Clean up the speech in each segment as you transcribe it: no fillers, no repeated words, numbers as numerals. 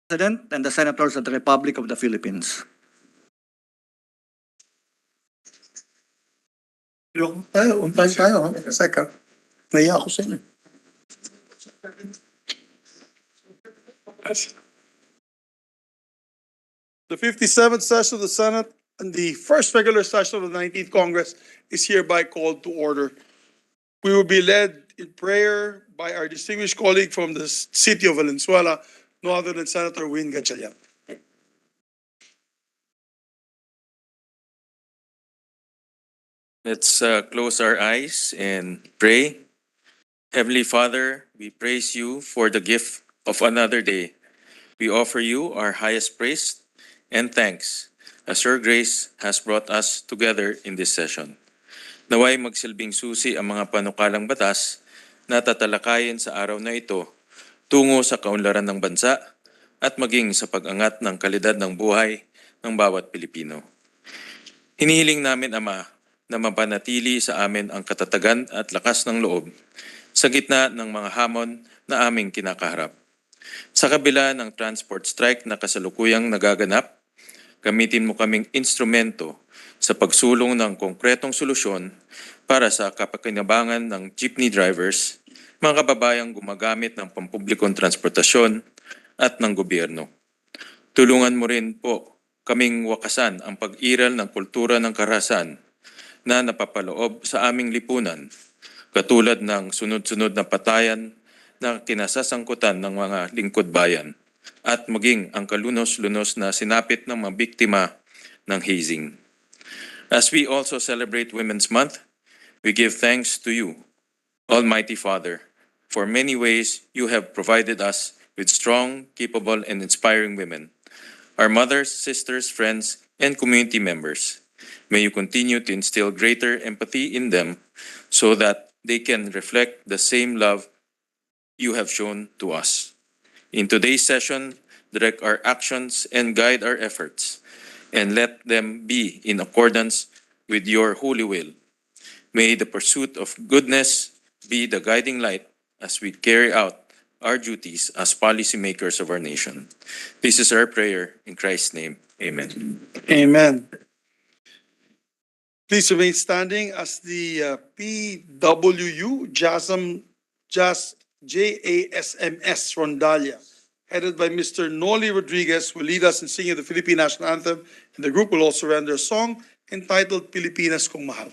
President and the Senators of the Republic of the Philippines. Umpay tayo. Seka. Naiya ako sa inyo. The 57th session of the Senate and the first regular session of the 19th Congress is hereby called to order. We will be led in prayer by our distinguished colleague from the city of Valenzuela, no other than Senator Win Gatchalian. Let's close our eyes and pray. Heavenly Father, we praise you for the gift of another day. We offer you our highest praise and thanks as your grace has brought us together in this session. Naway magsilbing susi ang mga panukalang batas na tatalakayin sa araw na ito tungo sa kaunlaran ng bansa at maging sa pag-angat ng kalidad ng buhay ng bawat Pilipino. Hinihiling namin, Ama, na mapanatili sa amin ang katatagan at lakas ng loob sa gitna ng mga hamon na aming kinakaharap. Sa kabila ng transport strike na kasalukuyang nagaganap, gamitin mo kaming instrumento sa pagsulong ng konkretong solusyon para sa kapakinabangan ng jeepney drivers, mga kababayang gumagamit ng pampublikong transportasyon at ng gobyerno. Tulungan mo rin po kaming wakasan ang pag-iral ng kultura ng karahasan na napapaloob sa aming lipunan, katulad ng sunod-sunod na patayan na kinasasangkutan ng mga lingkod bayan at maging ang kalunos-lunos na sinapit ng mga biktima ng hazing. As we also celebrate Women's Month, we give thanks to you, Almighty Father, for many ways you have provided us with strong, capable, and inspiring women, our mothers, sisters, friends, and community members. May you continue to instill greater empathy in them so that they can reflect the same love you have shown to us. In today's session, direct our actions and guide our efforts, and let them be in accordance with your holy will. May the pursuit of goodness be the guiding light as we carry out our duties as policymakers of our nation. This is our prayer in Christ's name. Amen. Amen. Please remain standing as the PWU JASMS Rondalia, headed by Mr. Noli Rodriguez, will lead us in singing the Philippine National Anthem, and the group will also render a song entitled Pilipinas Kung Mahal.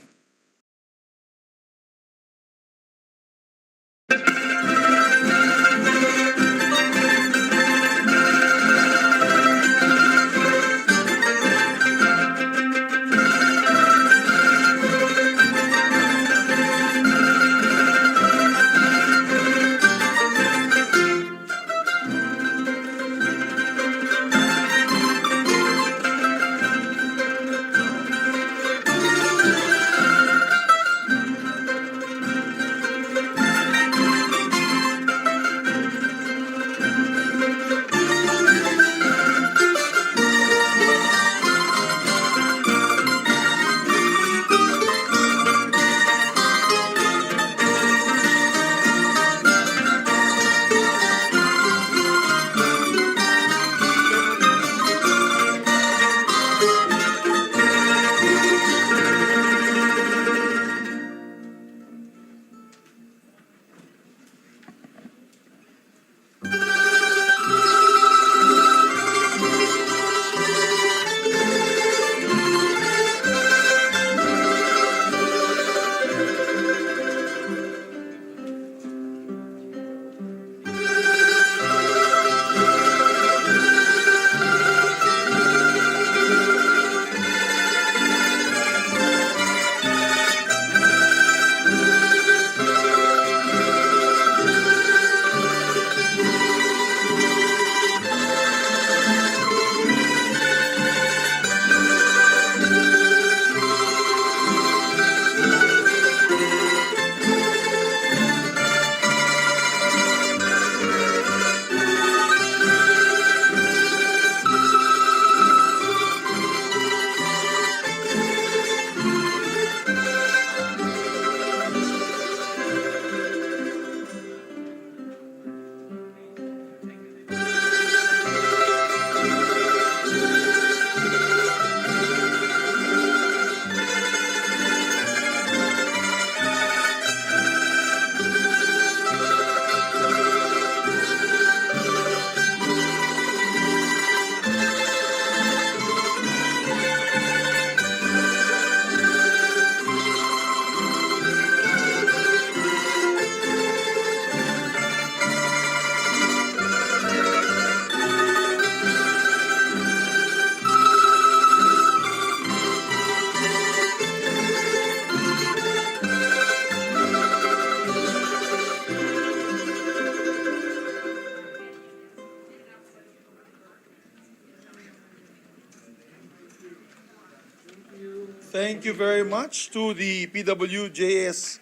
Thank you very much to the JASMS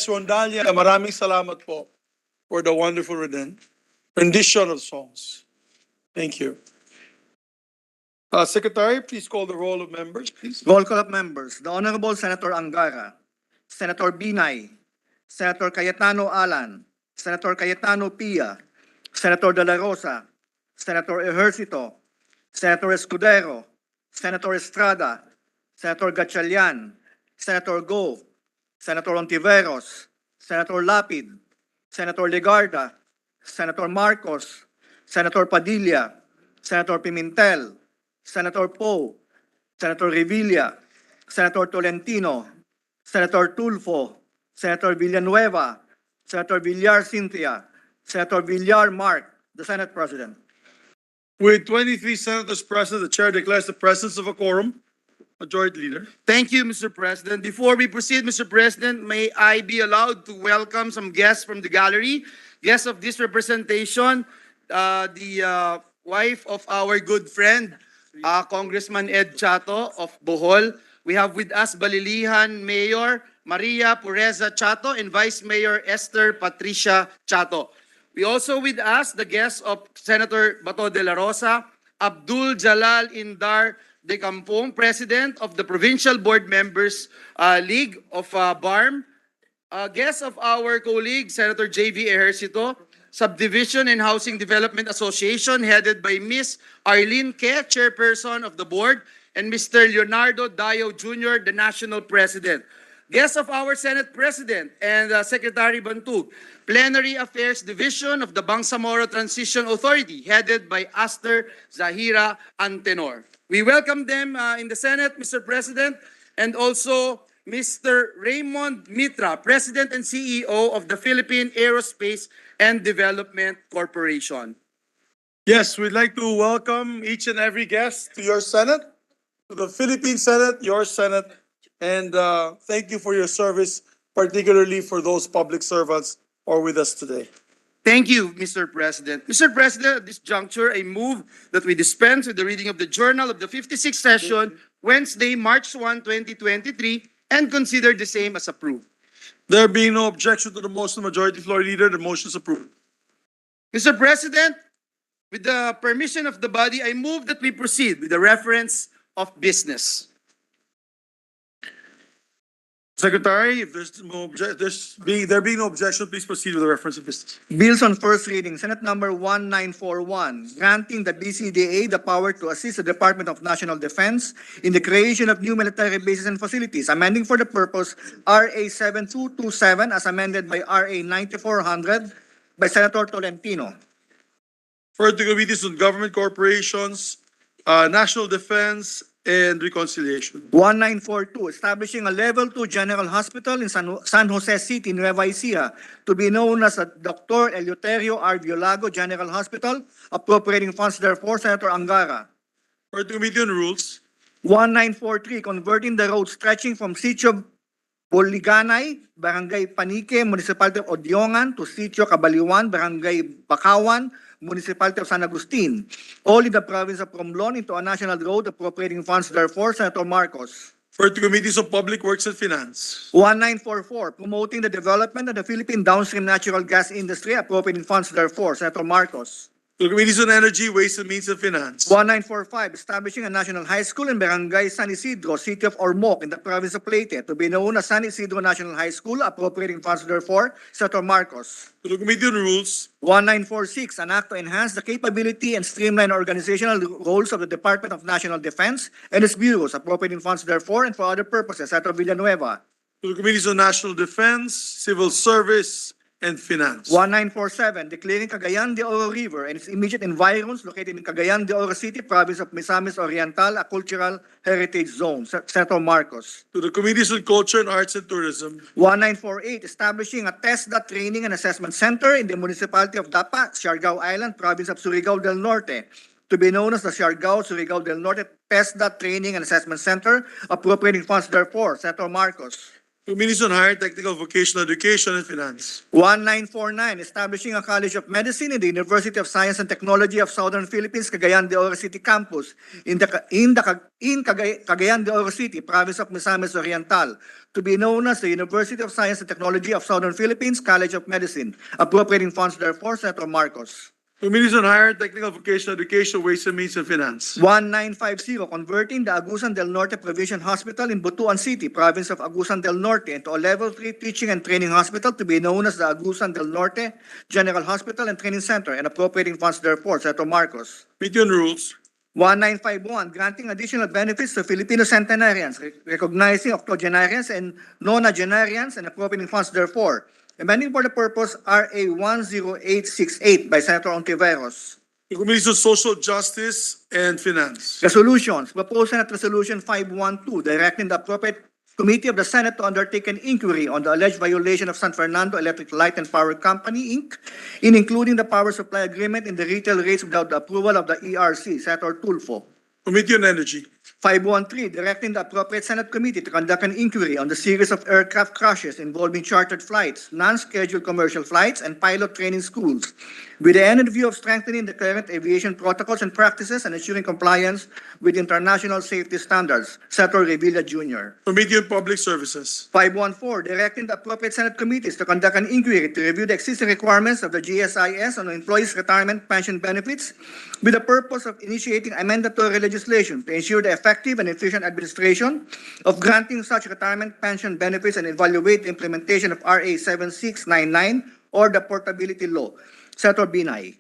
Rondalia. Maraming salamat po for the wonderful rendition of songs. Thank you. Secretary, please call the roll of members, please. Roll call of members. The Honorable Senator Angara, Senator Binay, Senator Cayetano Alan, Senator Cayetano Pia, Senator De La Rosa, Senator Ejercito, Senator Escudero, Senator Estrada, Senator Gatchalian, Senator Go, Senator Ontiveros, Senator Lapid, Senator Legarda, Senator Marcos, Senator Padilla, Senator Pimentel, Senator Poe, Senator Revilla, Senator Tolentino, Senator Tulfo, Senator Villanueva, Senator Villar Cynthia, Senator Villar Mark, the Senate President. With 23 senators present, the chair declares the presence of a quorum. Majority Leader. Thank you, Mr. President. Before we proceed, Mr. President, may I be allowed to welcome some guests from the gallery? Guests of this representation, the wife of our good friend, Congressman Ed Chato of Bohol. We have with us Balilihan Mayor Maria Pureza Chato and Vice Mayor Esther Patricia Chato. We also with us the guests of Senator Bato de la Rosa, Abdul Jalal Indar de Campong, President of the Provincial Board Members League of BARM, guest of our colleague, Senator J.V. Ejercito, Subdivision and Housing Development Association, headed by Ms. Arlene Ke, Chairperson of the Board, and Mr. Leonardo Dayo Jr., the National President. Guest of our Senate President and Secretary Bantug, Plenary Affairs Division of the Bangsamoro Transition Authority, headed by Aster Zahira Antenor. We welcome them in the Senate, Mr. President, and also Mr. Raymond Mitra, President and CEO of the Philippine Aerospace and Development Corporation. Yes, we'd like to welcome each and every guest to your Senate, to the Philippine Senate, your Senate, and thank you for your service, particularly for those public servants who are with us today. Thank you, Mr. President. Mr. President, at this juncture, I move that we dispense with the reading of the Journal of the 56th Session, Wednesday, March 1, 2023, and consider the same as approved. There being no objection to the motion, Majority Floor Leader, the motion is approved. Mr. President, with the permission of the body, I move that we proceed with the reference of business. Secretary, if there being no objection, please proceed with the reference of business. Bills on first reading. Senate number 1941, granting the BCDA the power to assist the Department of National Defense in the creation of new military bases and facilities, amending for the purpose RA 7227 as amended by RA 9400 by Senator Tolentino. Further to Committees on Government Corporations, National Defense, and Reconciliation. 1942, establishing a Level 2 General Hospital in San Jose City, Nueva Ecija, to be known as Dr. Eleuterio R. Violago General Hospital, appropriating funds therefore, Senator Angara. Further to Committee on Rules. 1943, converting the road stretching from Sitio Boliganay, Barangay Panique, Municipality of Odiongan, to Sitio Cabaliwan, Barangay Bakawan, Municipality of San Agustin, all in the province of Romblon, into a national road, appropriating funds therefore, Senator Marcos. Further to Committees on Public Works and Finance. 1944, promoting the development of the Philippine downstream natural gas industry, appropriating funds therefore, Senator Marcos. To the Committees on Energy, Waste and Means and Finance. 1945, establishing a national high school in Barangay San Isidro, City of Ormoc, in the province of Leyte, to be known as San Isidro National High School, appropriating funds therefore, Senator Marcos. To the Committee on Rules. 1946, an act to enhance the capability and streamline organizational roles of the Department of National Defense and its bureaus, appropriating funds therefore and for other purposes, Senator Villanueva. To the Committees on National Defense, Civil Service, and Finance. 1947, declaring Cagayan de Oro River and its immediate environs located in Cagayan de Oro City, province of Misamis Oriental, a cultural heritage zone. Senator Marcos. To the Committees on Culture and Arts and Tourism. 1948, establishing a TESDA Training and Assessment Center in the municipality of Dapa, Siargao Island, province of Surigao del Norte, to be known as the Surigao del Norte TESDA Training and Assessment Center, appropriating funds therefore, Senator Marcos. Committees on Higher Technical Vocational Education and Finance. 1949, establishing a College of Medicine in the University of Science and Technology of Southern Philippines, Cagayan de Oro City Campus, in Cagayan de Oro City, Province of Misamis Oriental, to be known as the University of Science and Technology of Southern Philippines College of Medicine, appropriating funds therefore, Senator Marcos. Committees on Higher Technical Vocational Education, Ways and Means and Finance. 1950, converting the Agusan del Norte Provincial Hospital in Butuan City, Province of Agusan del Norte, into a Level 3 Teaching and Training Hospital to be known as the Agusan del Norte General Hospital and Training Center, and appropriating funds therefore, Senator Marcos. Committee on Rules. 1951, granting additional benefits to Filipino centenarians, recognizing octogenarians and nonagenarians, and appropriating funds therefore. Amending for the purpose RA 10868 by Senator Ontiveros. The Committees on Social Justice and Finance. Resolutions. Proposed Senate Resolution 512, directing the appropriate committee of the Senate to undertake an inquiry on the alleged violation of San Fernando Electric Light and Power Company, Inc., in including the power supply agreement in the retail rates without the approval of the ERC. Senator Tulfo. Committee on Energy. 513, directing the appropriate Senate committee to conduct an inquiry on the series of aircraft crashes involving chartered flights, non-scheduled commercial flights, and pilot training schools, with the end view of strengthening the current aviation protocols and practices and ensuring compliance with international safety standards. Senator Revilla Jr. Committee on Public Services. 514, directing the appropriate Senate committees to conduct an inquiry to review the existing requirements of the GSIS on employees' retirement pension benefits, with the purpose of initiating a mandatory legislation to ensure the effective and efficient administration of granting such retirement pension benefits and evaluate the implementation of RA 7699 or the portability law. Senator Binay.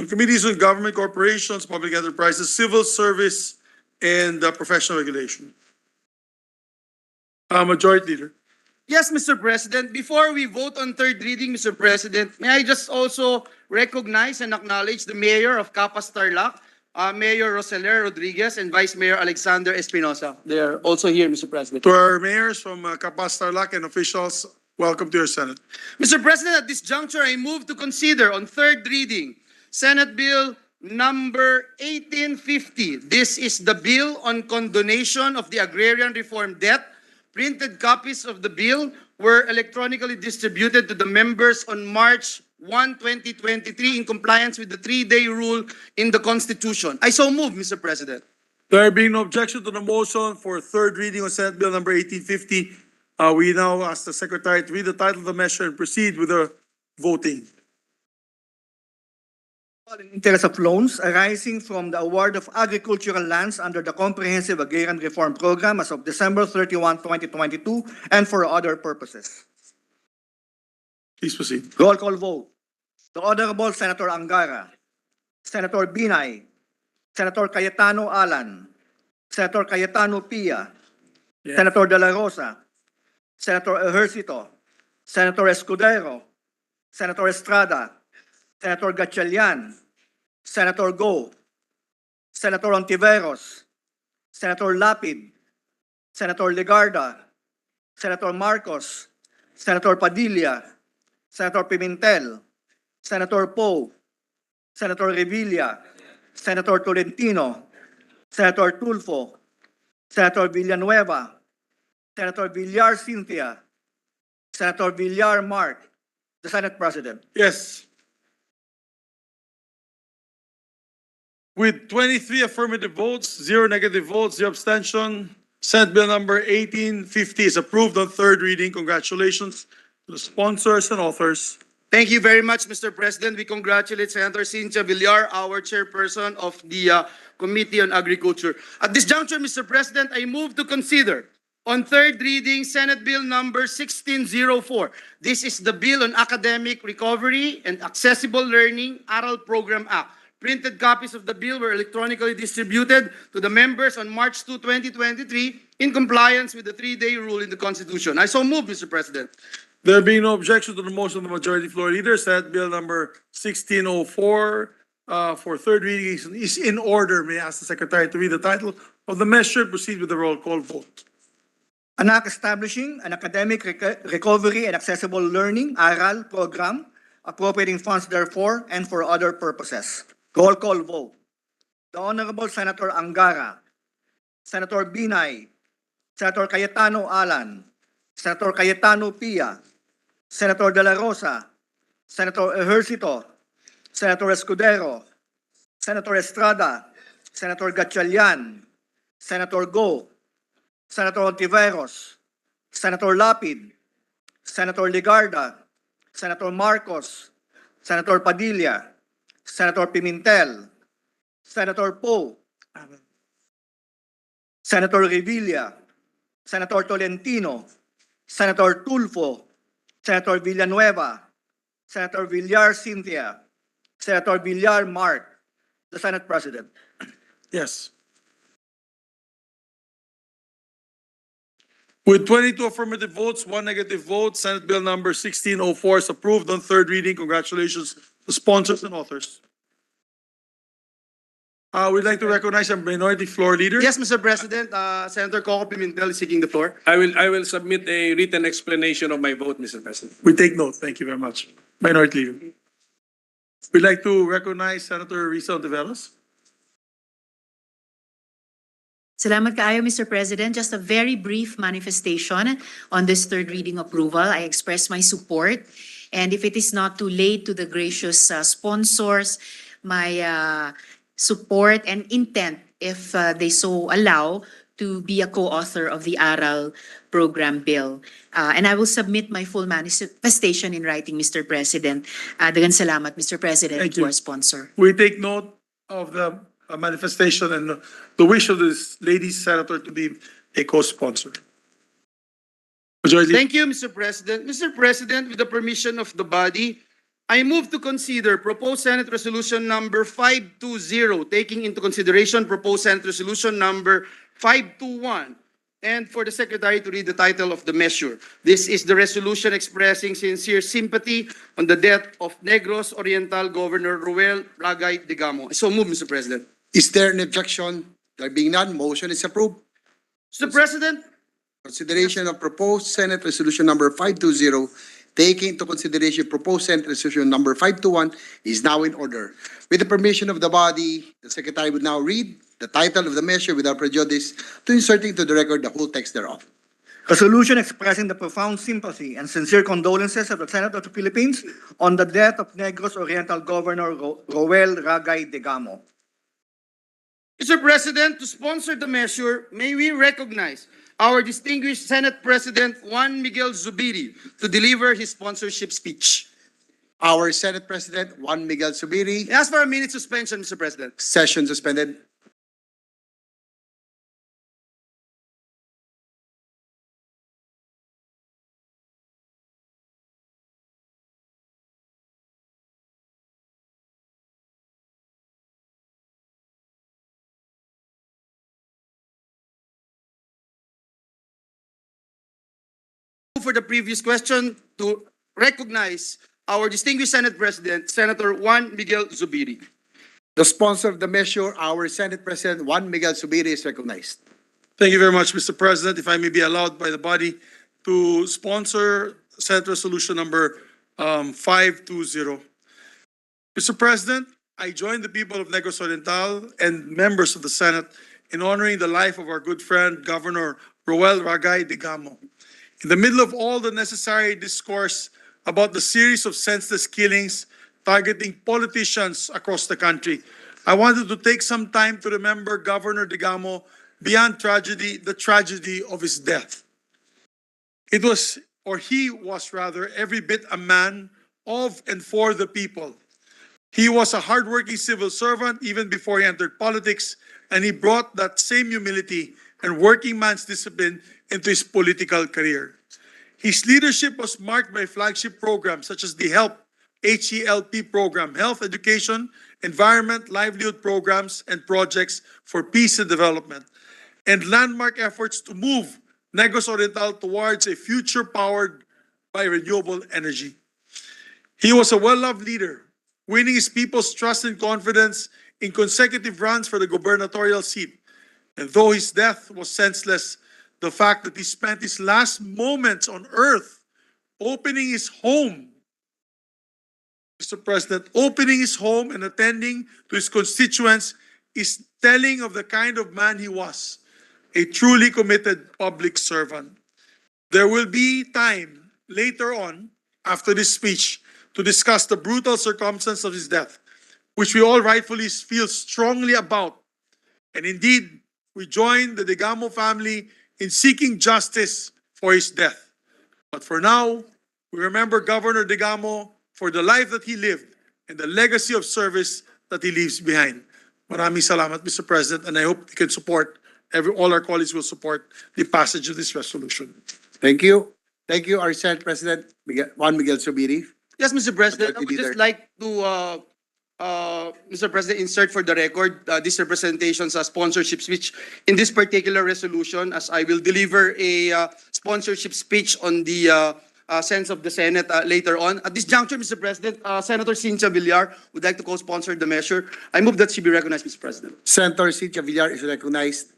Committees on Government Corporations, Public Enterprises, Civil Service, and Professional Regulation. Majority Leader. Yes, Mr. President. Before we vote on third reading, Mr. President, may I just also recognize and acknowledge the Mayor of Capas Tarlac, Mayor Roseler Rodriguez, and Vice Mayor Alexander Espinosa. They are also here, Mr. President. To our mayors from Capas Tarlac and officials, welcome to your Senate. Mr. President, at this juncture, I move to consider on third reading Senate Bill number 1850. This is the bill on condonation of the agrarian reform debt. Printed copies of the bill were electronically distributed to the members on March 1, 2023 in compliance with the 3-day rule in the Constitution. I so move, Mr. President. There being no objection to the motion for third reading on Senate Bill number 1850, we now ask the Secretary to read the title of the measure and proceed with the voting. In interest of loans arising from the award of agricultural lands under the Comprehensive Agrarian Reform Program as of December 31, 2022, and for other purposes. Please proceed. Roll call vote. The Honorable Senator Angara, Senator Binay, Senator Cayetano Alan, Senator Cayetano Pia, Yes. Senator De La Rosa, Senator Ejercito, Senator Escudero, Senator Estrada, Senator Gatchalian, Senator Go, Senator Ontiveros, Senator Lapid, Senator Legarda, Senator Marcos, Senator Padilla, Senator Pimentel, Senator Poe, Senator Revilla, Senator Tolentino, Senator Tulfo, Senator Villanueva, Senator Villar Cynthia, Senator Villar Mark, the Senate President. Yes. With 23 affirmative votes, 0 negative votes, 0 abstention, Senate Bill number 1850 is approved on third reading. Congratulations to the sponsors and authors. Thank you very much, Mr. President. We congratulate Senator Cynthia Villar, our chairperson of the Committee on Agriculture. At this juncture, Mr. President, I move to consider on third reading Senate Bill number 1604. This is the Bill on Academic Recovery and Accessible Learning Aral Program Act. Printed copies of the bill were electronically distributed to the members on March 2, 2023 in compliance with the 3-day rule in the Constitution. I so move, Mr. President. There being no objection to the motion of the majority floor leader, Senate Bill number 1604 for third reading is in order. May I ask the Secretary to read the title of the measure and proceed with the roll call vote. An act establishing an academic recovery and accessible learning ARAL program, appropriating funds therefore and for other purposes. Roll call vote. The Honorable Senator Angara, Senator Binay, Senator Cayetano Alan, Senator Cayetano Pia, Senator De La Rosa, Senator Ejercito, Senator Escudero, Senator Estrada, Senator Gatchalian, Senator Go, Senator Ontiveros, Senator Lapid, Senator Ligarda, Senator Marcos, Senator Padilla, Senator Pimentel, Senator Poe, Senator Revilla, Senator Tolentino, Senator Tulfo, Senator Villanueva, Senator Villar Cynthia, Senator Villar Mark, the Senate President. Yes. With 22 affirmative votes, 1 negative vote, Senate Bill number 1604 is approved on third reading. Congratulations to sponsors and authors. We'd like to recognize our minority floor leader. Yes, Mr. President, Senator Coco Pimentel is seeking the floor. I will submit a written explanation of my vote, Mr. President. We take note. Thank you very much. Minority leader. We'd like to recognize Senator Risa Ontiveros. Salamat kaayo, Mr. President. Just a very brief manifestation on this third reading approval. I express my support. And if it is not too late to the gracious sponsors, my support and intent, if they so allow, to be a co-author of the ARAL program bill. And I will submit my full manifestation in writing, Mr. President. Daghang salamat, Mr. President, Thank to you. our sponsor. We take note of the manifestation and the wish of this lady senator to be a co-sponsor. Majority Leader. Thank you, Mr. President. Mr. President, with the permission of the body, I move to consider proposed Senate Resolution number 520, taking into consideration proposed Senate Resolution number 521, and for the Secretary to read the title of the measure. This is the resolution expressing sincere sympathy on the death of Negros Oriental Governor Ruel Ragay Digamo. So move, Mr. President. Is there an objection? There being none, motion is approved. Mr. President, Consideration of proposed Senate Resolution number 520, taking into consideration proposed Senate Resolution number 521 is now in order. With the permission of the body, the Secretary would now read the title of the measure without prejudice to insert into the record the whole text thereof. Resolution expressing the profound sympathy and sincere condolences of the Senate of the Philippines on the death of Negros Oriental Governor Roel Ragay Digamo. Mr. President, to sponsor the measure, may we recognize our distinguished Senate President Juan Miguel Zubiri to deliver his sponsorship speech. Our Senate President, Juan Miguel Zubiri, I ask for a minute suspension, Mr. President. session suspended. For the previous question, to recognize our distinguished Senate President, Senator Juan Miguel Zubiri. The sponsor of the measure, our Senate President, Juan Miguel Zubiri, is recognized. Thank you very much, Mr. President. If I may be allowed by the body to sponsor Senate Resolution number 520. Mr. President, I join the people of Negros Oriental and members of the Senate in honoring the life of our good friend, Governor Roel Ragay Digamo. In the middle of all the necessary discourse about the series of senseless killings targeting politicians across the country, I wanted to take some time to remember Governor Digamo beyond tragedy, the tragedy of his death. He was rather, every bit a man of and for the people. He was a hardworking civil servant even before he entered politics, and he brought that same humility and working man's discipline into his political career. His leadership was marked by flagship programs such as the HELP program, Health, Education, Environment, Livelihood programs, and projects for peace and development, and landmark efforts to move Negros Oriental towards a future powered by renewable energy. He was a well-loved leader, winning his people's trust and confidence in consecutive runs for the gubernatorial seat. And though his death was senseless, the fact that he spent his last moments on earth opening his home, Mr. President, opening his home and attending to his constituents is telling of the kind of man he was, a truly committed public servant. There will be time later on, after this speech, to discuss the brutal circumstance of his death, which we all rightfully feel strongly about. And indeed, we join the Digamo family in seeking justice for his death. But for now, we remember Governor Digamo for the life that he lived and the legacy of service that he leaves behind. Maraming salamat, Mr. President, and I hope you can support, all our colleagues will support the passage of this resolution. Thank you. Thank you, our Senate President, Juan Miguel Zubiri. Yes, Mr. President, I would Majority just Leader. like to, Mr. President, insert for the record this representation's sponsorship speech in this particular resolution, as I will deliver a sponsorship speech on the sense of the Senate later on. At this juncture, Mr. President, Senator Cynthia Villar would like to co-sponsor the measure. I move that she be recognized, Mr. President. Senator Cynthia Villar is recognized.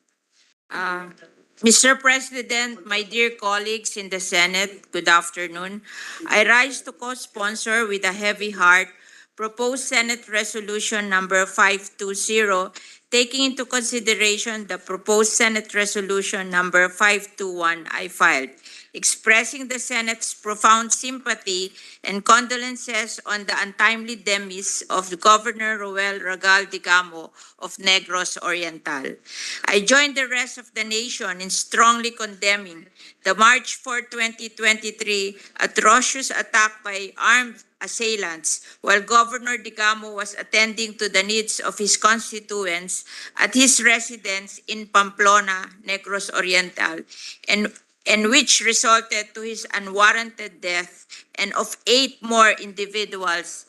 Mr. President, my dear colleagues in the Senate, good afternoon. I rise to co-sponsor with a heavy heart proposed Senate Resolution number 520, taking into consideration the proposed Senate Resolution number 521 I filed, expressing the Senate's profound sympathy and condolences on the untimely demise of Governor Roel Ragal Digamo of Negros Oriental. I join the rest of the nation in strongly condemning the March 4, 2023 atrocious attack by armed assailants while Governor Digamo was attending to the needs of his constituents at his residence in Pamplona, Negros Oriental, and which resulted to his unwarranted death and of 8 more individuals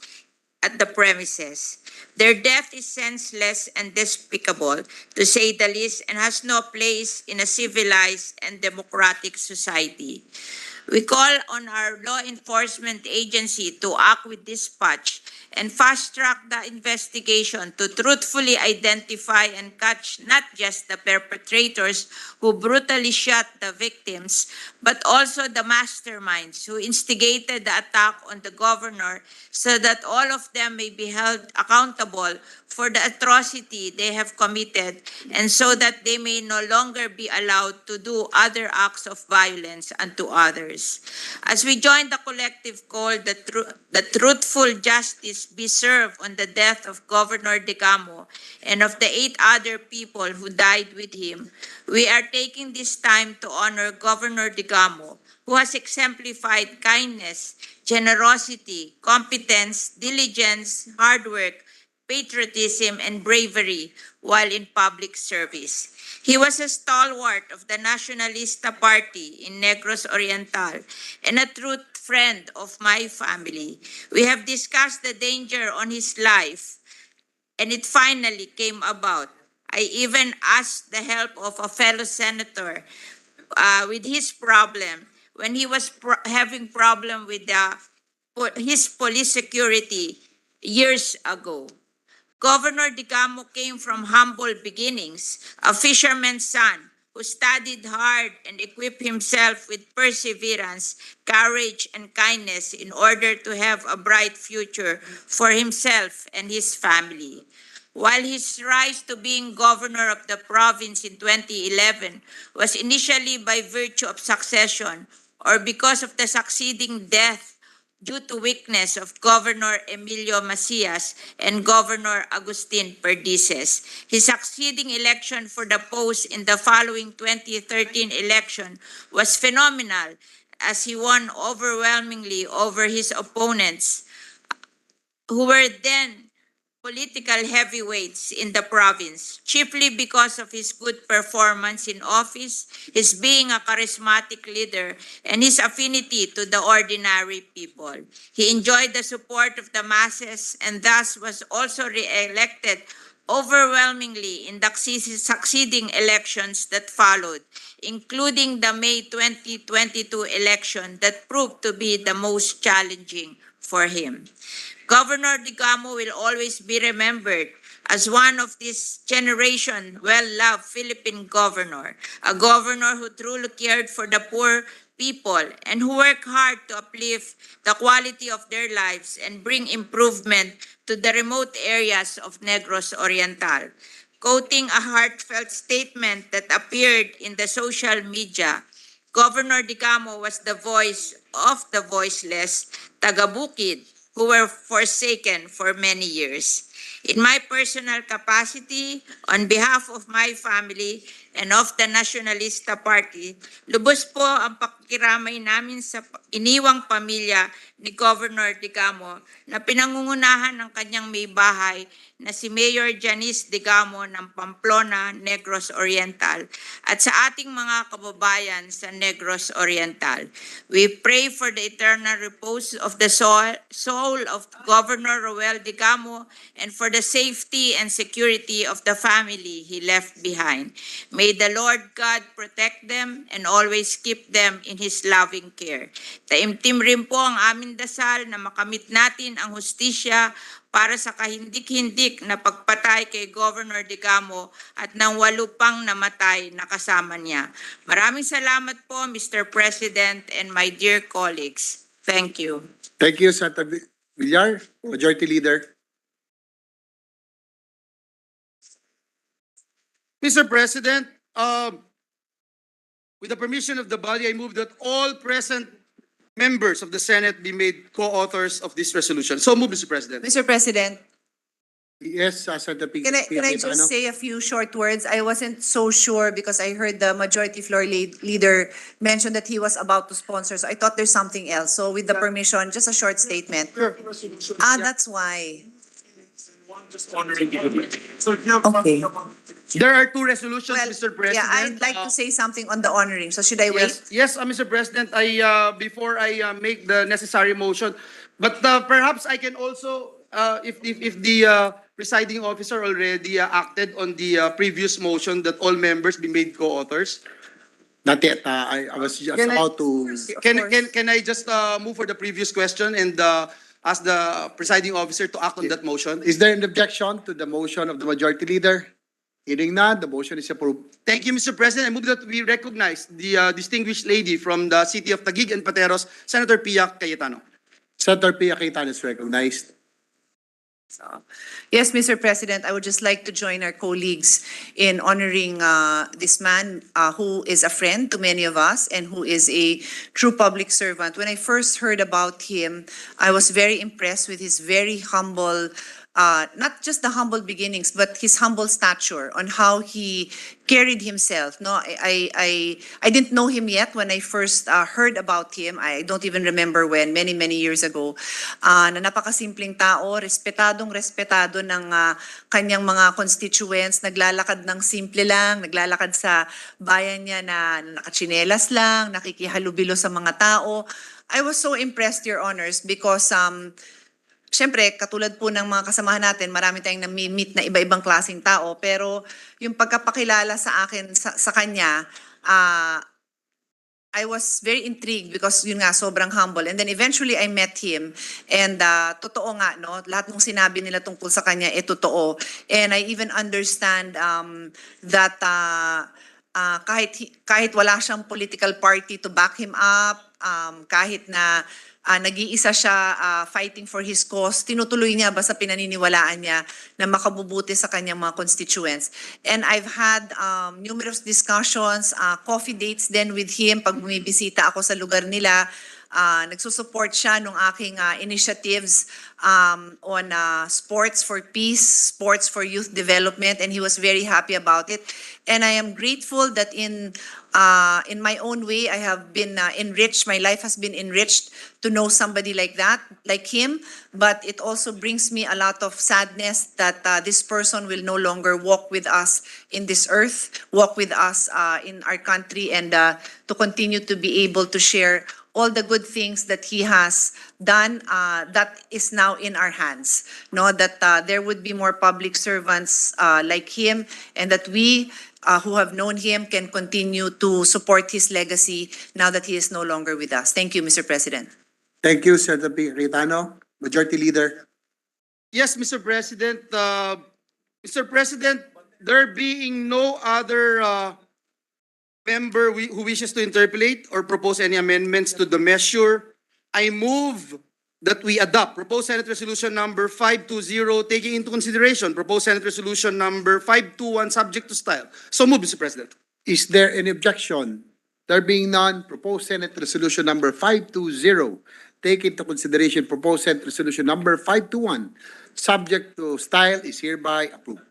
at the premises. Their death is senseless and despicable, to say the least, and has no place in a civilized and democratic society. We call on our law enforcement agency to act with dispatch and fast-track the investigation to truthfully identify and catch not just the perpetrators who brutally shot the victims, but also the masterminds who instigated the attack on the governor, so that all of them may be held accountable for the atrocity they have committed, and so that they may no longer be allowed to do other acts of violence unto others. As we join the collective call that truthful justice be served on the death of Governor Digamo and of the 8 other people who died with him, we are taking this time to honor Governor Digamo, who has exemplified kindness, generosity, competence, diligence, hard work, patriotism, and bravery while in public service. He was a stalwart of the Nacionalista Party in Negros Oriental and a true friend of my family. We have discussed the danger on his life, and it finally came about. I even asked the help of a fellow senator with his problem when he was having problem with his police security years ago. Governor Digamo came from humble beginnings, a fisherman's son who studied hard and equipped himself with perseverance, courage, and kindness in order to have a bright future for himself and his family. While his rise to being governor of the province in 2011 was initially by virtue of succession or because of the succeeding death due to weakness of Governor Emilio Macias and Governor Agustin Perdices, his succeeding election for the post in the following 2013 election was phenomenal, as he won overwhelmingly over his opponents, who were then political heavyweights in the province, chiefly because of his good performance in office, his being a charismatic leader, and his affinity to the ordinary people. He enjoyed the support of the masses and thus was also re-elected overwhelmingly in the succeeding elections that followed, including the May 2022 election that proved to be the most challenging for him. Governor Digamo will always be remembered as one of this generation well-loved Philippine governor, a governor who truly cared for the poor people and who worked hard to uplift the quality of their lives and bring improvement to the remote areas of Negros Oriental. Quoting a heartfelt statement that appeared in the social media, Governor Dicamo was the voice of the voiceless, taga-bukid, who were forsaken for many years. In my personal capacity, on behalf of my family and of the Nationalista Party, lubos po ang pakikiramay namin sa iniwang pamilya ni Governor Dicamo na pinangungunahan ng kanyang may bahay na si Mayor Janice Dicamo ng Pamplona, Negros Oriental at sa ating mga kababayan sa Negros Oriental. We pray for the eternal repose of the soul of Governor Roel Dicamo and for the safety and security of the family he left behind. May the Lord God protect them and always keep them in His loving care. Taimtim rin po ang aming dasal na makamit natin ang hustisya para sa kahindik-hindik na pagpatay kay Governor Dicamo at ng 8 pang namatay na kasama niya. Maraming salamat po, Mr. President and my dear colleagues. Thank you. Thank you, Senator Villar. Majority Leader. Mr. President, with the permission of the body, I move that all present members of the Senate be made co-authors of this resolution. So move, Mr. President. Mr. President, Yes, Senator can I just say a few short words? I wasn't so sure because I heard the majority floor leader mention that he was about to sponsor. So I thought there's something else. So with the permission, just a short statement. That's why. Okay. There are 2 resolutions, Well, Mr. President. yeah, I'd like to say something on the honoring. So should I wait? Yes, Mr. President, before I make the necessary motion, but perhaps I can also, if the presiding officer already acted on the previous motion that all members be made co-authors. Not yet. I was just Can I- about to. Can I just move for the previous question and ask the presiding officer to act on that motion? Is there an objection to the motion of the Majority Leader? Hearing none, the motion is approved. Thank you, Mr. President. I move that we recognize the distinguished lady from the city of Taguig and Pateros, Senator Pia Cayetano. Senator Pia Cayetano is recognized. So, yes, Mr. President, I would just like to join our colleagues in honoring this man who is a friend to many of us and who is a true public servant. When I first heard about him, I was very impressed with his very humble, not just the humble beginnings, but his humble stature on how he carried himself. No, I didn't know him yet when I first heard about him. I don't even remember when, many years ago. Na napakasimpleng tao, respetado ng kanyang mga constituents, naglalakad ng simple lang, naglalakad sa bayan niya na nakachinelas lang, nakikihalubilo sa mga tao. I was so impressed, Your Honors, because siyempre, katulad po ng mga kasamahan natin, marami tayong nami-meet na iba-ibang klaseng tao, pero yung pagkapakilala sa akin, sa kanya, I was very intrigued because yun nga, sobrang humble. And then eventually I met him and totoo nga, no? Lahat ng sinabi nila tungkol sa kanya, totoo. And I even understand that kahit wala siyang political party to back him up, kahit na nag-iisa siya fighting for his cause, tinutuloy niya basta pinaniniwalaan niya na makabubuti sa kanyang mga constituents. And I've had numerous discussions, coffee dates then with him pag bumibisita ako sa lugar nila. Nagsusupport siya nung aking initiatives on sports for peace, sports for youth development, and he was very happy about it. And I am grateful that in my own way, I have been enriched. My life has been enriched to know somebody like that, like him. But it also brings me a lot of sadness that this person will no longer walk with us in this earth, walk with us in our country, and to continue to be able to share all the good things that he has done that is now in our hands. No, that there would be more public servants like him, and that we who have known him can continue to support his legacy now that he is no longer with us. Thank you, Mr. President. Thank you, Senator Pia Cayetano. Majority Leader. Yes, Mr. President. Mr. President, there being no other member who wishes to interpolate or propose any amendments to the measure, I move that we adopt proposed Senate Resolution number 520, taking into consideration proposed Senate Resolution number 521, subject to style. So move, Mr. President. Is there any objection There being none, proposed Senate Resolution number 520, take into consideration proposed Senate Resolution number 521, subject to style, is hereby approved.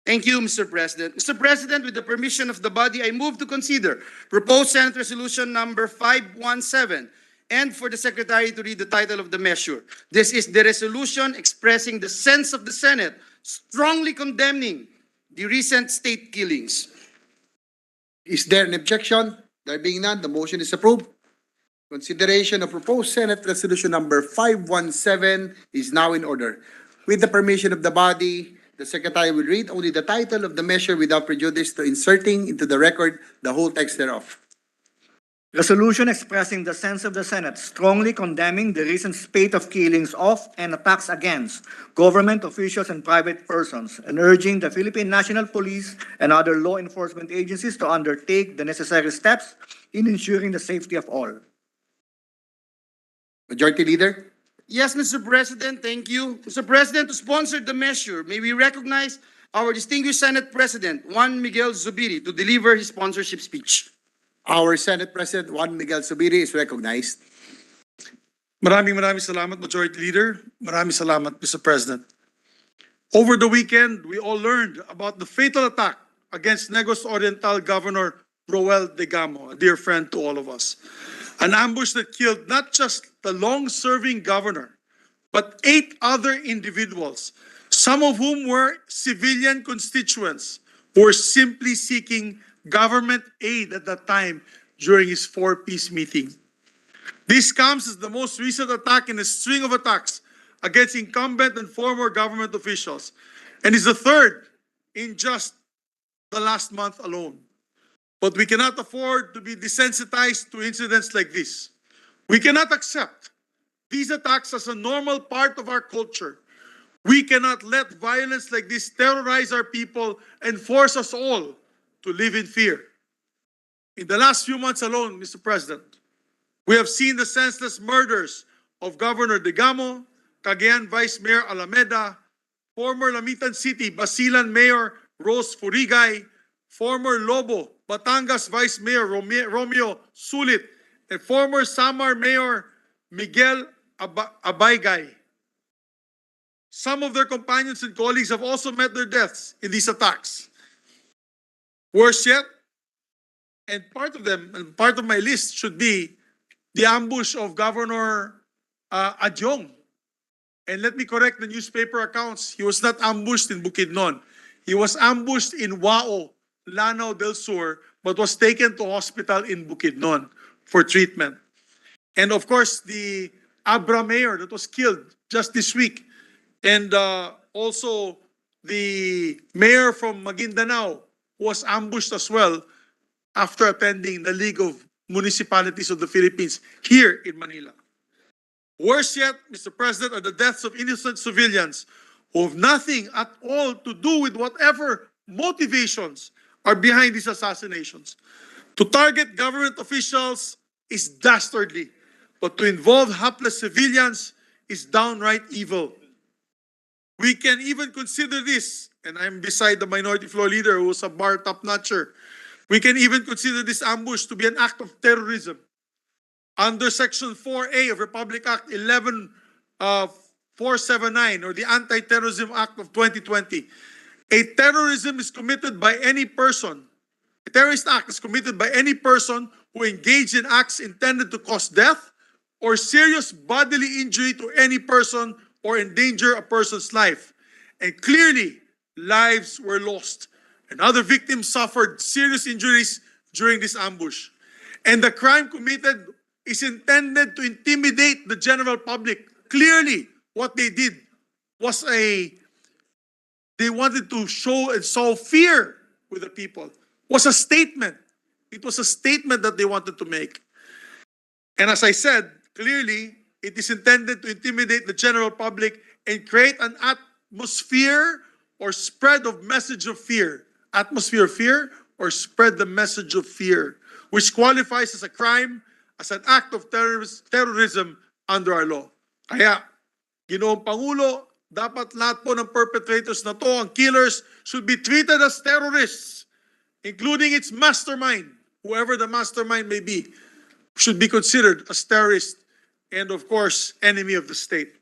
Thank you, Mr. President. Mr. President, with the permission of the body, I move to consider proposed Senate Resolution number 517 and for the Secretary to read the title of the measure. This is the resolution expressing the sense of the Senate strongly condemning the recent state killings. Is there an objection? There being none, the motion is approved. Consideration of proposed Senate Resolution number 517 is now in order. With the permission of the body, the Secretary will read only the title of the measure without prejudice to inserting into the record the whole text thereof. Resolution expressing the sense of the Senate strongly condemning the recent spate of killings of and attacks against government officials and private persons, and urging the Philippine National Police and other law enforcement agencies to undertake the necessary steps in ensuring the safety of all. Majority Leader? Yes, Mr. President, thank you. Mr. President, to sponsor the measure, may we recognize our distinguished Senate President, Juan Miguel Zubiri, to deliver his sponsorship speech. Our Senate President Juan Miguel Zubiri is recognized. Maraming salamat, Majority Leader. Maraming salamat, Mr. President. Over the weekend, we all learned about the fatal attack against Negros Oriental Governor Roel Degamo, a dear friend to all of us. An ambush that killed not just the long-serving governor, but 8 other individuals, some of whom were civilian constituents who were simply seeking government aid at that time during his 4-piece meeting. This comes as the most recent attack in a string of attacks against incumbent and former government officials, and is the third in just the last month alone. But we cannot afford to be desensitized to incidents like this. We cannot accept these attacks as a normal part of our culture. We cannot let violence like this terrorize our people and force us all to live in fear. In the last few months alone, Mr. President, we have seen the senseless murders of Governor Degamo, Cagayan Vice Mayor Alameda, former Lamitan City Basilan Mayor Rose Furigay, former Lobo Batangas Vice Mayor Romeo Sulit, and former Samar Mayor Miguel Abaygay. Some of their companions and colleagues have also met their deaths in these attacks. Worse yet, and part of my list should be the ambush of Governor Adyong. And let me correct the newspaper accounts. He was not ambushed in Bukidnon. He was ambushed in Wao, Lanao del Sur, but was taken to hospital in Bukidnon for treatment. And of course, the Abra mayor that was killed just this week. And also the mayor from Maguindanao was ambushed as well after attending the League of Municipalities of the Philippines here in Manila. Worse yet, Mr. President, are the deaths of innocent civilians who have nothing at all to do with whatever motivations are behind these assassinations. To target government officials is dastardly, but to involve hapless civilians is downright evil. We can even consider this, and I'm beside the minority floor leader who was a bar top-notcher, we can even consider this ambush to be an act of terrorism. Under Section 4A of Republic Act 11479 or the Anti-Terrorism Act of 2020, a terrorism is committed by any person. A terrorist act is committed by any person who engaged in acts intended to cause death or serious bodily injury to any person or endanger a person's life. And clearly, lives were lost and other victims suffered serious injuries during this ambush. And the crime committed is intended to intimidate the general public. Clearly, what they did was they wanted to show and sow fear with the people. Was a statement. It was a statement that they wanted to make. And as I said, clearly, it is intended to intimidate the general public and create an atmosphere or spread of message of fear. Atmosphere of fear or spread the message of fear, which qualifies as a crime, as an act of terrorism under our law. Kaya, Ginoong Pangulo, dapat lahat po ng perpetrators na to, ang killers, should be treated as terrorists, including its mastermind, whoever the mastermind may be, should be considered as terrorist and, of course, enemy of the state.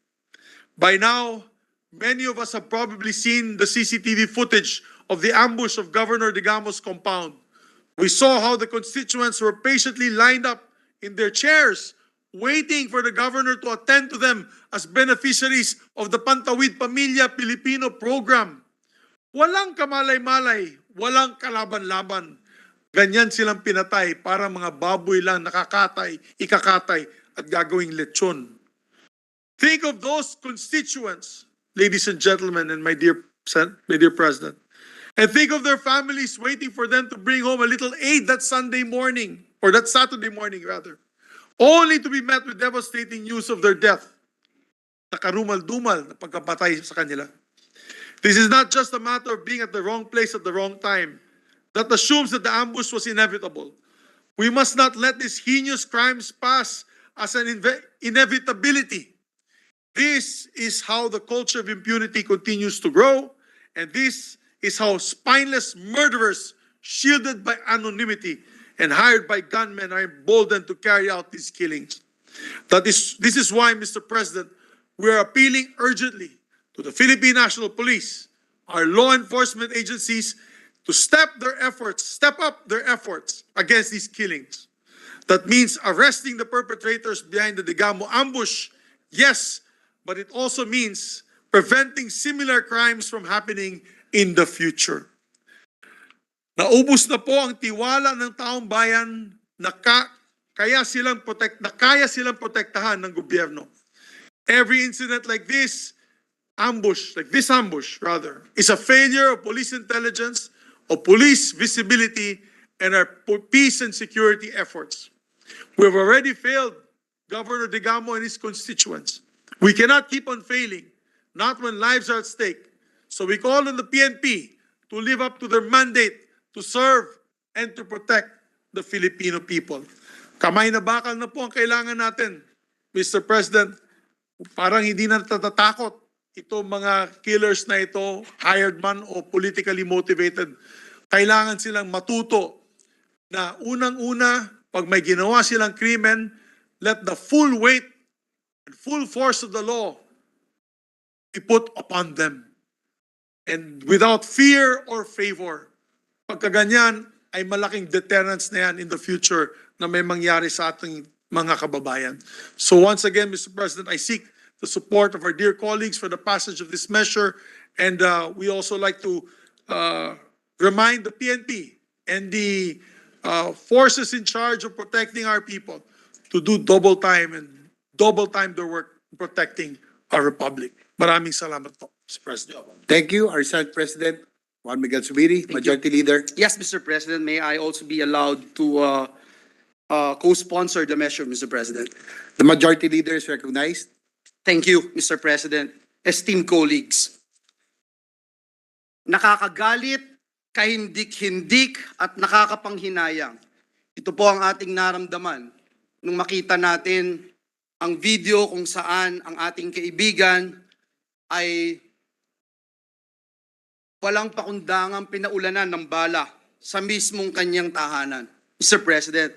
By now, many of us have probably seen the CCTV footage of the ambush of Governor Digamo's compound. We saw how the constituents were patiently lined up in their chairs, waiting for the governor to attend to them as beneficiaries of the Pantawid Pamilya Pilipino program. Walang kamalay-malay, walang kalaban-laban. Ganyan silang pinatay para mga baboy lang nakakatay, ikakatay at gagawing lechon. Think of those constituents, ladies and gentlemen, and my dear President, and think of their families waiting for them to bring home a little aid that Sunday morning, or that Saturday morning rather, only to be met with devastating news of their death. Nakarumal-dumal na pagkapatay sa kanila. This is not just a matter of being at the wrong place at the wrong time. That assumes that the ambush was inevitable. We must not let these heinous crimes pass as an inevitability. This is how the culture of impunity continues to grow, and this is how spineless murderers, shielded by anonymity and hired by gunmen, are emboldened to carry out these killings. This is why, Mr. President, we are appealing urgently to the Philippine National Police, our law enforcement agencies, to step up their efforts against these killings. That means arresting the perpetrators behind the Digamo ambush, yes, but it also means preventing similar crimes from happening in the future. Naubos na po ang tiwala ng taong bayan na kaya silang protektahan ng gobyerno. Every incident like this ambush, is a failure of police intelligence, of police visibility, and our peace and security efforts. We have already failed Governor Digamo and his constituents. We cannot keep on failing, not when lives are at stake. So we call on the PNP to live up to their mandate to serve and to protect the Filipino people. Kamay na bakal na po ang kailangan natin, Mr. President. Parang hindi na natatakot itong mga killers na ito, hired man o politically motivated. Kailangan silang matuto na unang-una, pag may ginawa silang krimen, let the full weight and full force of the law be put upon them. And without fear or favor, pagkaganyan ay malaking deterrence na yan in the future na may mangyari sa ating mga kababayan. So once again, Mr. President, I seek the support of our dear colleagues for the passage of this measure. And we also like to remind the PNP and the forces in charge of protecting our people to do double time their work protecting our republic. Maraming salamat po, Mr. President. Thank you, our Senate President, Juan Miguel Zubiri, Majority Leader. Yes, Mr. President, may I also be allowed to co-sponsor the measure, Mr. President? The Majority Leader is recognized. Thank you, Mr. President. Esteemed colleagues, nakakagalit, kahindik-hindik at nakakapanghinayang. Ito po ang ating naramdaman nung makita natin ang video kung saan ang ating kaibigan ay walang pakundangang pinaulanan ng bala sa mismong kanyang tahanan. Mr. President,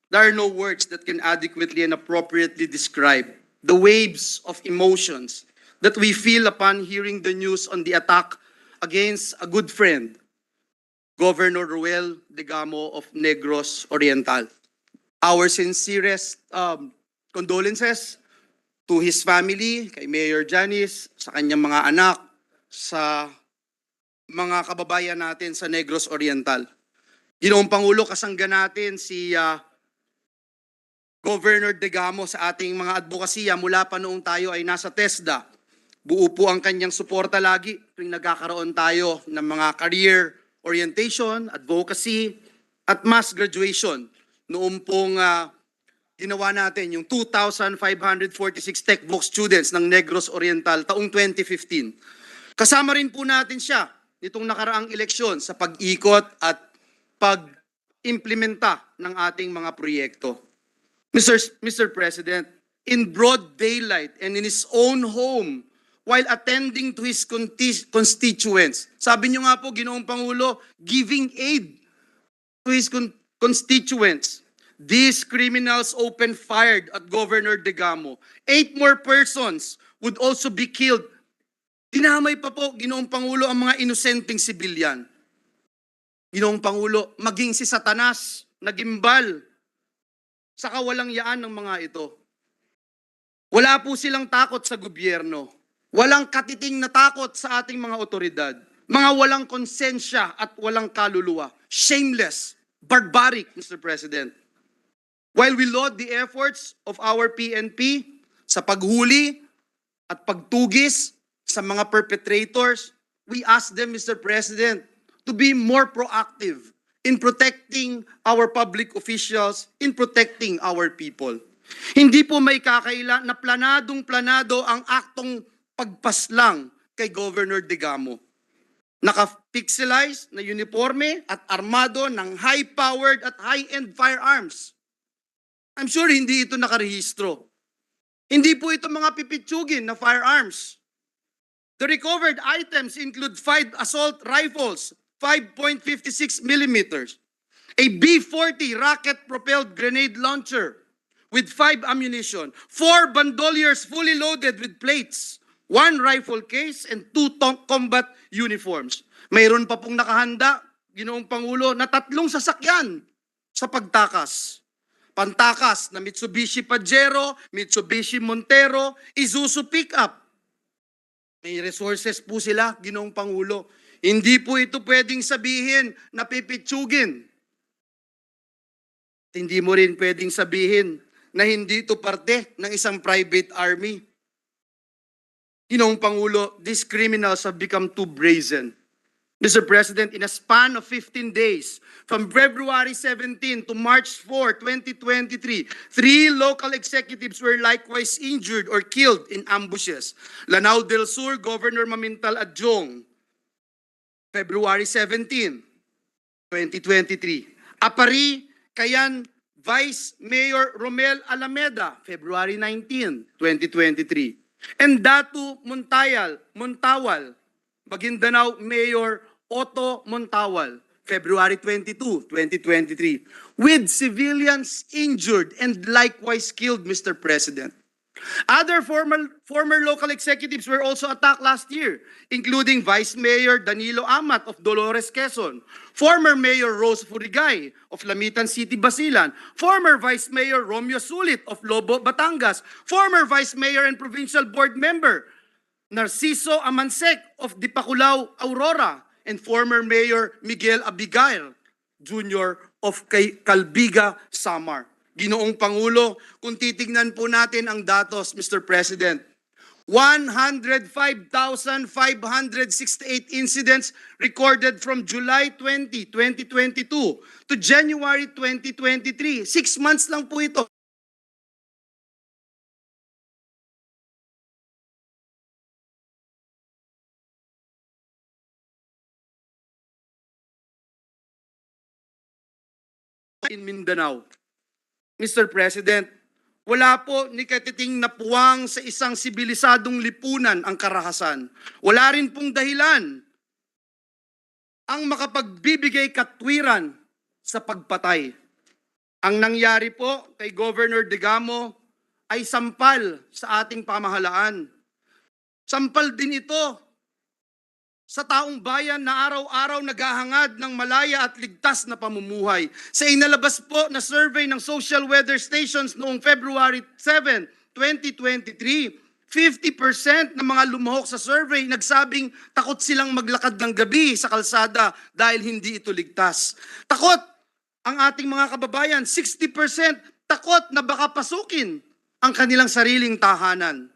there are no words that can adequately and appropriately describe the waves of emotions that we feel upon hearing the news on the attack against a good friend, Governor Ruel Digamo of Negros Oriental. Our sincerest condolences to his family, kay Mayor Janice, sa kanyang mga anak, sa mga kababayan natin sa Negros Oriental. Ginoong Pangulo, kasangga natin si Governor Digamo sa ating mga advokasya mula pa noong tayo ay nasa TESDA. Buo po ang kanyang suporta lagi tuwing nagkakaroon tayo ng mga career orientation, advocacy, at mass graduation. Noong pong ginawa natin yung 2,546 textbook students ng Negros Oriental taong 2015. Kasama rin po natin siya nitong nakaraang eleksyon sa pag-ikot at pag-implementa ng ating mga proyekto. Mr. President, in broad daylight and in his own home, while attending to his constituents, sabi niyo nga po, Ginoong Pangulo, giving aid to his constituents. These criminals opened fire at Governor Degamo. 8 more persons would also be killed. Dinamay pa po, Ginoong Pangulo, ang mga inosenteng sibilyan. Ginoong Pangulo, maging si Satanas, nagimbal sa kawalang yaan ng mga ito. Wala po silang takot sa gobyerno. Walang katiting na takot sa ating mga otoridad. Mga walang konsensya at walang kaluluwa. Shameless, barbaric, Mr. President. While we laud the efforts of our PNP sa paghuli at pagtugis sa mga perpetrators, we ask them, Mr. President, to be more proactive in protecting our public officials, in protecting our people. Hindi po may kakaila na planadong-planado ang aktong pagpaslang kay Governor Degamo. Naka-pixelized na uniforme at armado ng high-powered at high-end firearms. I'm sure hindi ito nakarehistro. Hindi po ito mga pipitsugin na firearms. The recovered items include 5 assault rifles, 5.56 millimeters, a B-40 rocket-propelled grenade launcher with 5 ammunition, 4 bandoliers fully loaded with plates, 1 rifle case, and 2 combat uniforms. Mayroon pa pong nakahanda, Ginoong Pangulo, na 3 sasakyan sa pagtakas. Pantakas na Mitsubishi Pajero, Mitsubishi Montero, Isuzu pickup. May resources po sila, Ginoong Pangulo. Hindi po ito pwedeng sabihin na pipitsugin. Hindi mo rin pwedeng sabihin na hindi ito parte ng isang private army. Ginoong Pangulo, these criminals have become too brazen. Mr. President, in a span of 15 days, from February 17 to March 4, 2023, 3 local executives were likewise injured or killed in ambushes. Lanao del Sur, Governor Mamintal Adjong, February 17, 2023. Apari, Cayenne, Vice Mayor Romel Alameda, February 19, 2023. And Datu Montawal, Maguindanao Mayor Otto Montawal, February 22, 2023, with civilians injured and likewise killed, Mr. President. Other former local executives were also attacked last year, including Vice Mayor Danilo Amat of Dolores, Quezon, former Mayor Rose Furigay of Lamitan City, Basilan, former Vice Mayor Romeo Sulit of Lobo, Batangas, former Vice Mayor and Provincial Board Member Narciso Amansek of Dipaculao, Aurora, and former Mayor Miguel Abigail Jr. of Calbiga, Samar. Ginoong Pangulo, kung titignan po natin ang datos, Mr. President, 105,568 incidents recorded from July 20, 2022 to January 2023. 6 months lang po ito. In Mindanao. Mr. President, wala po ni katiting napuwang sa isang sibilisadong lipunan ang karahasan. Wala rin pong dahilan ang makapagbibigay katwiran sa pagpatay. Ang nangyari po kay Governor Degamo ay sampal sa ating pamahalaan. Sampal din ito sa taong bayan na araw-araw naghahangad ng malaya at ligtas na pamumuhay. Sa inalabas po na survey ng social weather stations noong February 7, 2023, 50% ng mga lumahok sa survey nagsabing takot silang maglakad ng gabi sa kalsada dahil hindi ito ligtas. Takot ang ating mga kababayan, 60% takot na baka pasukin ang kanilang sariling tahanan.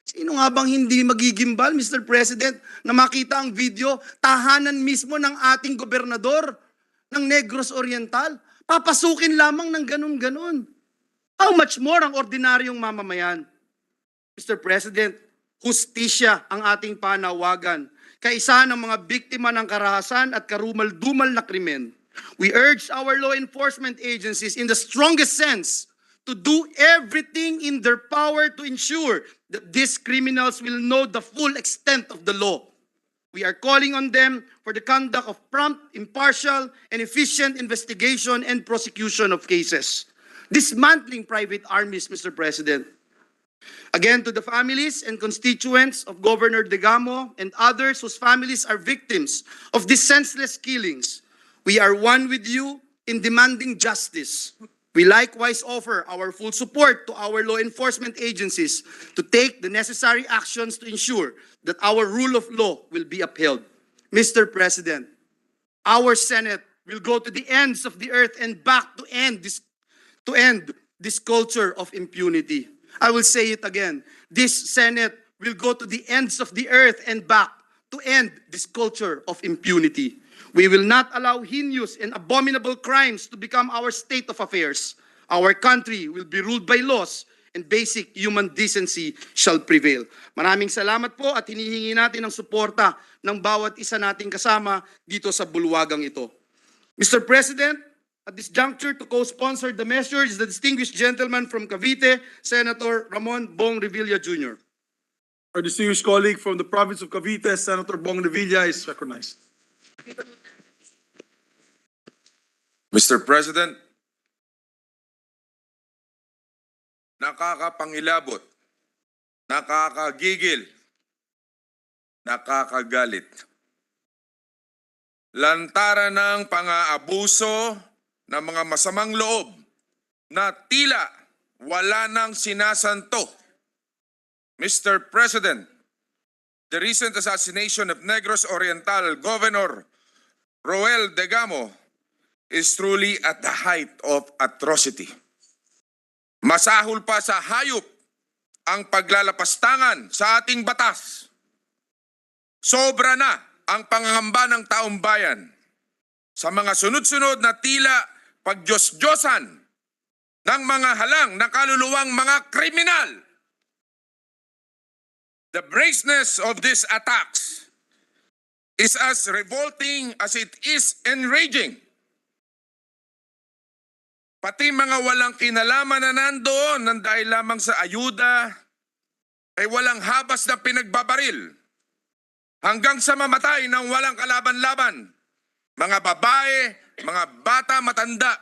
Sino nga bang hindi magigimbal, Mr. President, na makita ang video, tahanan mismo ng ating gobernador ng Negros Oriental? Papasukin lamang ng ganun-ganun. How much more ang ordinaryong mamamayan? Mr. President, hustisya ang ating panawagan. Kaisa ng mga biktima ng karahasan at karumal-dumal na krimen. We urge our law enforcement agencies in the strongest sense to do everything in their power to ensure that these criminals will know the full extent of the law. we are calling on them for the conduct of prompt, impartial, and efficient investigation and prosecution of cases. Dismantling private armies, Mr. President. Again, to the families and constituents of Governor Degamo and others whose families are victims of these senseless killings, we are one with you in demanding justice. We likewise offer our full support to our law enforcement agencies to take the necessary actions to ensure that our rule of law will be upheld. Mr. President, our Senate will go to the ends of the earth and back to end this culture of impunity. I will say it again. This Senate will go to the ends of the earth and back to end this culture of impunity. We will not allow heinous and abominable crimes to become our state of affairs. Our country will be ruled by laws and basic human decency shall prevail. Maraming salamat po at hinihingi natin ang suporta ng bawat isa nating kasama dito sa bulwagang ito. Mr. President, at this juncture to co-sponsor the measure is the distinguished gentleman from Cavite, Senator Ramon Bong Revilla Jr. Our distinguished colleague from the province of Cavite, Senator Bong Revilla, is recognized. Mr. President, nakakapangilabot, nakakagigil, nakakagalit. Lantaran ng pang-aabuso ng mga masamang loob na tila wala nang sinasanto. Mr. President, the recent assassination of Negros Oriental Governor Roel Degamo is truly at the height of atrocity. Masahol pa sa hayop ang paglalapastangan sa ating batas. Sobra na ang pangangamba ng taong bayan sa mga sunod-sunod na tila pagdiyos-diyosan ng mga halang na kaluluwang mga kriminal. The brazeness of these attacks is as revolting as it is enraging. Pati mga walang kinalaman na nandoon ng dahil lamang sa ayuda ay walang habas na pinagbabaril hanggang sa mamatay ng walang kalaban-laban. Mga babae, mga bata, matanda.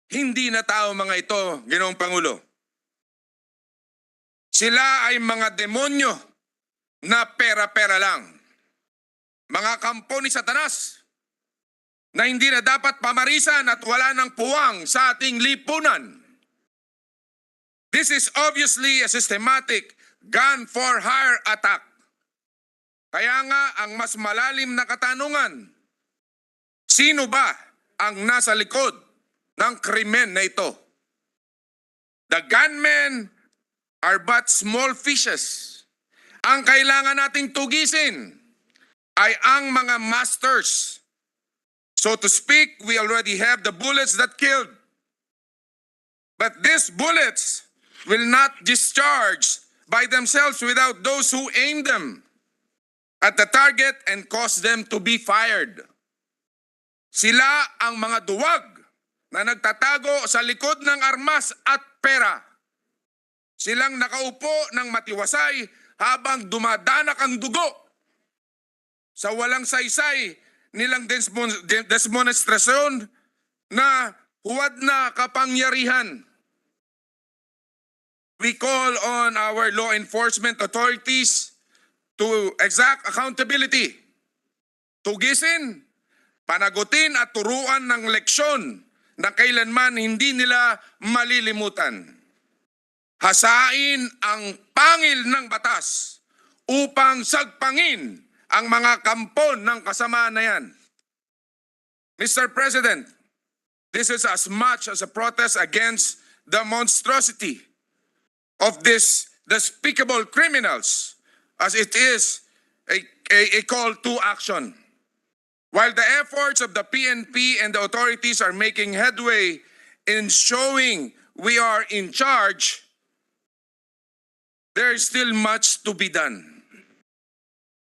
Hindi na tao mga ito, Ginoong Pangulo. Sila ay mga demonyo na pera-pera lang. Mga kampo ni Satanas na hindi na dapat pamarisan at wala ng puwang sa ating lipunan. This is obviously a systematic gun-for-hire attack. Kaya nga ang mas malalim na katanungan, sino ba ang nasa likod ng krimen na ito? The gunmen are but small fishes. Ang kailangan nating tugisin ay ang mga masters. So to speak, we already have the bullets that killed. But these bullets will not discharge by themselves without those who aim them at the target and cause them to be fired. Sila ang mga duwag na nagtatago sa likod ng armas at pera. Silang nakaupo ng matiwasay habang dumadanak ang dugo sa walang saysay nilang demonstrasyon na huwad na kapangyarihan. We call on our law enforcement authorities to exact accountability. Tugisin, panagutin at turuan ng leksyon na kailanman hindi nila malilimutan. Hasain ang pangil ng batas upang sagpangin ang mga kampon ng kasamaan na yan. Mr. President, this is as much as a protest against the monstrosity of these despicable criminals as it is a call to action. While the efforts of the PNP and the authorities are making headway in showing we are in charge, there is still much to be done.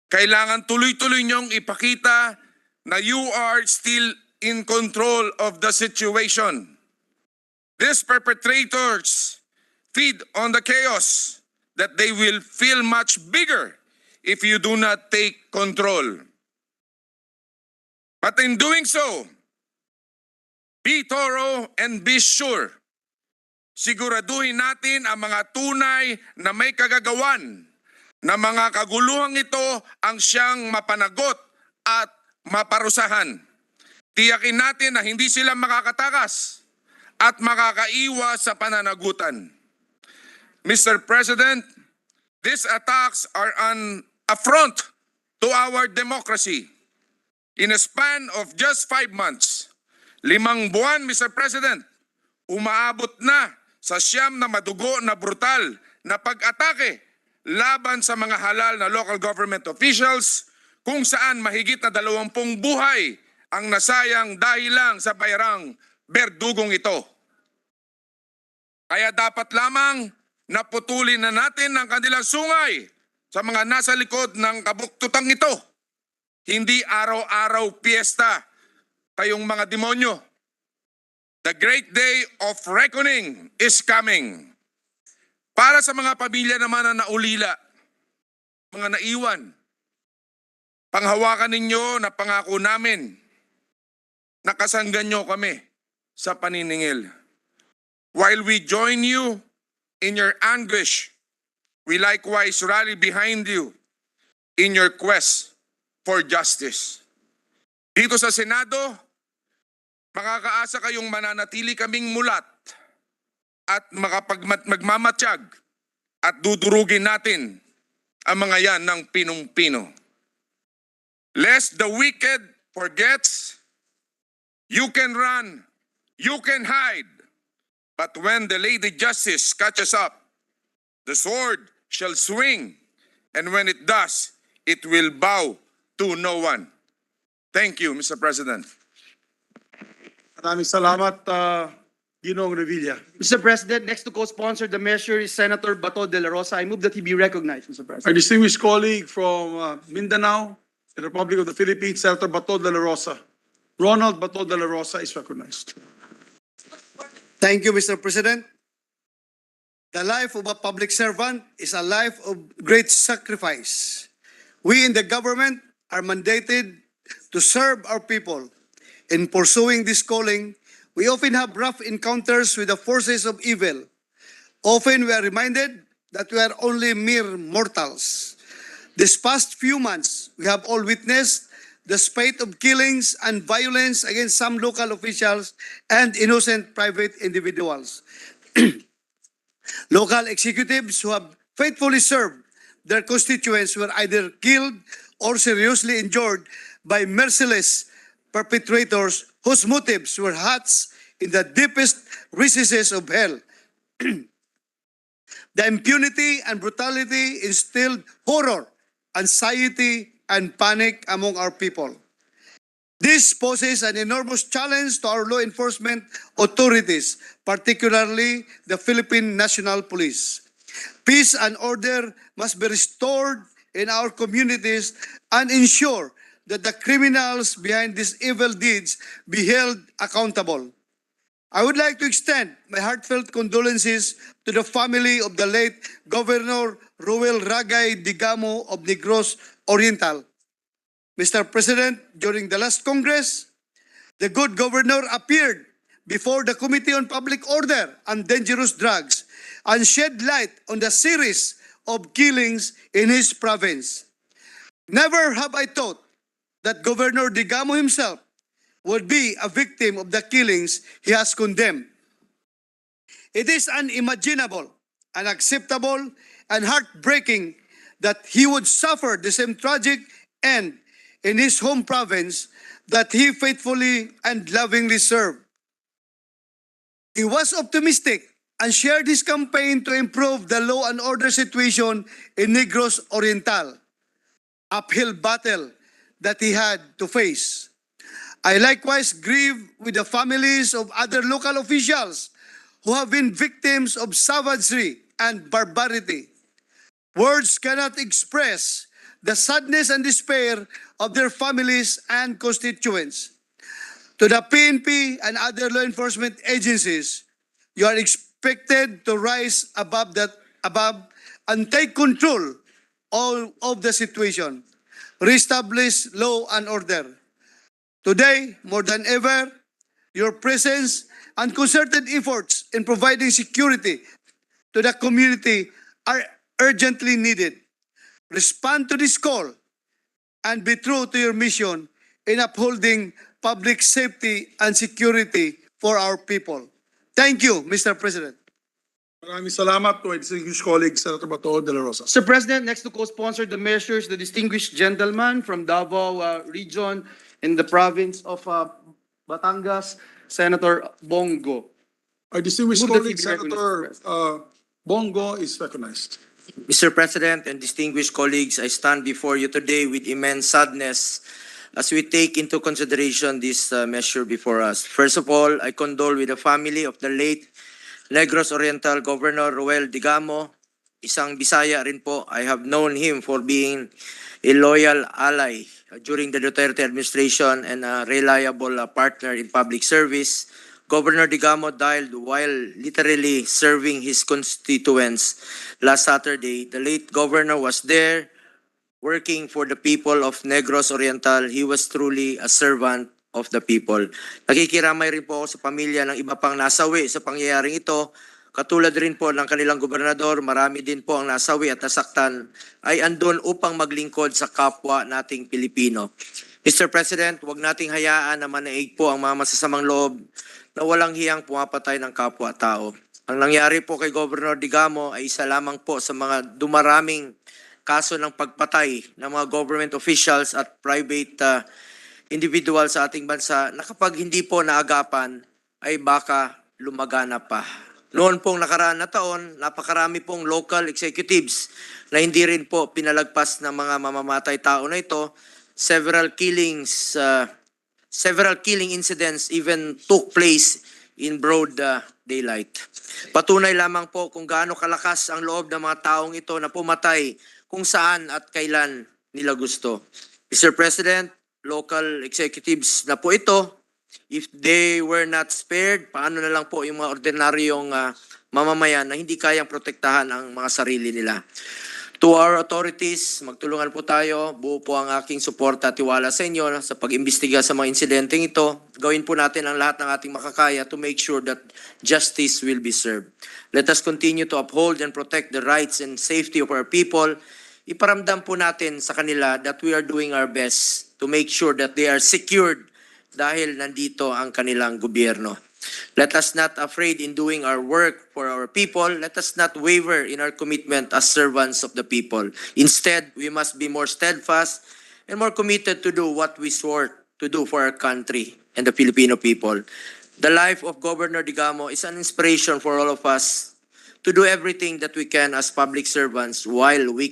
Kailangan tuloy-tuloy niyong ipakita na you are still in control of the situation. These perpetrators feed on the chaos that they will feel much bigger if you do not take control. But in doing so, be thorough and be sure. Siguraduhin natin ang mga tunay na may kagagawan na mga kaguluhang ito ang siyang mapanagot at maparusahan. Tiyakin natin na hindi sila makakatakas at makakaiwas sa pananagutan. Mr. President, these attacks are an affront to our democracy. In a span of just 5 months, 5 buwan, Mr. President, umaabot na sa 9 na madugo na brutal na pag-atake laban sa mga halal na local government officials kung saan mahigit na 20 buhay ang nasayang dahil lang sa bayarang berdugong ito. Kaya dapat lamang naputulin na natin ang kanilang sungay sa mga nasa likod ng kabuktutang ito. Hindi araw-araw piyesta kayong mga demonyo. The great day of reckoning is coming. Para sa mga pamilya naman na naulila, mga naiwan, panghawakan ninyo na pangako namin, nakasanggan nyo kami sa paniningil. While we join you in your anguish, we likewise rally behind you in your quest for justice. Dito sa Senado, makakaasa kayong mananatili kaming mulat at magmamatsyag at dudurugin natin ang mga yan ng pinong-pino. Lest the wicked forgets, you can run, you can hide, but when the Lady Justice catches up, the sword shall swing, and when it does, it will bow to no one. Thank you, Mr. President. Maraming salamat, Ginoong Revilla. Mr. President, next to co-sponsor the measure is Senator Bato de la Rosa. I move that he be recognized, Mr. Our President. distinguished colleague from Mindanao, the Republic of the Philippines, Senator Bato de la Rosa. Ronald Bato de la Rosa is recognized. Thank you, Mr. President. The life of a public servant is a life of great sacrifice. We in the government are mandated to serve our people. In pursuing this calling, we often have rough encounters with the forces of evil. Often we are reminded that we are only mere mortals. These past few months, we have all witnessed the spate of killings and violence against some local officials and innocent private individuals. Local executives who have faithfully served their constituents were either killed or seriously injured by merciless perpetrators whose motives were huts in the deepest recesses of hell. The impunity and brutality instilled horror, anxiety, and panic among our people. This poses an enormous challenge to our law enforcement authorities, particularly the Philippine National Police. Peace and order must be restored in our communities and ensure that the criminals behind these evil deeds be held accountable. I would like to extend my heartfelt condolences to the family of the late Governor Ruel Ragay Digamo of Negros Oriental. Mr. President, during the last Congress, the good governor appeared before the Committee on Public Order and Dangerous Drugs and shed light on the series of killings in his province. Never have I thought that Governor Digamo himself would be a victim of the killings he has condemned. It is unimaginable, unacceptable, and heartbreaking that he would suffer the same tragic end in his home province that he faithfully and lovingly served. He was optimistic and shared his campaign to improve the law and order situation in Negros Oriental, uphill battle that he had to face. I likewise grieve with the families of other local officials who have been victims of savagery and barbarity. Words cannot express the sadness and despair of their families and constituents. To the PNP and other law enforcement agencies, you are expected to rise above and take control all of the situation, reestablish law and order. Today, more than ever, your presence and concerted efforts in providing security to the community are urgently needed. Respond to this call and be true to your mission in upholding public safety and security for our people. Thank you, Mr. President. Maraming salamat to my distinguished colleague, Senator Bato de la Rosa. Mr. President, next to co-sponsor the measures, the distinguished gentleman from Davao region in the province of Batangas, Senator Bongo. Our distinguished Move that he colleague, be recognized, Senator Mr. Bongo is recognized. Mr. President and distinguished colleagues, I stand before you today with immense sadness as we take into consideration this measure before us. First of all, I condole with the family of the late Negros Oriental Governor Roel Digamo, isang Bisaya rin po. I have known him for being a loyal ally during the Duterte administration and a reliable partner in public service. Governor Digamo died while literally serving his constituents last Saturday. The late governor was there working for the people of Negros Oriental. He was truly a servant of the people. Nakikiramay rin po ako sa pamilya ng iba pang nasawi sa pangyayaring ito. Katulad rin po ng kanilang gobernador, marami din po ang nasawi at nasaktan ay andun upang maglingkod sa kapwa nating Pilipino. Mr. President, huwag nating hayaan na manaig po ang mga masasamang loob na walang hiyang pumapatay ng kapwa-tao. Ang nangyari po kay Governor Digamo ay isa lamang po sa mga dumaraming kaso ng pagpatay ng mga government officials at private individual sa ating bansa na kapag hindi po naagapan ay baka lumagana pa. Noon pong nakaraan na taon, napakarami pong local executives na hindi rin po pinalagpas ng mga mamamatay tao na ito. Several killing incidents even took place in broad daylight. Patunay lamang po kung gaano kalakas ang loob ng mga taong ito na pumatay kung saan at kailan nila gusto. Mr. President, local executives na po ito, if they were not spared, paano na lang po yung mga ordinaryong mamamayan na hindi kayang protektahan ang mga sarili nila. To our authorities, magtulungan po tayo. Buo po ang aking suporta at tiwala sa inyo sa pag-imbestiga sa mga insidenteng ito. Gawin po natin ang lahat ng ating makakaya to make sure that justice will be served. Let us continue to uphold and protect the rights and safety of our people. Iparamdam po natin sa kanila that we are doing our best to make sure that they are secured dahil nandito ang kanilang gobyerno. Let us not afraid in doing our work for our people. Let us not waver in our commitment as servants of the people. Instead, we must be more steadfast and more committed to do what we swore to do for our country and the Filipino people. The life of Governor Digamo is an inspiration for all of us to do everything that we can as public servants while we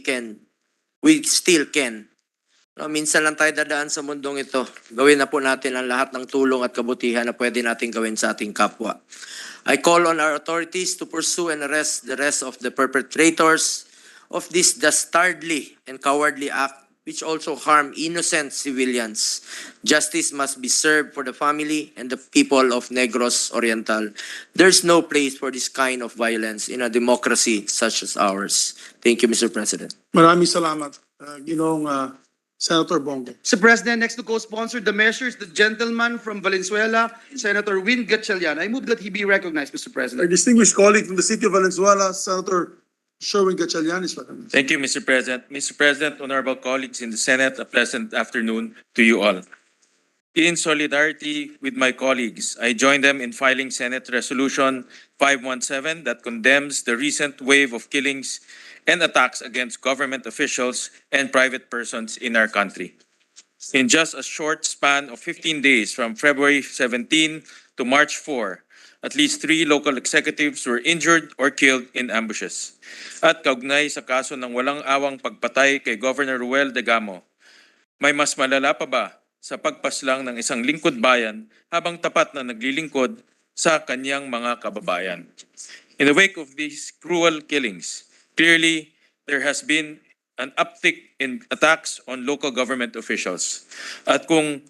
still can. No, minsan lang tayo dadaan sa mundong ito. Gawin na po natin ang lahat ng tulong at kabutihan na pwede natin gawin sa ating kapwa. I call on our authorities to pursue and arrest the rest of the perpetrators of this dastardly and cowardly act which also harm innocent civilians. Justice must be served for the family and the people of Negros Oriental. There's no place for this kind of violence in a democracy such as ours. Thank you, Mr. President. Maraming salamat, Senator Bongo. Mr. President, next to co-sponsor the measures, the gentleman from Valenzuela, Senator Win Gatchalian. I move that he be recognized, Mr. Our President. distinguished colleague from the city of Valenzuela, Senator Sherwin Gatchalian is recognized. Thank you, Mr. President. Mr. President, honorable colleagues in the Senate, a pleasant afternoon to you all. In solidarity with my colleagues, I join them in filing Senate Resolution 517 that condemns the recent wave of killings and attacks against government officials and private persons in our country. In just a short span of 15 days from February 17 to March 4, at least 3 local executives were injured or killed in ambushes. At kaugnay sa kaso ng walang awang pagpatay kay Governor Roel Digamo, may mas malala pa ba sa pagpaslang ng isang lingkod bayan habang tapat na naglilingkod sa kanyang mga kababayan? In the wake of these cruel killings, clearly, there has been an uptick in attacks on local government officials. At kung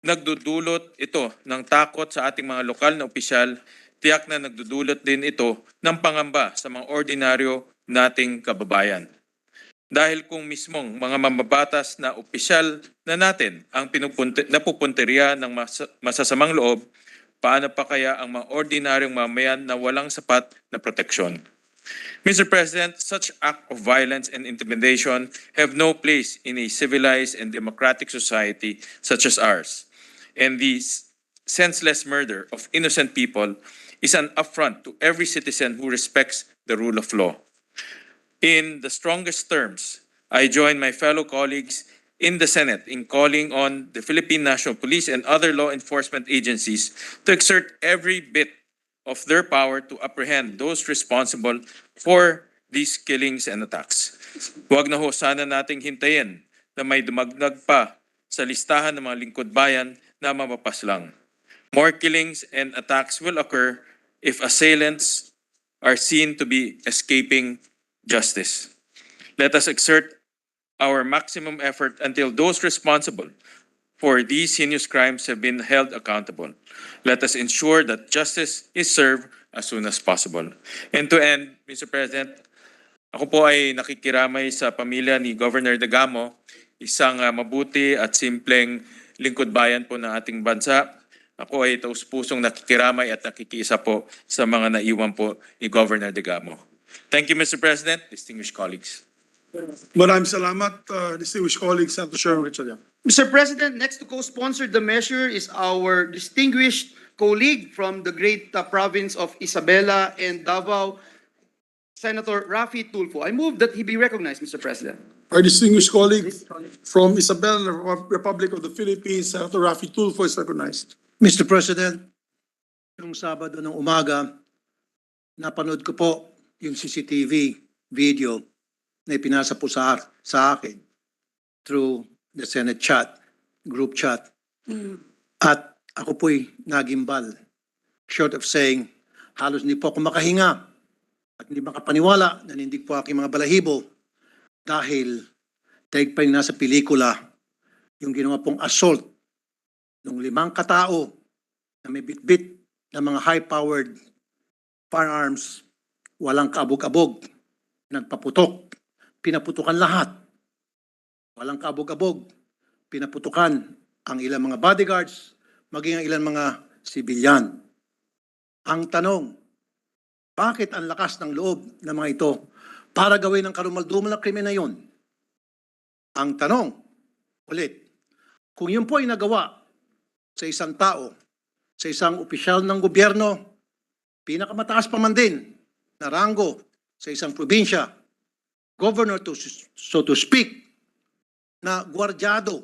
nagdudulot ito ng takot sa ating mga lokal na opisyal, tiyak na nagdudulot din ito ng pangamba sa mga ordinaryo nating kababayan. Dahil kung mismong mga mambabatas na opisyal na natin ang napupunteriya ng masasamang loob, paano pa kaya ang mga ordinaryong mamayan na walang sapat na proteksyon? Mr. President, such act of violence and intimidation have no place in a civilized and democratic society such as ours. And this senseless murder of innocent people is an affront to every citizen who respects the rule of law. In the strongest terms, I join my fellow colleagues in the Senate in calling on the Philippine National Police and other law enforcement agencies to exert every bit of their power to apprehend those responsible for these killings and attacks. Huwag na ho sana nating hintayin na may dumagdag pa sa listahan ng mga lingkod bayan na mapapaslang. More killings and attacks will occur if assailants are seen to be escaping justice. Let us exert our maximum effort until those responsible for these heinous crimes have been held accountable. Let us ensure that justice is served as soon as possible. And to end, Mr. President, ako po ay nakikiramay sa pamilya ni Governor Degamo, isang mabuti at simpleng lingkod bayan po ng ating bansa. Ako ay taus-pusong nakikiramay at nakikiisa po sa mga naiwan po ni Governor Degamo. Thank you, Mr. President, distinguished colleagues. Maraming salamat, distinguished colleague, Senator Sherwin Richard. Mr. President, next to co-sponsor the measure is our distinguished colleague from the great province of Isabela and Davao, Senator Raffy Tulfo. I move that he be recognized, Mr. President. Our distinguished colleague from Isabela, Republic of the Philippines, Senator Raffy Tulfo is recognized. Mr. President, noong Sabado ng umaga, napanood ko po yung CCTV video na ipinasa po sa akin through the Senate chat, group chat. At ako po'y nagimbal. Short of saying, halos hindi po ako makahinga at hindi makapaniwala na hindi po aking mga balahibo dahil daig pa yung nasa pelikula yung ginawa pong assault ng 5 katao na may bitbit na mga high-powered firearms, walang kaabog-abog, nagpaputok, pinaputukan lahat. Walang kaabog-abog, pinaputukan ang ilang mga bodyguards, maging ang ilang mga sibilyan. Ang tanong, bakit ang lakas ng loob ng mga ito para gawin ang karumaldumal na krimen na yun? Ang tanong, ulit, kung yun po ay nagawa sa isang tao, sa isang opisyal ng gobyerno, pinakamataas pa man din na ranggo sa isang probinsya, governor so to speak, na gwardyado,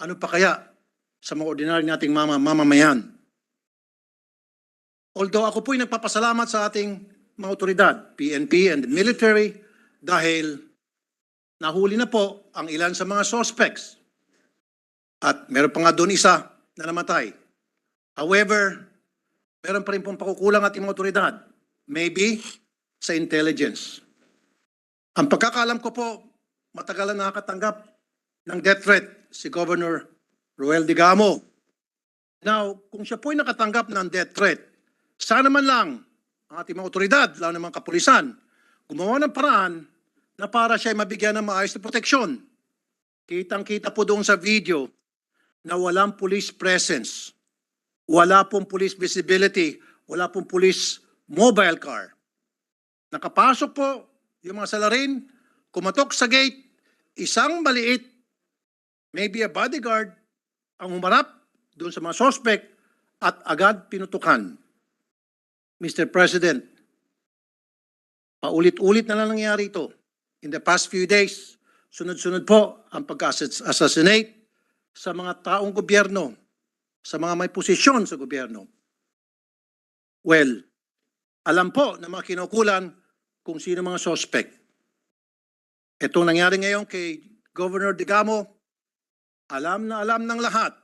ano pa kaya sa mga ordinary nating mamamayan? Although ako po'y nagpapasalamat sa ating mga otoridad, PNP and the military, dahil nahuli na po ang ilan sa mga suspects. At meron pa nga doon isa na namatay. However, meron pa rin pong pakukulang ating mga otoridad. Maybe sa intelligence. Ang pagkakaalam ko po, matagal na nakakatanggap ng death threat si Governor Roel Digamo. Now, kung siya po'y nakatanggap ng death threat, sana man lang ang ating mga otoridad, lalo ng mga kapulisan, gumawa ng paraan na para siya ay mabigyan ng maayos na proteksyon. Kitang-kita po doon sa video na walang police presence, wala pong police visibility, wala pong police mobile car. Nakapasok po yung mga salarin, kumatok sa gate, isang maliit, maybe a bodyguard, ang humarap doon sa mga suspect at agad pinutukan. Mr. President, paulit-ulit na lang nangyari ito. In the past few days, sunod-sunod po ang pagka-assassinate sa mga taong gobyerno, sa mga may posisyon sa gobyerno. Well, alam po na mga kinukulan kung sino mga suspect. Itong nangyari ngayon kay Governor Digamo, alam na alam ng lahat.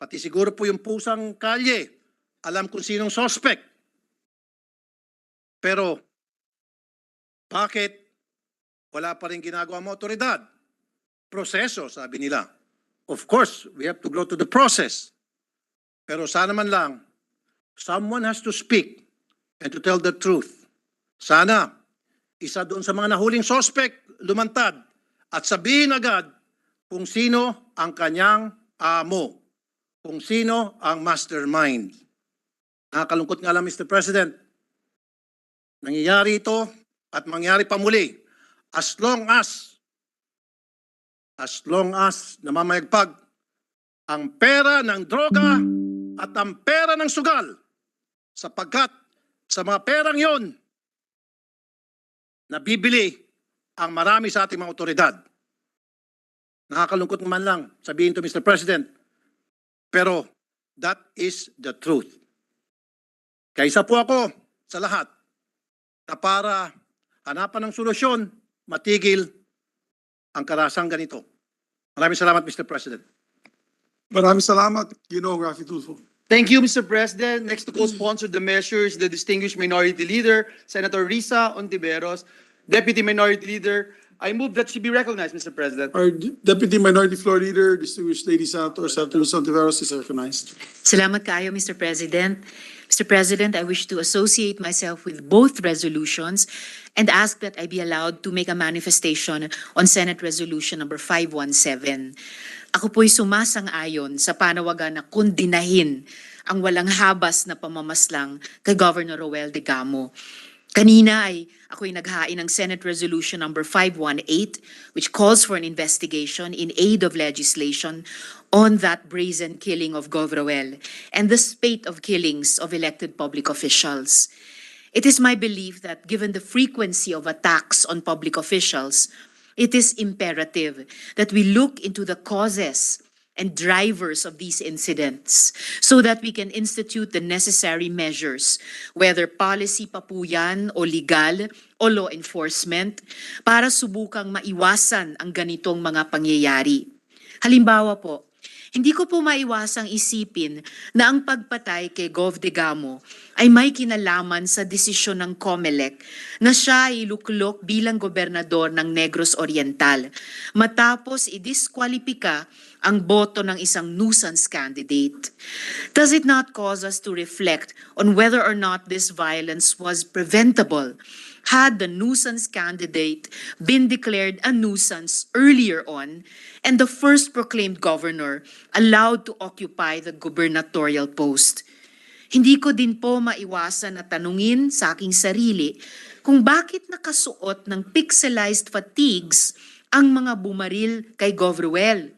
Pati siguro po yung pusang kalye, alam kung sinong suspect. Pero, bakit wala pa rin ginagawa mga otoridad? Proseso, sabi nila. Of course, we have to go to the process. Pero sana man lang, someone has to speak and to tell the truth. Sana, isa doon sa mga nahuling suspect, lumantad at sabihin agad kung sino ang kanyang amo, kung sino ang mastermind. Nakakalungkot nga lang, Mr. President, nangyayari ito at mangyari pa muli as long as namamayagpag ang pera ng droga at ang pera ng sugal, sapagkat sa mga perang yon nabibili ang marami sa ating mga otoridad. Nakakalungkot naman lang sabihin to, Mr. President, pero that is the truth. Kaisa po ako sa lahat na para hanapan ng solusyon, matigil ang karasang ganito. Maraming salamat, Mr. President. Maraming salamat, Ginoong Raffy Tulfo. Thank you, Mr. President. Next to co-sponsor the measures, the distinguished Minority Leader, Senator Risa Ontiveros. Deputy Minority Leader, I move that she be recognized, Mr. President. Our Deputy Minority Floor Leader, distinguished Lady Senator, Senator Santiveros is recognized. Salamat kaayo, Mr. President. Mr. President, I wish to associate myself with both resolutions and ask that I be allowed to make a manifestation on Senate Resolution number 517. Ako po'y sumasang-ayon sa panawagan na kundinahin ang walang habas na pamamaslang kay Governor Roel de Gamo. Kanina ay ako'y naghain ng Senate Resolution number 518 which calls for an investigation in aid of legislation on that brazen killing of Gov. Roel and the spate of killings of elected public officials. It is my belief that given the frequency of attacks on public officials, it is imperative that we look into the causes and drivers of these incidents so that we can institute the necessary measures, whether policy pa po yan o legal o law enforcement, para subukang maiwasan ang ganitong mga pangyayari. Halimbawa po, hindi ko po maiwasang isipin na ang pagpatay kay Gov. De Gamo ay may kinalaman sa desisyon ng COMELEC na siya ay iluklok bilang gobernador ng Negros Oriental matapos idiskwalipika ang boto ng isang nuisance candidate. Does it not cause us to reflect on whether or not this violence was preventable had the nuisance candidate been declared a nuisance earlier on and the first proclaimed governor allowed to occupy the gubernatorial post? Hindi ko din po maiwasan na tanungin sa aking sarili kung bakit nakasuot ng pixelized fatigues ang mga bumaril kay Gov. Ruel.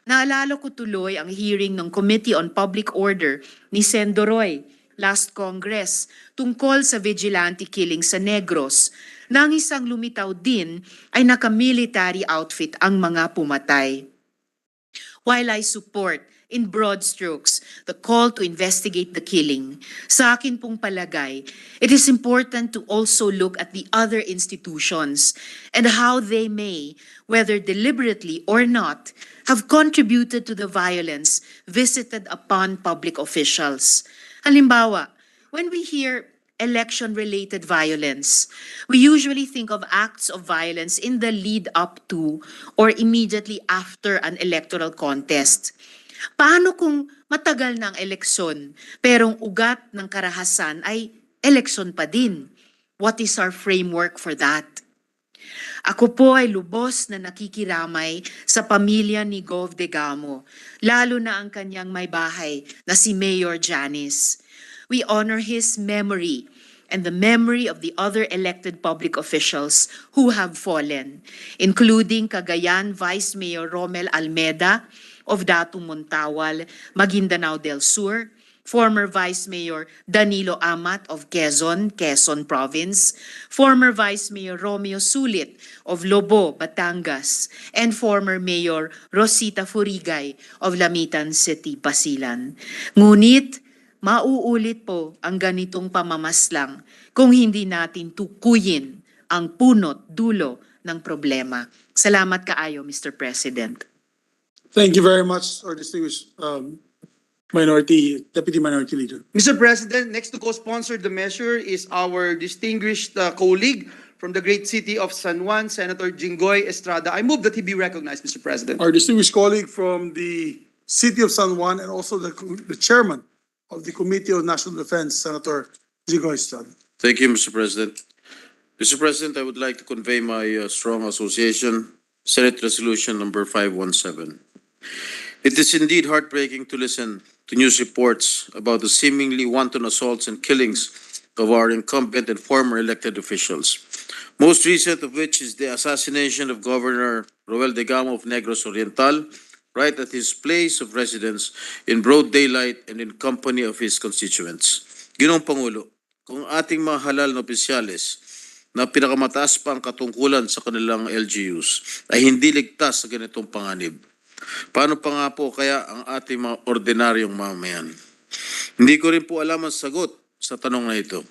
Naalala ko tuloy ang hearing ng Committee on Public Order ni Sen. Doroy last Congress tungkol sa vigilante killing sa Negros na ang isang lumitaw din ay naka-military outfit ang mga pumatay. While I support in broad strokes the call to investigate the killing, sa akin pong palagay, it is important to also look at the other institutions and how they may, whether deliberately or not, have contributed to the violence visited upon public officials. Halimbawa, when we hear election-related violence, we usually think of acts of violence in the lead up to or immediately after an electoral contest. Paano kung matagal na ang eleksyon, pero ang ugat ng karahasan ay eleksyon pa din? What is our framework for that? Ako po ay lubos na nakikiramay sa pamilya ni Gov. De Gamo, lalo na ang kanyang may bahay na si Mayor Janice. We honor his memory and the memory of the other elected public officials who have fallen, including Cagayan Vice Mayor Romel Almeda of Datu Montawal, Maguindanao del Sur, former Vice Mayor Danilo Amat of Quezon, Quezon Province, former Vice Mayor Romeo Sulit of Lobo, Batangas, and former Mayor Rosita Furigay of Lamitan City, Basilan. Ngunit, mauulit po ang ganitong pamamaslang kung hindi natin tukuyin ang punot dulo ng problema. Salamat kaayo, Mr. President. Thank you very much, our distinguished Deputy Minority Leader. Mr. President, next to co-sponsor the measure is our distinguished colleague from the great city of San Juan, Senator Jinggoy Estrada. I move that he be recognized, Mr. President. Our distinguished colleague from the city of San Juan and also the chairman of the Committee on National Defense, Senator Jinggoy Estrada. Thank you, Mr. President. Mr. President, I would like to convey my strong association, Senate Resolution number 517. It is indeed heartbreaking to listen to news reports about the seemingly wanton assaults and killings of our incumbent and former elected officials. Most recent of which is the assassination of Governor Roel Degamo of Negros Oriental, right at his place of residence in broad daylight and in company of his constituents. Ginoong Pangulo, kung ating mga halal na opisyales na pinakamataas pa ang katungkulan sa kanilang LGUs ay hindi ligtas sa ganitong panganib, paano pa nga po kaya ang ating mga ordinaryong mamamayan? Hindi ko rin po alam ang sagot sa tanong na ito.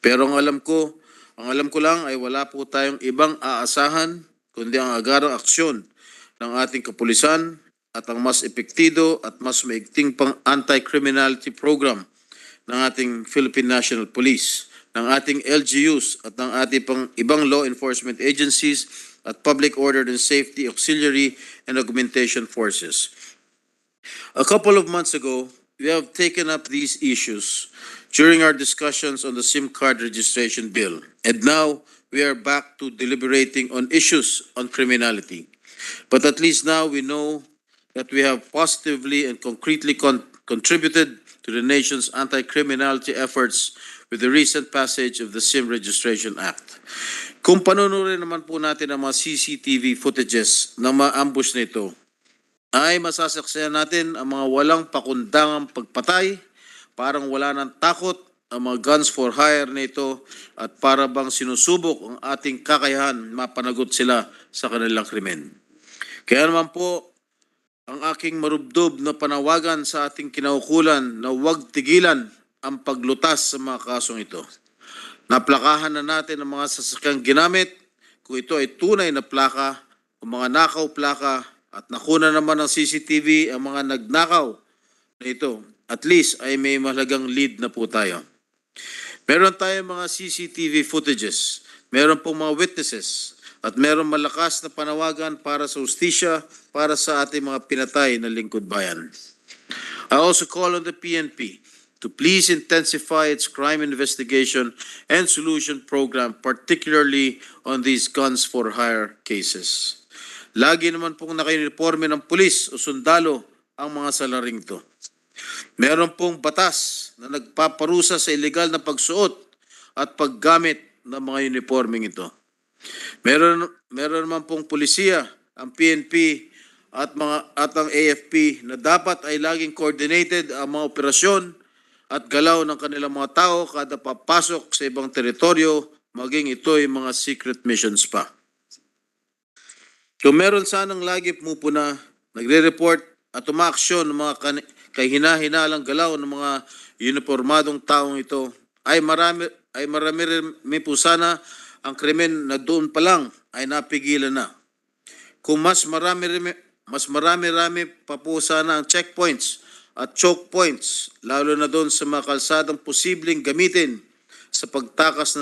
Pero ang alam ko lang ay wala po tayong ibang aasahan kundi ang agarang aksyon ng ating kapulisan at ang mas epektido at mas maigting pang anti-criminality program ng ating Philippine National Police, ng ating LGUs at ng ating pang ibang law enforcement agencies at public order and safety auxiliary and augmentation forces. A couple of months ago, we have taken up these issues during our discussions on the SIM card registration bill, and now we are back to deliberating on issues on criminality. But at least now we know that we have positively and concretely contributed to the nation's anti-criminality efforts with the recent passage of the SIM Registration Act. Kung panunurin naman po natin ang mga CCTV footages na ma-ambush nito, ay masasaksihan natin ang mga walang pakundangang pagpatay, parang wala ng takot ang mga guns for hire nito at para bang sinusubok ang ating kakayahan mapanagot sila sa kanilang krimen. Kaya naman po, ang aking marubdob na panawagan sa ating kinaukulan na huwag tigilan ang paglutas sa mga kasong ito. Naplakahan na natin ang mga sasakyang ginamit kung ito ay tunay na plaka o mga nakaw plaka at nakuna naman ng CCTV ang mga nagnakaw na ito. At least ay may mahalagang lead na po tayo. Meron tayong mga CCTV footages, meron pong mga witnesses, at meron malakas na panawagan para sa hustisya para sa ating mga pinatay na lingkod bayan. I also call on the PNP to please intensify its crime investigation and solution program, particularly on these guns for hire cases. Lagi naman pong naka-uniforme ng pulis o sundalo ang mga salaring ito. Meron pong batas na nagpaparusa sa illegal na pagsuot at paggamit ng mga uniforming ito. Meron naman pong pulisiya, ang PNP at ang AFP na dapat ay laging coordinated ang mga operasyon at galaw ng kanilang mga tao kada papasok sa ibang teritoryo, maging ito ay mga secret missions pa. Kung meron sanang lagi pumupuna, nagre-report at umaaksyon ng mga kahina-hinalang galaw ng mga uniformadong taong ito, ay marami po sana ang krimen na doon pa lang ay napigilan na. Kung mas marami pa po sana ang checkpoints at choke points, lalo na doon sa mga kalsadang posibleng gamitin sa pagtakas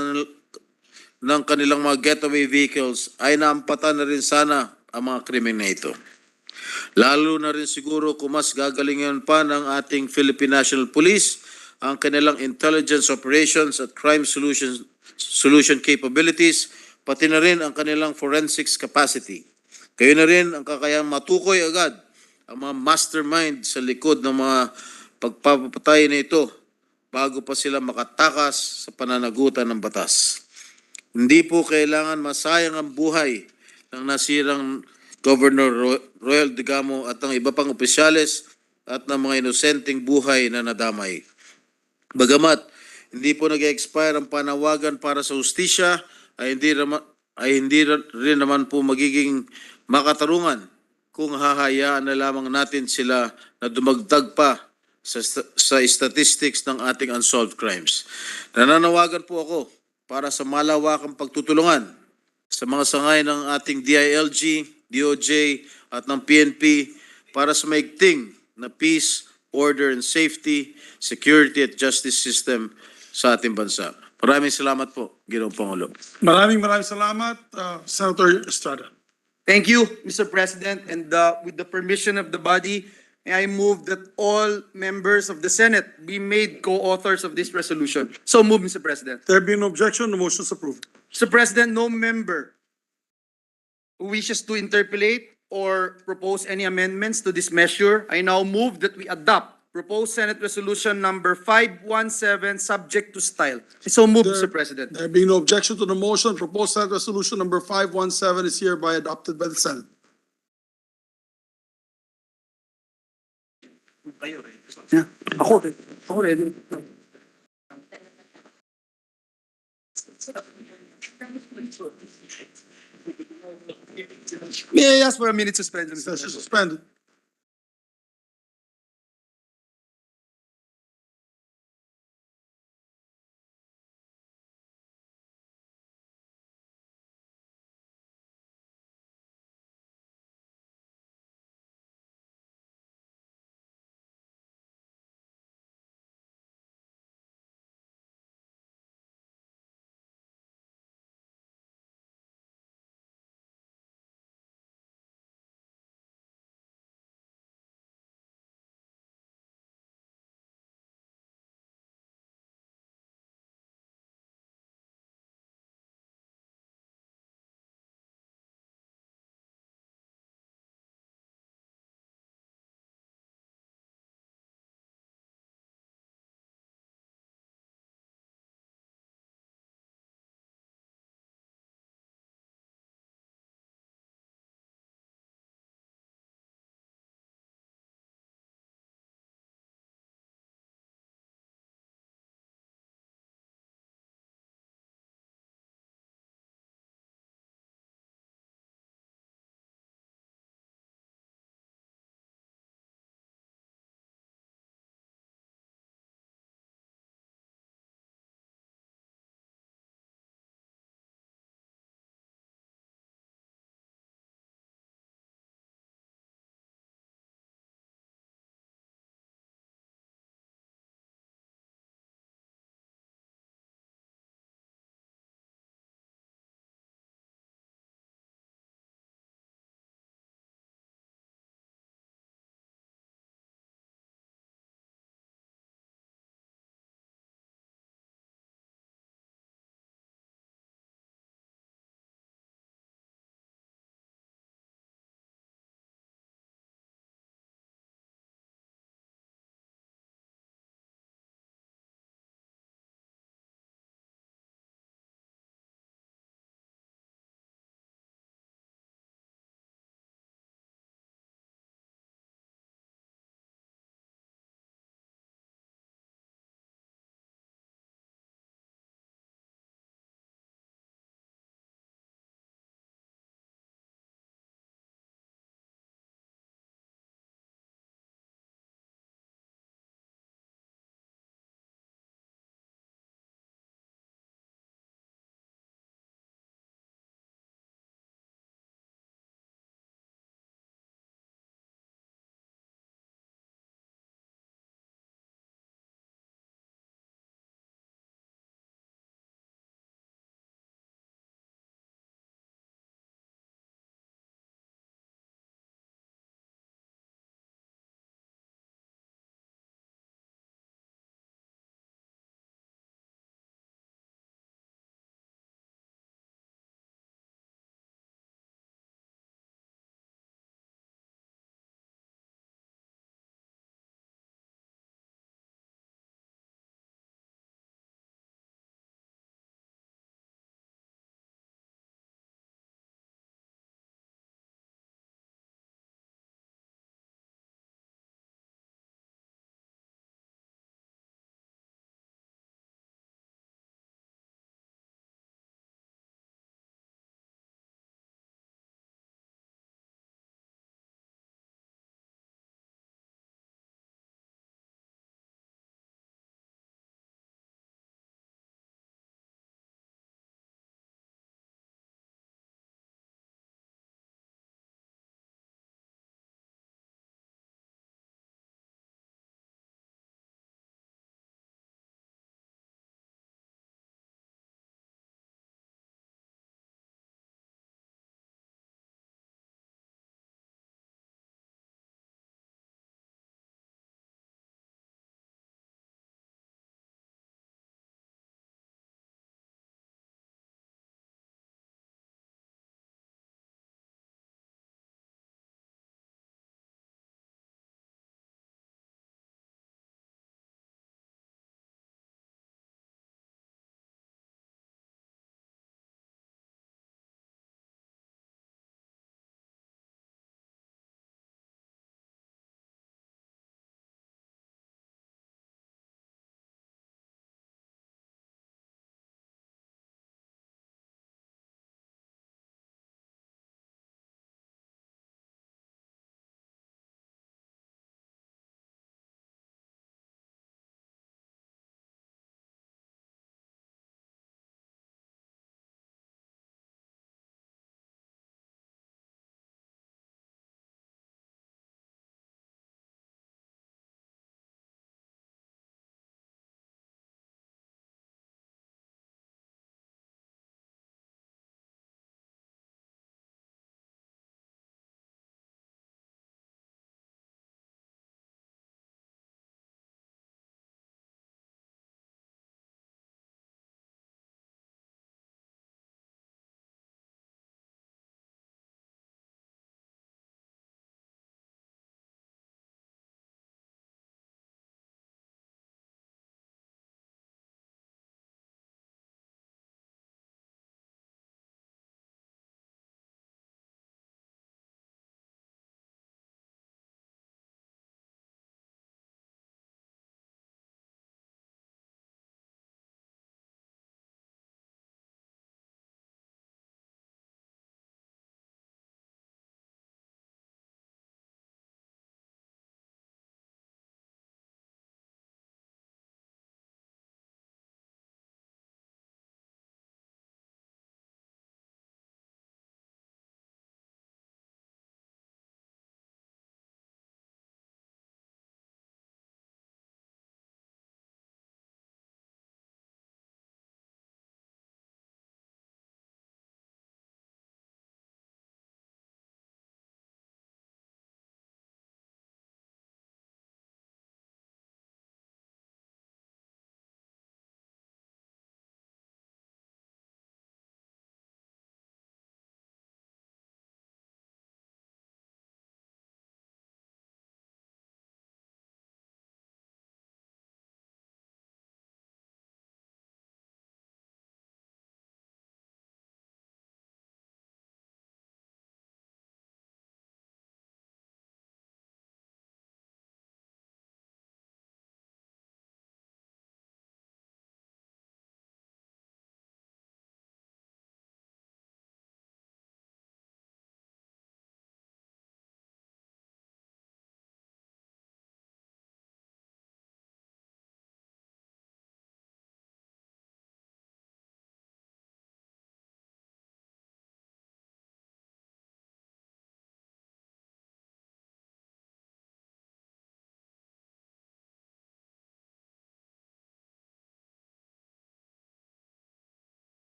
ng kanilang mga getaway vehicles, ay naampatan na rin sana ang mga krimen na ito. Lalo na rin siguro kung mas gagalingan pa ng ating Philippine National Police ang kanilang intelligence operations at crime solution capabilities, pati na rin ang kanilang forensics capacity. Kayo na rin ang kakayang matukoy agad ang mga mastermind sa likod ng mga pagpapatay na ito bago pa sila makatakas sa pananagutan ng batas. Hindi po kailangan masayang ang buhay ng nasirang Governor Roel Degamo at ng iba pang opisyales at ng mga inosenteng buhay na nadamay. Bagamat hindi po nag-expire ang panawagan para sa hustisya, ay hindi rin naman po magiging makatarungan kung hahayaan na lamang natin sila na dumagdag pa sa statistics ng ating unsolved crimes. Nananawagan po ako para sa malawakang pagtutulungan sa mga sangay ng ating DILG, DOJ at ng PNP para sa maigting na peace, order and safety, security at justice system sa ating bansa. Maraming salamat po, Ginoong Pangulo. Maraming salamat, Senator Estrada. Thank you, Mr. President, and with the permission of the body, may I move that all members of the Senate be made co-authors of this resolution. So move, Mr. President. There being no objection, the motion is approved. Mr. President, no member who wishes to interpolate or propose any amendments to this measure. I now move that we adopt proposed Senate Resolution number 517, subject to style. So moved, Mr. President. There being no objection to the motion, proposed Senate Resolution number 517 is hereby adopted by the Senate. May I ask for a minute suspension, Mr. Session President? suspended.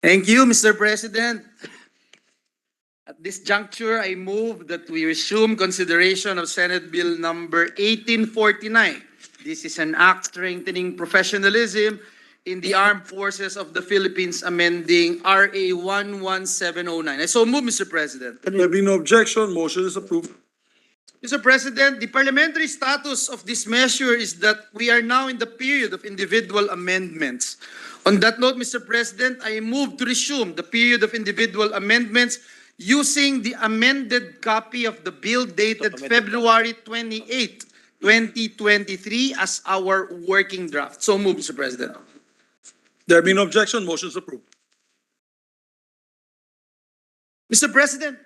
Thank you, Mr. President. At this juncture, I move that we resume consideration of Senate Bill number 1849. This is an act strengthening professionalism in the armed forces of the Philippines, amending RA 11709. I so move, Mr. President. There being no objection, motion is approved. Mr. President, the parliamentary status of this measure is that we are now in the period of individual amendments. On that note, Mr. President, I move to resume the period of individual amendments using the amended copy of the bill dated February 28, 2023 as our working draft. So move, Mr. President. There being no objection, motion is approved. Mr. President,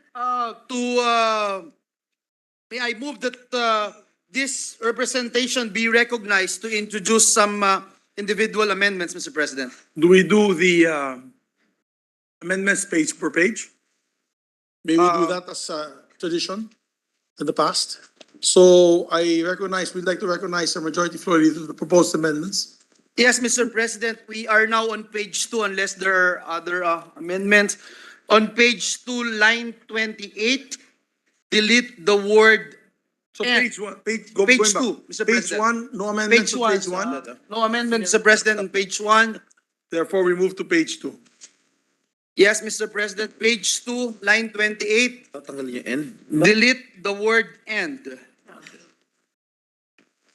may I move that this representation be recognized to introduce some individual amendments, Mr. President. Do we do the amendments page per page? May we do that as a tradition in the past? So we'd like to recognize the majority floor leader to the proposed amendments. Yes, Mr. President, we are now on page 2 unless there are other amendments. On page 2, line 28, delete the word. So And page 1, page going back. 2, Mr. Page President. 1, no amendments Page to 1. page 1. No amendment, Mr. President, on page 1. Therefore, we move to page 2. Yes, Mr. President, page 2, line 28, Tatanggalin yung end. delete the word "and".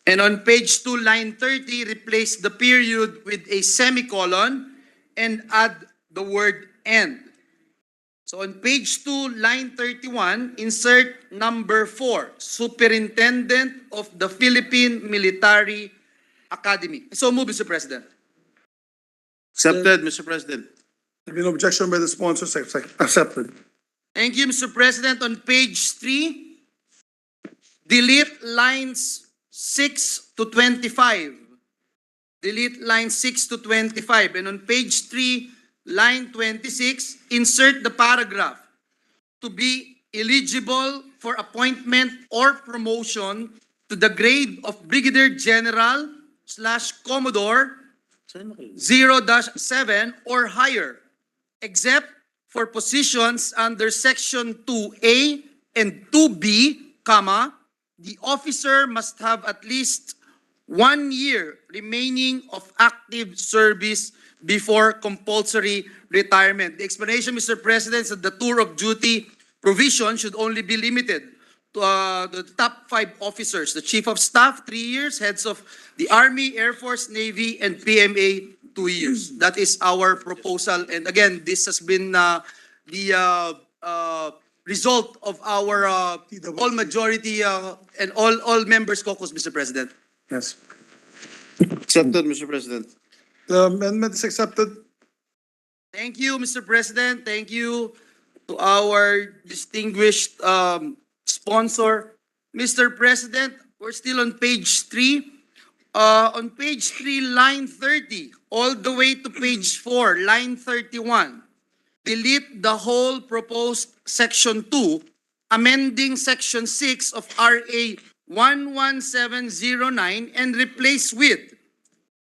And on page 2, line 30, replace the period with a semicolon and add the word "and". So on page 2, line 31, insert number 4, Superintendent of the Philippine Military Academy. So move, Mr. President. Accepted, Mr. President. There being no objection by the sponsors, accepted. Thank you, Mr. President. On page 3, delete lines 6 to 25. Delete lines 6 to 25. And on page 3, line 26, insert the paragraph to be eligible for appointment or promotion to the grade of Brigadier General / Commodore 0-7 or higher, except for positions under Section 2A and 2B, comma, the officer must have at least 1 year remaining of active service before compulsory retirement. The explanation, Mr. President, is that the tour of duty provision should only be limited to the top 5 officers, the Chief of Staff, 3 years, heads of the Army, Air Force, Navy, and PMA, 2 years. That is our proposal. And again, this has been the result of our all majority and all members caucus, Mr. President. Yes. Accepted, Mr. President. The amendment is accepted. Thank you, Mr. President. Thank you to our distinguished sponsor. Mr. President, we're still on page 3. On page 3, line 30, all the way to page 4, line 31, delete the whole proposed section 2, amending section 6 of RA 11709 and replace with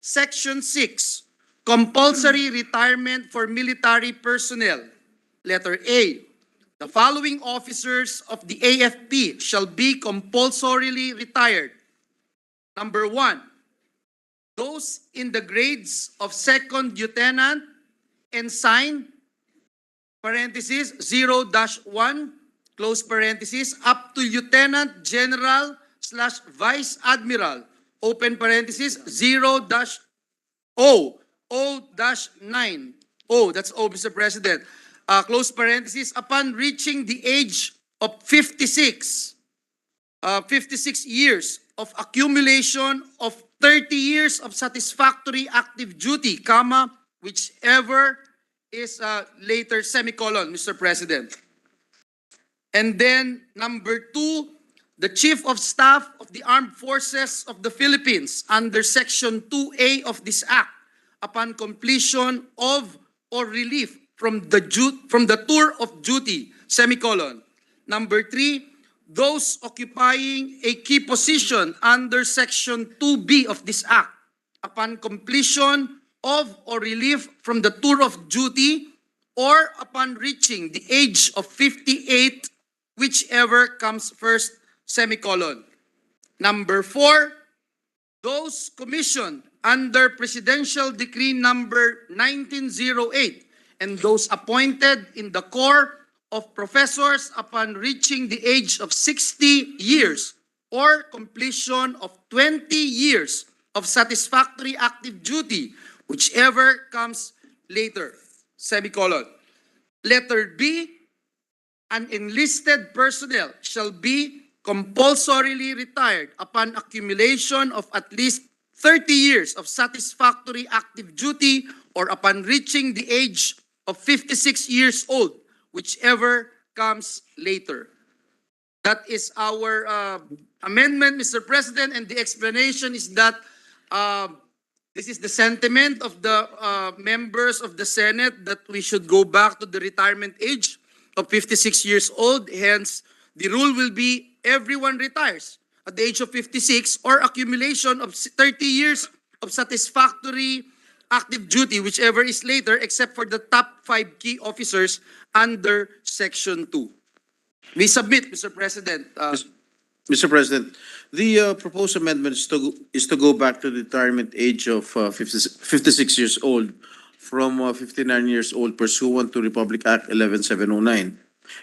section 6, compulsory retirement for military personnel. Letter A, the following officers of the AFP shall be compulsorily retired. Number 1, those in the grades of second lieutenant, ensign, parenthesis, 0-1, close parenthesis, up to lieutenant general / vice admiral, open parenthesis, 0-O, O-9. O, that's O, Mr. President. Close parenthesis, upon reaching the age of 56 years of accumulation of 30 years of satisfactory active duty, comma, whichever is later semicolon, Mr. President. And then number 2, the Chief of Staff of the Armed Forces of the Philippines under Section 2A of this Act, upon completion of or relief from the tour of duty, semicolon. Number 3, those occupying a key position under Section 2B of this Act, upon completion of or relief from the tour of duty, or upon reaching the age of 58, whichever comes first, semicolon. Number 4, those commissioned under Presidential Decree number 1908 and those appointed in the Corps of Professors upon reaching the age of 60 years or completion of 20 years of satisfactory active duty, whichever comes later, semicolon. Letter B, an enlisted personnel shall be compulsorily retired upon accumulation of at least 30 years of satisfactory active duty or upon reaching the age of 56 years old, whichever comes later. That is our amendment, Mr. President, and the explanation is that this is the sentiment of the members of the Senate that we should go back to the retirement age of 56 years old. Hence, the rule will be everyone retires at the age of 56 or accumulation of 30 years of satisfactory active duty, whichever is later, except for the top 5 key officers under Section 2. We submit, Mr. President. Mr. President, the proposed amendment is to go back to the retirement age of 56 years old from 59 years old pursuant to Republic Act 11709.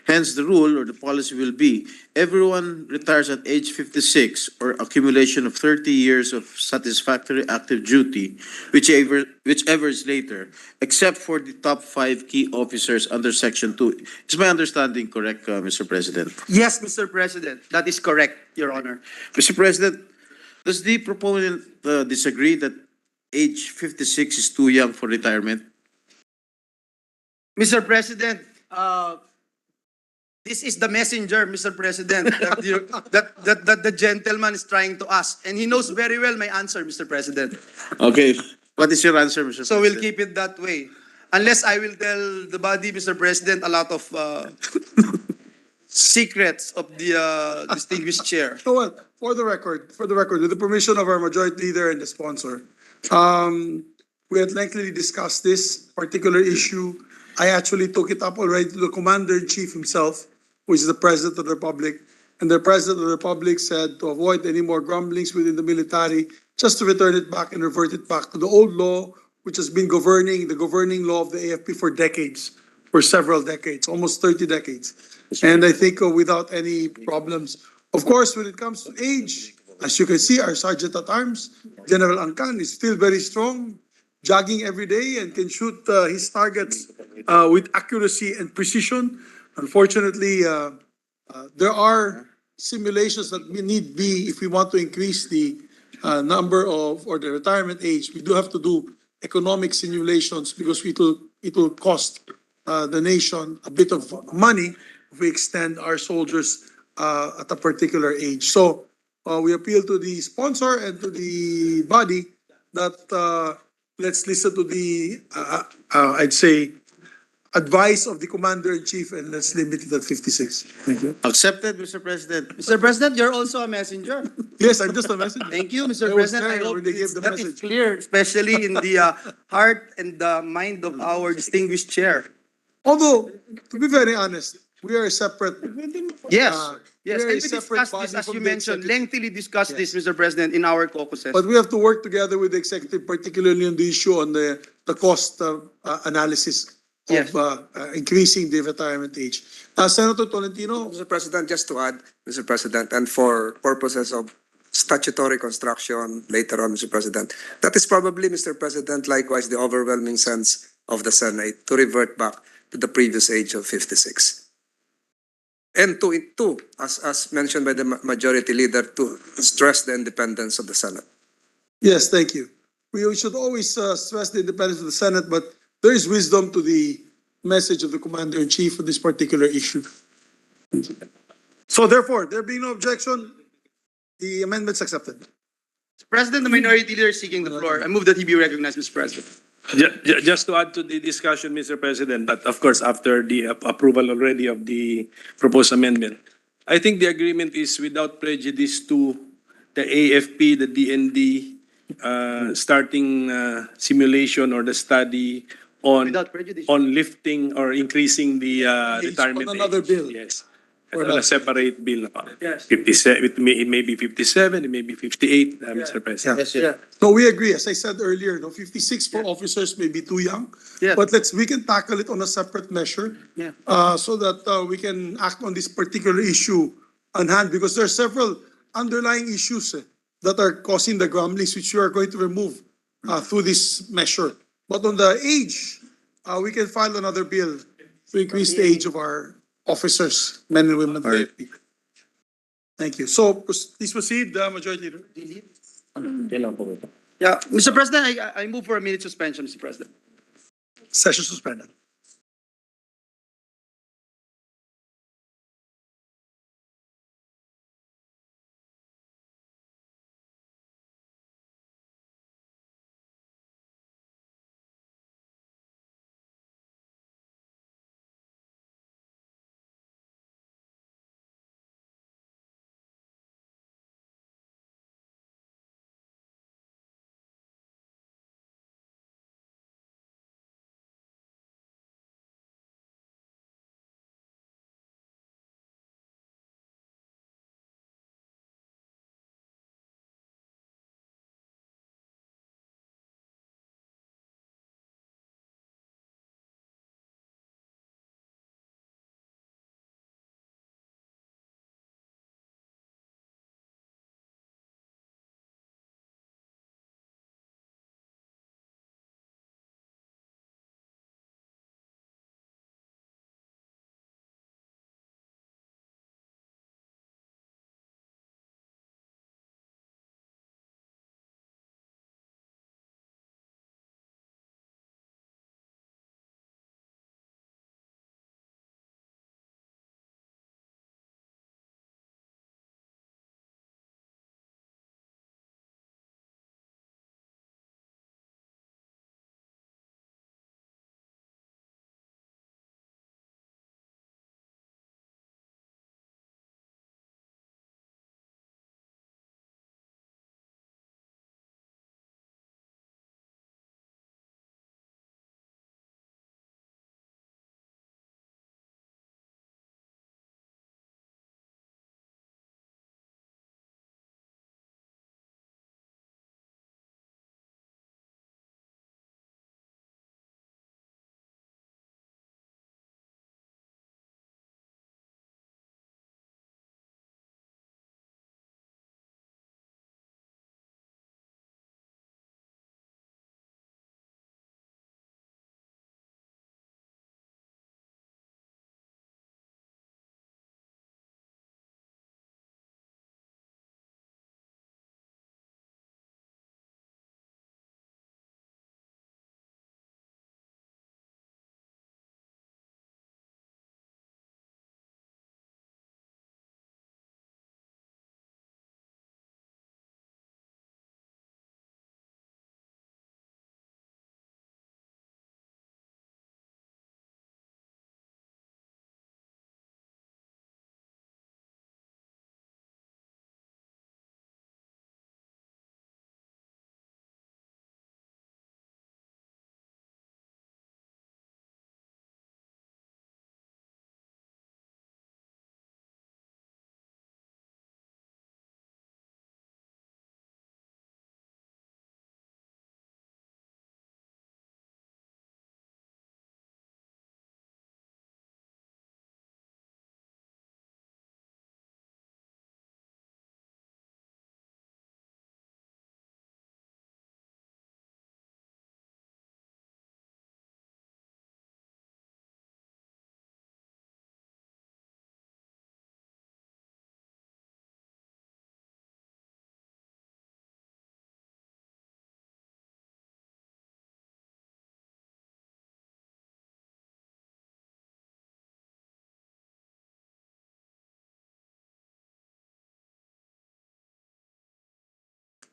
Hence, the rule or the policy will be everyone retires at age 56 or accumulation of 30 years of satisfactory active duty, whichever is later, except for the top 5 key officers under Section 2. Is my understanding correct, Mr. President? Yes, Mr. President, that is correct, Your Honor. Mr. President, does the proponent disagree that age 56 is too young for retirement? Mr. President, this is the messenger, Mr. President, that the gentleman is trying to ask. And he knows very well my answer, Mr. President. Okay. What is your answer, Mr. So President? we'll keep it that way. Unless I will tell the body, Mr. President, a lot of secrets of the distinguished chair. So what? For the record, with the permission of our majority leader and the sponsor, we had lengthily discussed this particular issue. I actually took it up already to the Commander-in-Chief himself, who is the President of the Republic. And the President of the Republic said to avoid any more grumblings within the military, just to return it back and revert it back to the old law, which has been the governing law of the AFP for decades, for several decades, almost 30 decades. And I think without any problems. Of course, when it comes to age, as you can see, our Sergeant at Arms, General Angkan, is still very strong, jogging every day and can shoot his targets with accuracy and precision. Unfortunately, there are simulations that we need if we want to increase the number of, or the retirement age. We do have to do economic simulations because it will cost the nation a bit of money if we extend our soldiers at a particular age. So we appeal to the sponsor and to the body that let's listen to the, I'd say, advice of the Commander-in-Chief and let's limit it at 56. Thank you. Accepted, Mr. President. Mr. President, you're also a messenger. Yes, I'm just a messenger. Thank you, Mr. I was President. there I hope when they gave the that message. is clear, especially in the heart and the mind of our distinguished chair. Although, to be very honest, we are a separate. Yes, we yes, are and a we separate discussed this, body as from you the mentioned, executive. lengthily discussed this, Mr. President, in our caucuses. But we have to work together with the executive, particularly on the issue on the cost analysis Yes. of increasing the retirement age. Senator Tolentino, Mr. President, just to add, Mr. President, and for purposes of statutory construction later on, Mr. President, that is probably, Mr. President, likewise the overwhelming sense of the Senate to revert back to the previous age of 56. And to as mentioned by the majority leader, to stress the independence of the Senate. yes, thank you. We should always stress the independence of the Senate, but there is wisdom to the message of the Commander-in-Chief on this particular issue. So therefore, there being no objection, the amendment's accepted. Mr. President, the minority leader is seeking the floor. I move that he be recognized, Mr. President. Just to add to the discussion, Mr. President, but of course, after the approval already of the proposed amendment, I think the agreement is without prejudice to the AFP, the DND, starting simulation or the study on Without prejudice. on lifting or increasing the Age retirement on another age. bill. Yes. For On a that. separate bill na pa. Yes. 57, it may be 57, it may be 58, Mr. President. Yeah. Yeah. No, we agree. As I said earlier, no, 56 for officers may be too young. Yeah. But we can tackle it on a separate measure. Yeah. So that we can act on this particular issue on hand, because there are several underlying issues that are causing the grumblings, which we are going to remove through this measure. But on the age, we can file another bill to increase the age of our officers, men and women of the AFP. Thank you. So please proceed, Majority Leader. Yeah, Mr. President, I move for a minute suspension, Mr. President. Session suspended.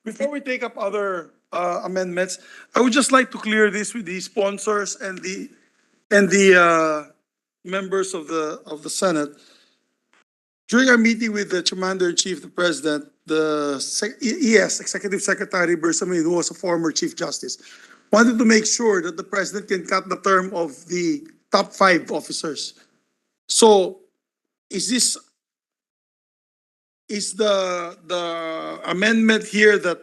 Before we take up other amendments, I would just like to clear this with the sponsors and the members of the Senate. During our meeting with the Commander-in-Chief, the President, the ES, Executive Secretary Bersamin, who was a former Chief Justice, wanted to make sure that the president can cut the term of the top 5 officers. So is the amendment here that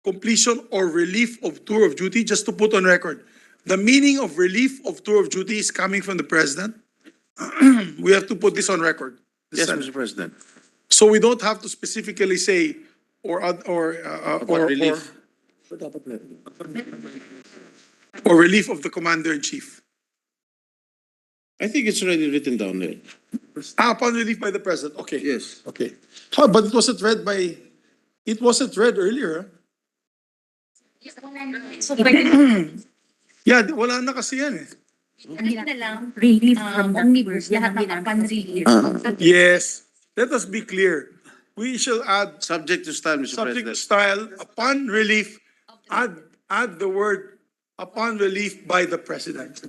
completion or relief of tour of duty, just to put on record, the meaning of relief of tour of duty is coming from the president? We have to put this on record. The Yes, Senate. Mr. President. So we don't have to specifically say or Relief. or relief of the commander in chief. I think it's already written down there. Upon relief by the president. Okay. Yes. Okay. Huh, but it wasn't read earlier. Yeah, wala na kasi yan eh. Relief from omnibus, lahat ng upon relief. Yes. Let us be clear. We shall add Subject to style, Mr. subject to President. style upon relief. Add the word upon relief by the president.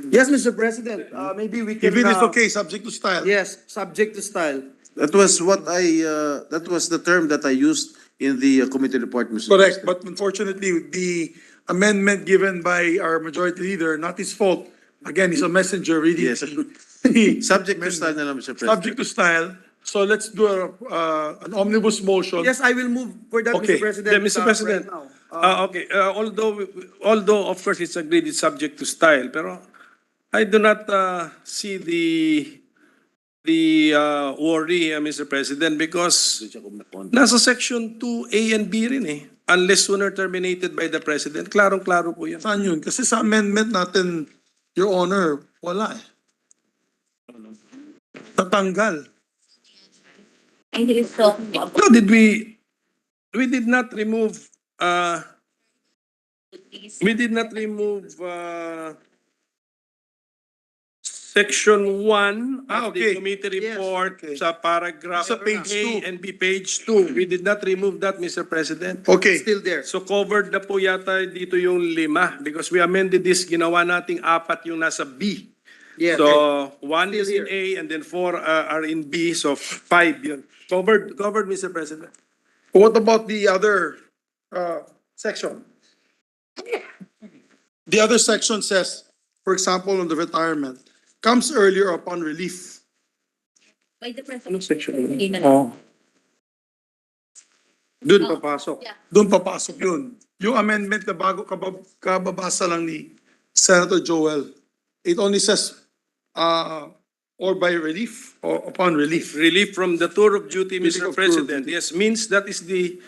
Yes, Mr. President, maybe we can. If it is okay, subject to style. Yes, subject to style. That was that was the term that I used in the committee report, Mr. Correct, President. but unfortunately, the amendment given by our majority leader, not his fault. Again, he's a messenger reading. Yes. Subject to style na lang, Mr. President. Subject to style. So let's do an omnibus motion. Yes, I will move for that, Okay. Mr. President. Yeah, Mr. President. Right now. Okay, although of course it's agreed it's subject to style, pero I do not see the worry, Mr. President, because nasa section 2A and B rin eh. Unless sooner terminated by the President. Klarong-klaro po yan. Saan yun? Kasi sa amendment natin, Your Honor, wala eh. Tatanggal. No, we did not remove section 1 of okay. the committee Yes, report okay. sa paragraph Sa page A 2. and B, page 2. We did not remove that, Mr. President. Okay. Still there. So covered na po yata dito yung 5 because we amended this, ginawa nating 4 yung nasa B. Yes. So 1 is Still in A and then 4 are in B, so 5 yun. Covered, Mr. President. What about the other section? The other section says, for example, on the retirement, comes earlier upon relief. Anong section? Doon papasok. Doon papasok yun. Yung amendment na bago kababasa lang ni Senator Joel, it only says, or by relief or upon relief. Relief from the tour of duty, Relief Mr. of tour of President. duty. Yes, means that is the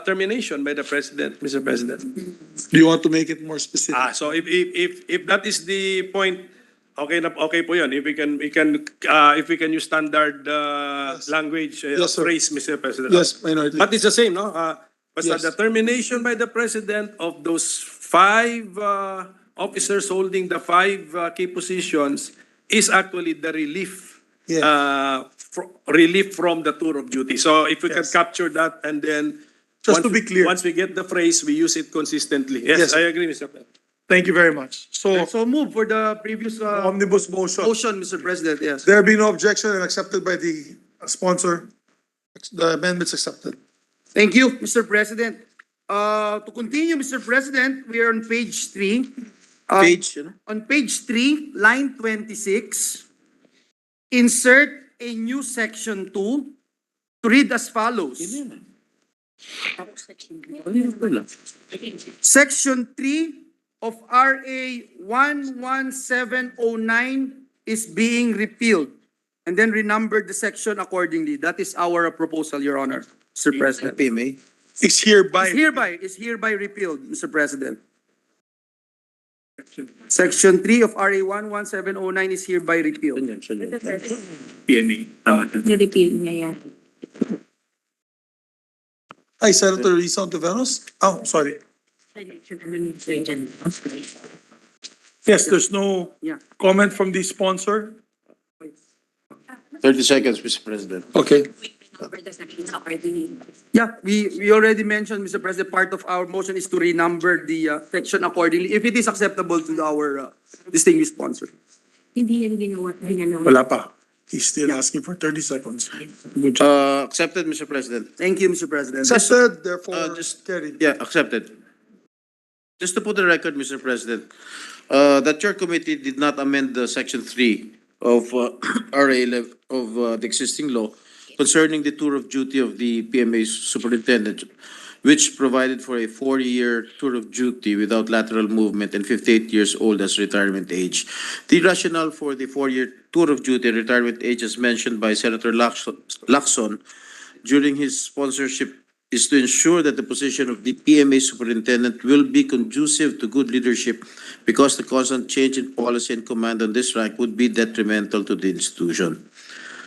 termination by the President, Mr. President. Do you want to make it more specific? So if that is the point, okay po 'yon. If we can use standard language Yes, sir. phrase, Mr. President. Yes, minority. But it's the same, no? Basta Yes. the termination by the President of those 5 officers holding the 5 key positions is actually the relief. Yeah. Relief from the tour of duty. So if we can Yes. capture that and then Just to be clear. once we get the phrase, we use it consistently. Yes, Yes. I agree, Mr. President. Thank you very much. So, So move for the previous omnibus motion. motion, Mr. President, yes. There be no objection and accepted by the sponsor. The amendment's accepted. Thank you, Mr. President. To continue, Mr. President, we are on page 3. On page 3, line 26, insert a new section 2 to read as follows. Section 3 of RA 11709 is being repealed and then renumbered the section accordingly. That is our proposal, Your Honor, Mr. President. Is hereby. Is hereby repealed, Mr. President. Section 3 of RA 11709 is hereby repealed. Nirepeal niya yan. Hi, Senator Risa Ontiveros. Oh, sorry. Yes, there's no Yeah. comment from the sponsor. 30 seconds, Mr. President. Okay. Yeah, we already mentioned, Mr. President, part of our motion is to renumber the section accordingly, if it is acceptable to our distinguished sponsor. Hindi yan ginawa. Wala pa. He's still asking for 30 seconds. Accepted, Mr. President. Thank you, Mr. President. Accepted, therefore just- carried. Yeah, accepted. Just to put the record, Mr. President, that your committee did not amend the section 3 of RA 11 of the existing law concerning the tour of duty of the PMA superintendent, which provided for a 4-year tour of duty without lateral movement and 58 years old as retirement age. The rationale for the 4-year tour of duty and retirement age, as mentioned by Senator Lacson during his sponsorship, is to ensure that the position of the PMA superintendent will be conducive to good leadership, because the constant change in policy and command on this rank would be detrimental to the institution.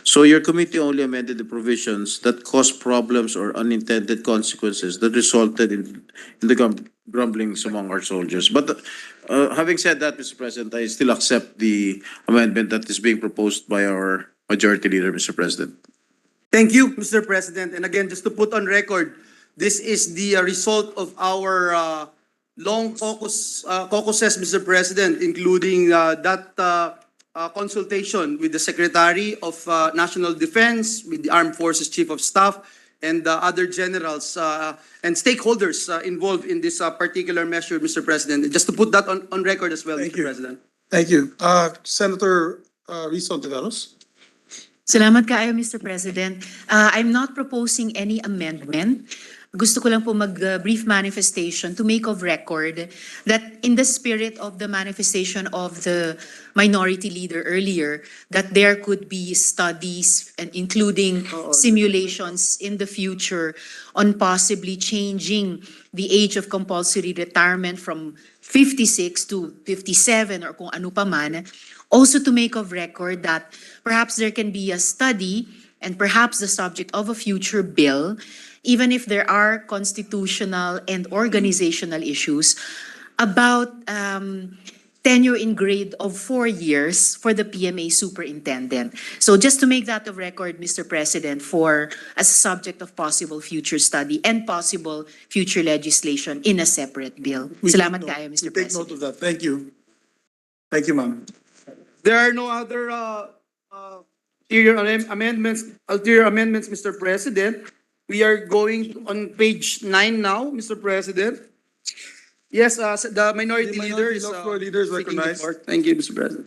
So your committee only amended the provisions that caused problems or unintended consequences that resulted in the grumblings among our soldiers. But having said that, Mr. President, I still accept the amendment that is being proposed by our majority leader, Mr. President. Thank you, Mr. President. And again, just to put on record, this is the result of our long caucuses, Mr. President, including that consultation with the Secretary of National Defense, with the Armed Forces Chief of Staff, and other generals and stakeholders involved in this particular measure, Mr. President. Just to put that on record as well, Mr. President. Thank you. Senator Rizzo Tiveros. Salamat kaayo, Mr. President. I'm not proposing any amendment. Gusto ko lang po mag-brief manifestation to make of record that in the spirit of the manifestation of the minority leader earlier, that there could be studies and including simulations in the future on possibly changing the age of compulsory retirement from 56 to 57 or kung ano pa man. Also to make of record that perhaps there can be a study and perhaps the subject of a future bill, even if there are constitutional and organizational issues, about tenure in grade of 4 years for the PMA superintendent. So just to make that of record, Mr. President, for as a subject of possible future study and possible future legislation in a separate bill. Salamat kayo, Mr. Take President. note of that. Thank you. Thank you, ma'am. There are no other ulterior amendments, Mr. President. We are going on page 9 now, Mr. President. Yes, the minority leader is floor leader is seeking the recognized. floor. Thank you, Mr. President.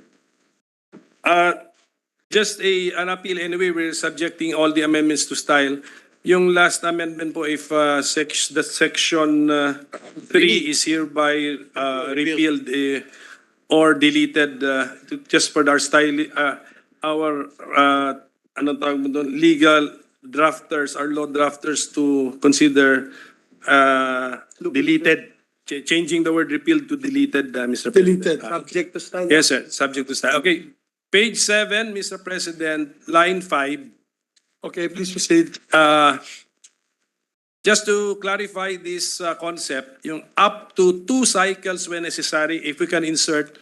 Just an appeal anyway, we're subjecting all the amendments to style. Yung last amendment po, if the section 3 is hereby repealed or deleted, just for our style, our legal drafters, our law drafters to consider deleted, changing the word repealed to deleted, Mr. Deleted. President. Subject to style. Yes, sir, subject to style. Okay, page 7, Mr. President, line 5. Okay, please proceed. Just to clarify this concept, yung up to 2 cycles when necessary, if we can insert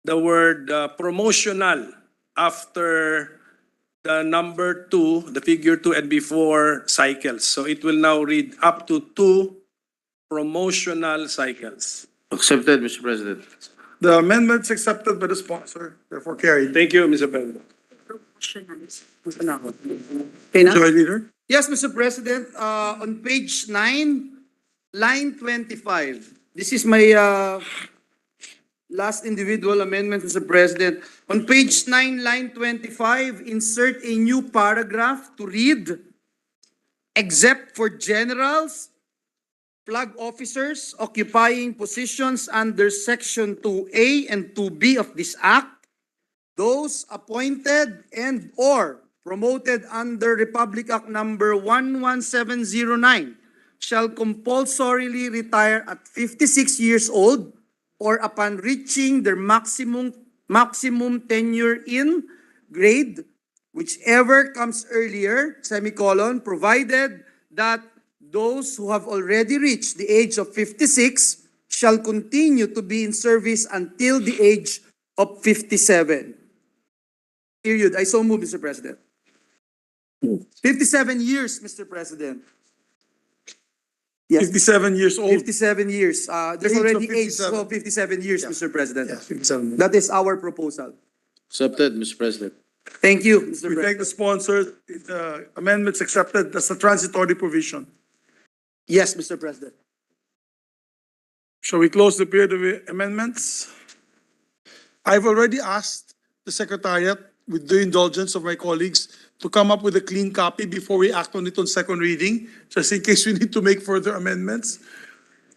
the word promotional after the number 2, the figure 2, and before cycles. So it will now read up to 2 promotional cycles. Accepted, Mr. President. The amendment's accepted by the sponsor, therefore carried. Thank you, Mr. President. Okay na? Majority leader. Yes, Mr. President, on page 9, line 25. This is my last individual amendment, Mr. President. On page 9, line 25, insert a new paragraph to read, except for generals, flag officers occupying positions under Section 2A and 2B of this Act, those appointed and or promoted under Republic Act number 11709 shall compulsorily retire at 56 years old or upon reaching their maximum tenure in grade, whichever comes earlier, semicolon, provided that those who have already reached the age of 56 shall continue to be in service until the age of 57. Period. I so move, Mr. President. 57 years, Mr. President. Yes. 57 years old. 57 years. There's Age of already age 57. of 57 years, Mr. President. Yes, 57. That is our proposal. Accepted, Mr. President. Thank you, Mr. We thank President. the sponsor. The amendment's accepted. That's a transitory provision. Yes, Mr. President. Shall we close the period of amendments? I've already asked the Secretariat, with the indulgence of my colleagues, to come up with a clean copy before we act on it on second reading, just in case we need to make further amendments,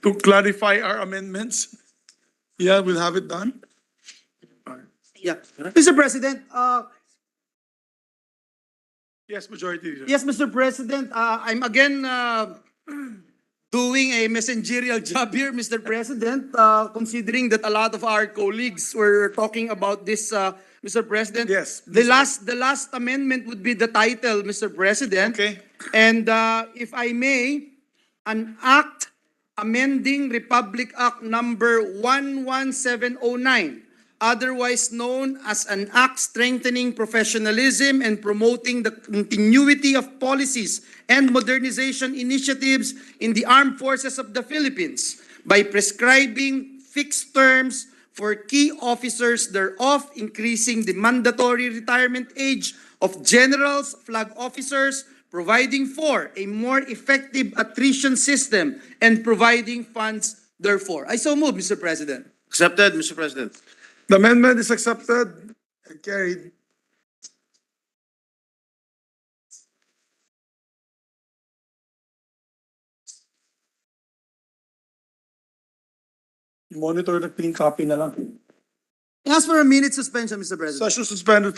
to clarify our amendments. Yeah, we'll have it done. Yeah. Mr. President, Yes, Majority Leader. yes, Mr. President, I'm again doing a messengeril job here, Mr. President, considering that a lot of our colleagues were talking about this, Mr. President. Yes, The last amendment would be the title, Mr. President. Okay. And if I may, an act amending Republic Act number 11709, otherwise known as an act strengthening professionalism and promoting the continuity of policies and modernization initiatives in the armed forces of the Philippines by prescribing fixed terms for key officers thereof, increasing the mandatory retirement age of generals, flag officers, providing for a more effective attrition system, and providing funds therefore. I so move, Mr. President. Accepted, Mr. President. The amendment is accepted and carried. Monitor the clean copy na lang. Ask for a minute suspension, Mr. President. Session suspended.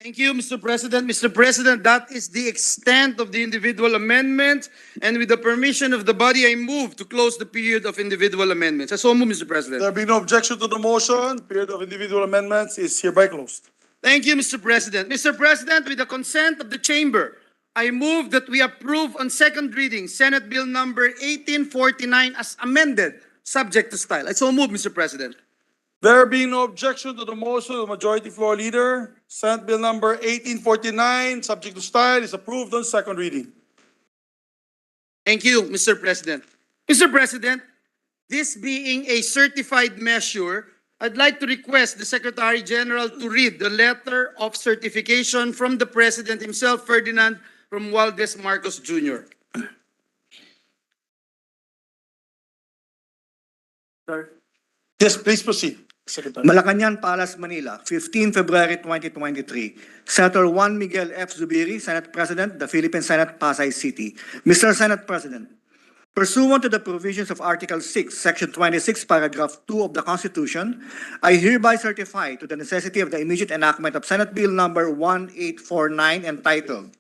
Thank you, Mr. President. Mr. President, that is the extent of the individual amendment. And with the permission of the body, I move to close the period of individual amendments. I so move, Mr. President. There being no objection to the motion, period of individual amendments is hereby closed. Thank you, Mr. President. Mr. President, with the consent of the chamber, I move that we approve on second reading Senate Bill number 1849 as amended, subject to style. I so move, Mr. President. There being no objection to the motion of the Majority Floor Leader, Senate Bill number 1849, subject to style, is approved on second reading. Thank you, Mr. President. Mr. President, this being a certified measure, I'd like to request the Secretary General to read the letter of certification from the President himself, Ferdinand Romualdez Marcos Jr. Yes, please proceed, Secretary. Malacañang Palace, Manila, 15 February 2023. Senator Juan Miguel F. Zubiri, Senate President, the Philippine Senate, Pasay City. Mr. Senate President, pursuant to the provisions of Article 6, Section 26, Paragraph 2 of the Constitution, I hereby certify to the necessity of the immediate enactment of Senate Bill number 1849 entitled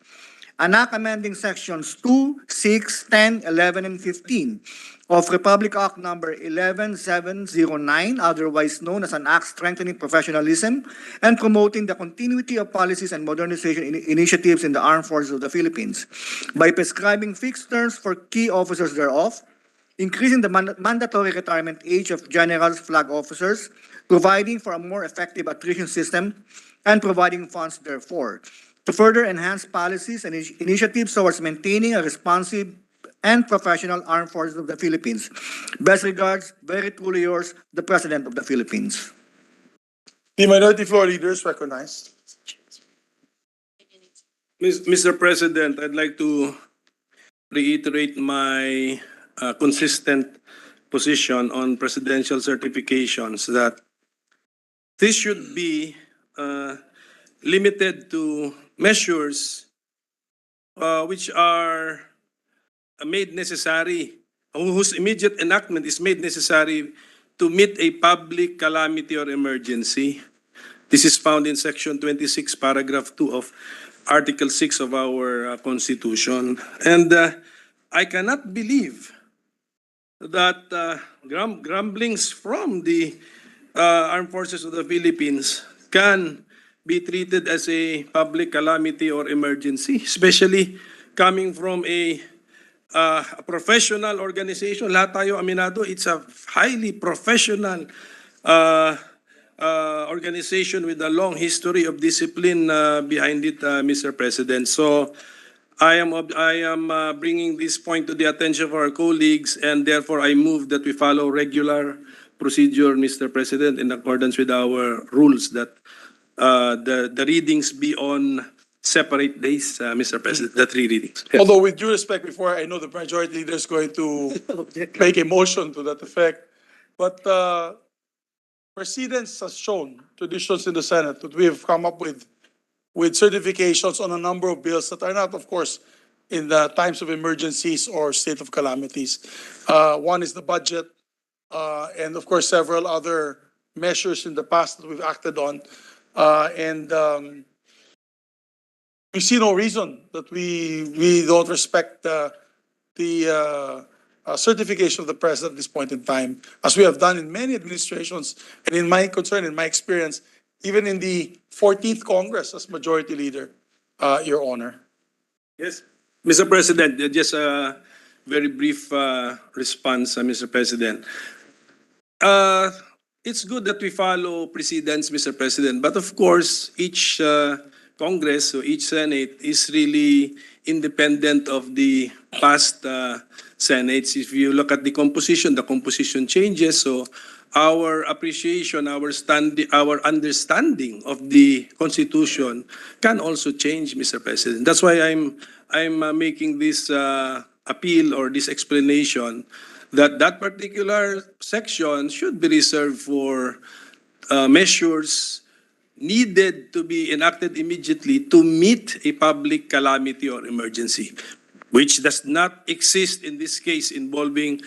An Act amending Sections 2, 6, 10, 11, and 15 of Republic Act number 11709, otherwise known as an Act strengthening professionalism and promoting the continuity of policies and modernization initiatives in the armed forces of the Philippines by prescribing fixed terms for key officers thereof, increasing the mandatory retirement age of generals, flag officers, providing for a more effective attrition system, and providing funds therefore, to further enhance policies and initiatives towards maintaining a responsive and professional armed forces of the Philippines. Best regards, very truly yours, the President of the Philippines. The Minority Floor Leader is recognized. Mr. President, I'd like to reiterate my consistent position on presidential certifications that this should be limited to measures which are made necessary, whose immediate enactment is made necessary to meet a public calamity or emergency. This is found in Section 26, Paragraph 2 of Article 6 of our Constitution. And I cannot believe that grumblings from the armed forces of the Philippines can be treated as a public calamity or emergency, especially coming from a professional organization. Lahat tayo aminado, it's a highly professional organization with a long history of discipline behind it, Mr. President. So I am bringing this point to the attention of our colleagues, and therefore I move that we follow regular procedure, Mr. President, in accordance with our rules, that the readings be on separate days, Mr. President, the three readings. Yes. Although with due respect, before I know the Majority Leader is going to make a motion to that effect, but precedence has shown, traditions in the Senate, that we have come up with certifications on a number of bills that are not, of course, in the times of emergencies or state of calamities. One is the budget, and of course, several other measures in the past that we've acted on. We see no reason that we don't respect the certification of the President at this point in time, as we have done in many administrations, and in my concern, in my experience, even in the 14th Congress as Majority Leader, Your Honor. Yes, Mr. President, just a very brief response, Mr. President. It's good that we follow precedents, Mr. President, but of course, each Congress or each Senate is really independent of the past Senates. If you look at the composition changes. So our appreciation, our understanding of the Constitution can also change, Mr. President. That's why I'm making this appeal or this explanation that that particular section should be reserved for measures needed to be enacted immediately to meet a public calamity or emergency, which does not exist in this case involving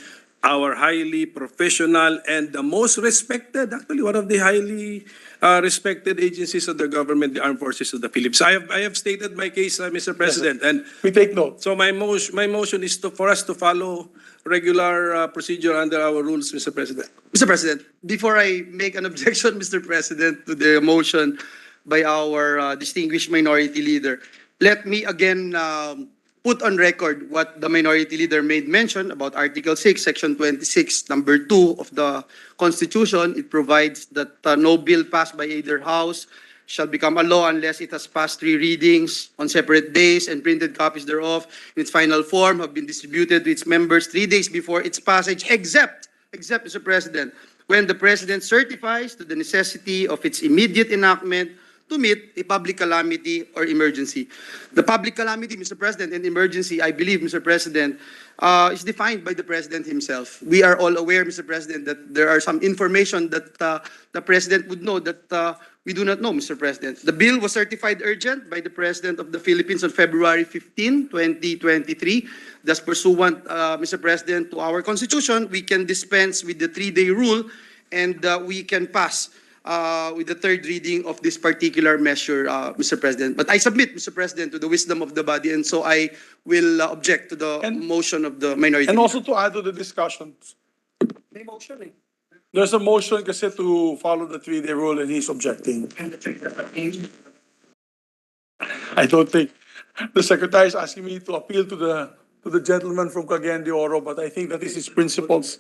our highly professional and the most respected, actually one of the highly respected agencies of the government, the Armed Forces of the Philippines. I have stated my case, Mr. President, and We take note. so my motion is for us to follow regular procedure under our rules, Mr. President. Mr. President, before I make an objection, Mr. President, to the motion by our distinguished minority leader, let me again put on record what the minority leader made mention about Article 6, Section 26, number 2 of the Constitution. It provides that no bill passed by either house shall become a law unless it has passed 3 readings on separate days and printed copies thereof in its final form have been distributed to its members 3 days before its passage, except, Mr. President, when the President certifies to the necessity of its immediate enactment to meet a public calamity or emergency. The public calamity, Mr. President, and emergency, I believe, Mr. President, is defined by the President himself. We are all aware, Mr. President, that there are some information that the President would know that we do not know, Mr. President. The bill was certified urgent by the President of the Philippines on February 15, 2023. Thus, pursuant, Mr. President, to our Constitution, we can dispense with the 3-day rule and we can pass with the 3rd reading of this particular measure, Mr. President. But I submit, Mr. President, to the wisdom of the body, and so I will object to the motion of the minority. And also to add to the discussion, May motion eh. there's a motion kasi to follow the 3-day rule and he's objecting. I don't think the secretary is asking me to appeal to the gentleman from Cagayan de Oro, but I think that is his principles,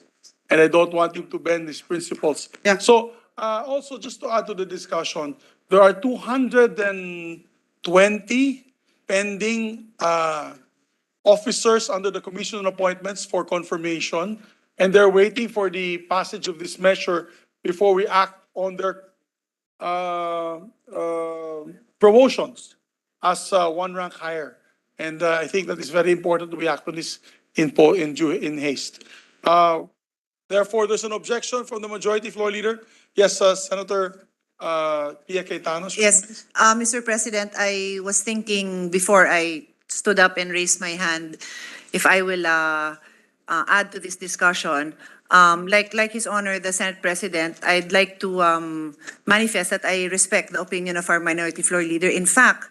and I don't want him to bend his principles. Yeah. So, also just to add to the discussion, there are 220 pending officers under the Commission on Appointments for confirmation, and they're waiting for the passage of this measure before we act on their promotions as one rank higher. And I think that it's very important that we act on this in haste. Therefore, there's an objection from the majority floor leader. Yes, Senator Pia Cayetano. Yes, Mr. President, I was thinking before I stood up and raised my hand, if I will add to this discussion. Like His Honor, the Senate President, I'd like to manifest that I respect the opinion of our minority floor leader. In fact,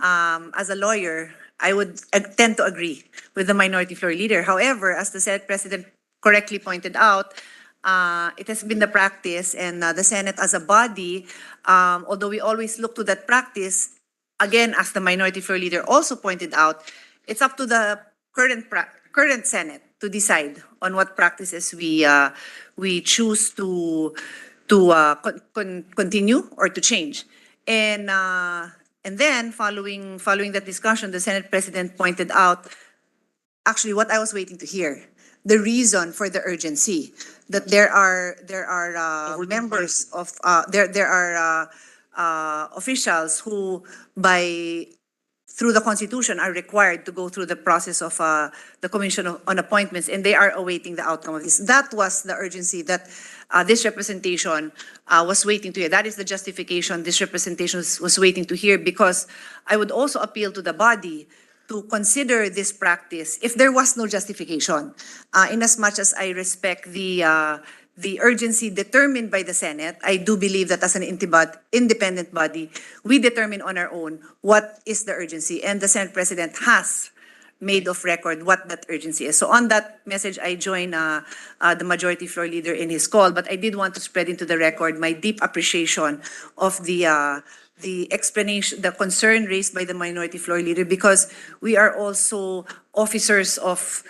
as a lawyer, I would tend to agree with the minority floor leader. However, as the Senate President correctly pointed out, it has been the practice, and the Senate as a body, although we always look to that practice, again, as the minority floor leader also pointed out, it's up to the current Senate to decide on what practices we choose to continue or to change. And then following that discussion, the Senate President pointed out actually what I was waiting to hear. The reason for the urgency, that there are members of there are officials who through the Constitution are required to go through the process of the Commission on Appointments, and they are awaiting the outcome of this. That was the urgency that this representation was waiting to hear. That is the justification this representation was waiting to hear, because I would also appeal to the body to consider this practice if there was no justification. In as much as I respect the urgency determined by the Senate, I do believe that as an independent body, we determine on our own what is the urgency, and the Senate President has made of record what that urgency is. So on that message, I join the majority floor leader in his call, but I did want to spread into the record my deep appreciation of the explanation, the concern raised by the minority floor leader, because we are also officers of,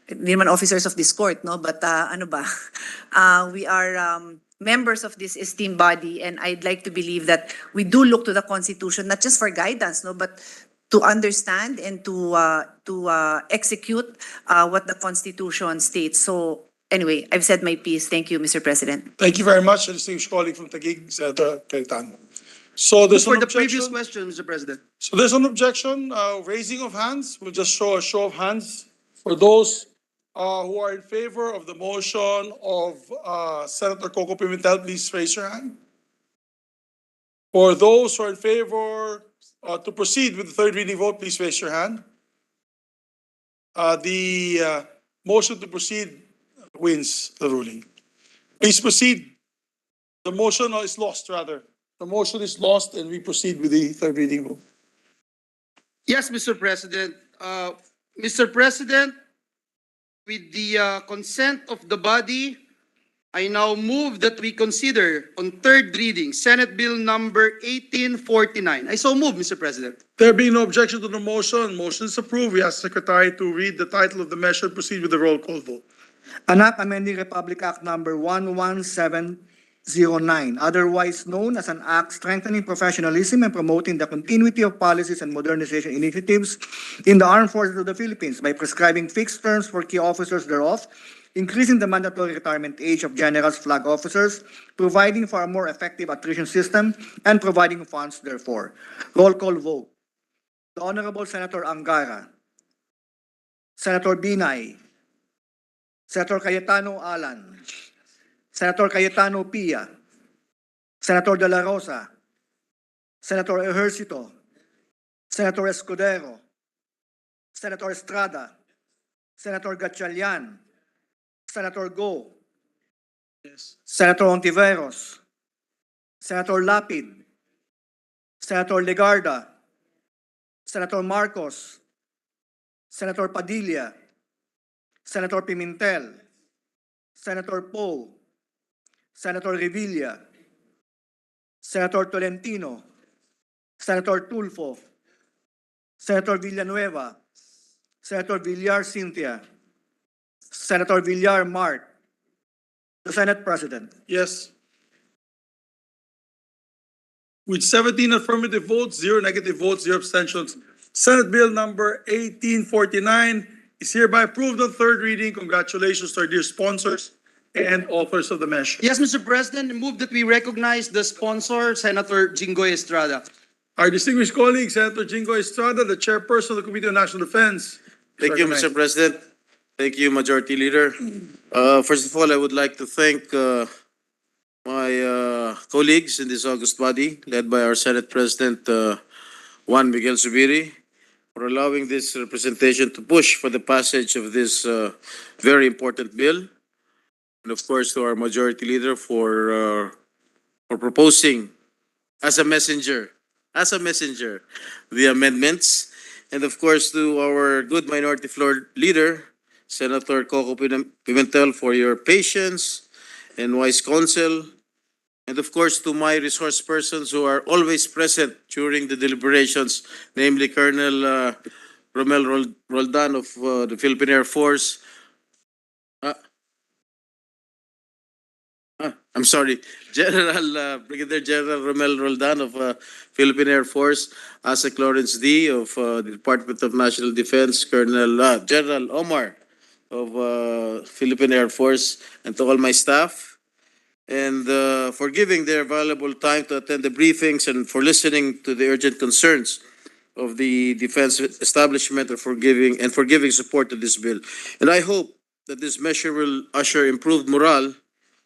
hindi naman officers of this court, no? But we are members of this esteemed body, and I'd like to believe that we do look to the Constitution, not just for guidance, no, but to understand and to execute what the Constitution states. So anyway, I've said my piece. Thank you, Mr. President. Thank you very much, distinguished colleague from Taguig, Senator Cayetano. So there's For an the previous objection. question, Mr. President. So there's an objection, raising of hands. We'll just show a show of hands for those who are in favor of the motion of Senator Coco Pimentel. Please raise your hand. For those who are in favor to proceed with the 3rd reading vote, please raise your hand. The motion to proceed wins the ruling. Please proceed. The motion is lost, rather. The motion is lost, and we proceed with the third reading rule. Yes, Mr. President. Mr. President, with the consent of the body, I now move that we consider on third reading Senate Bill number 1849. I so move, Mr. President. There being no objection to the motion, motion is approved. We ask the Secretary to read the title of the measure and proceed with the roll call vote. An act amending Republic Act number 11709, otherwise known as an act strengthening professionalism and promoting the continuity of policies and modernization initiatives in the armed forces of the Philippines by prescribing fixed terms for key officers thereof, increasing the mandatory retirement age of generals, flag officers, providing for a more effective attrition system, and providing funds therefore. Roll call vote. The Honorable Senator Angara, Senator Binay, Senator Cayetano Alan, Senator Cayetano Pia, Senator De La Rosa, Senator Ejercito, Senator Escudero, Senator Estrada, Senator Gatchalian, Senator Go, Senator Ontiveros, Senator Lapid, Senator Legarda, Senator Marcos, Senator Padilla, Senator Pimentel, Senator Poe, Senator Revilla, Senator Tolentino, Senator Tulfo, Senator Villanueva, Senator Villar Cynthia, Senator Villar Mart, the Senate President. Yes. With 17 affirmative votes, 0 negative votes, 0 abstentions, Senate Bill number 1849 is hereby approved on third reading. Congratulations to our dear sponsors and authors of the measure. Yes, Mr. President, I move that we recognize the sponsor, Senator Jinggoy Estrada. Our distinguished colleague, Senator Jingo Estrada, the chairperson of the Committee on National Defense. Thank you, Mr. President. Thank you, Majority Leader. First of all, I would like to thank my colleagues in this august body, led by our Senate President Juan Miguel Zubiri, for allowing this representation to push for the passage of this very important bill. And of course, to our Majority Leader for proposing as a messenger, the amendments. And of course, to our good Minority Floor Leader, Senator Coco Pimentel, for your patience and wise counsel. And of course, to my resource persons who are always present during the deliberations, namely Colonel Romel Roldan of the Philippine Air Force. I'm sorry, Brigadier General Romel Roldan of Philippine Air Force, Asek Lawrence D. of the Department of National Defense, Colonel General Omar of Philippine Air Force, and to all my staff, and for giving their valuable time to attend the briefings and for listening to the urgent concerns of the defense establishment and for giving support to this bill. And I hope that this measure will usher improved morale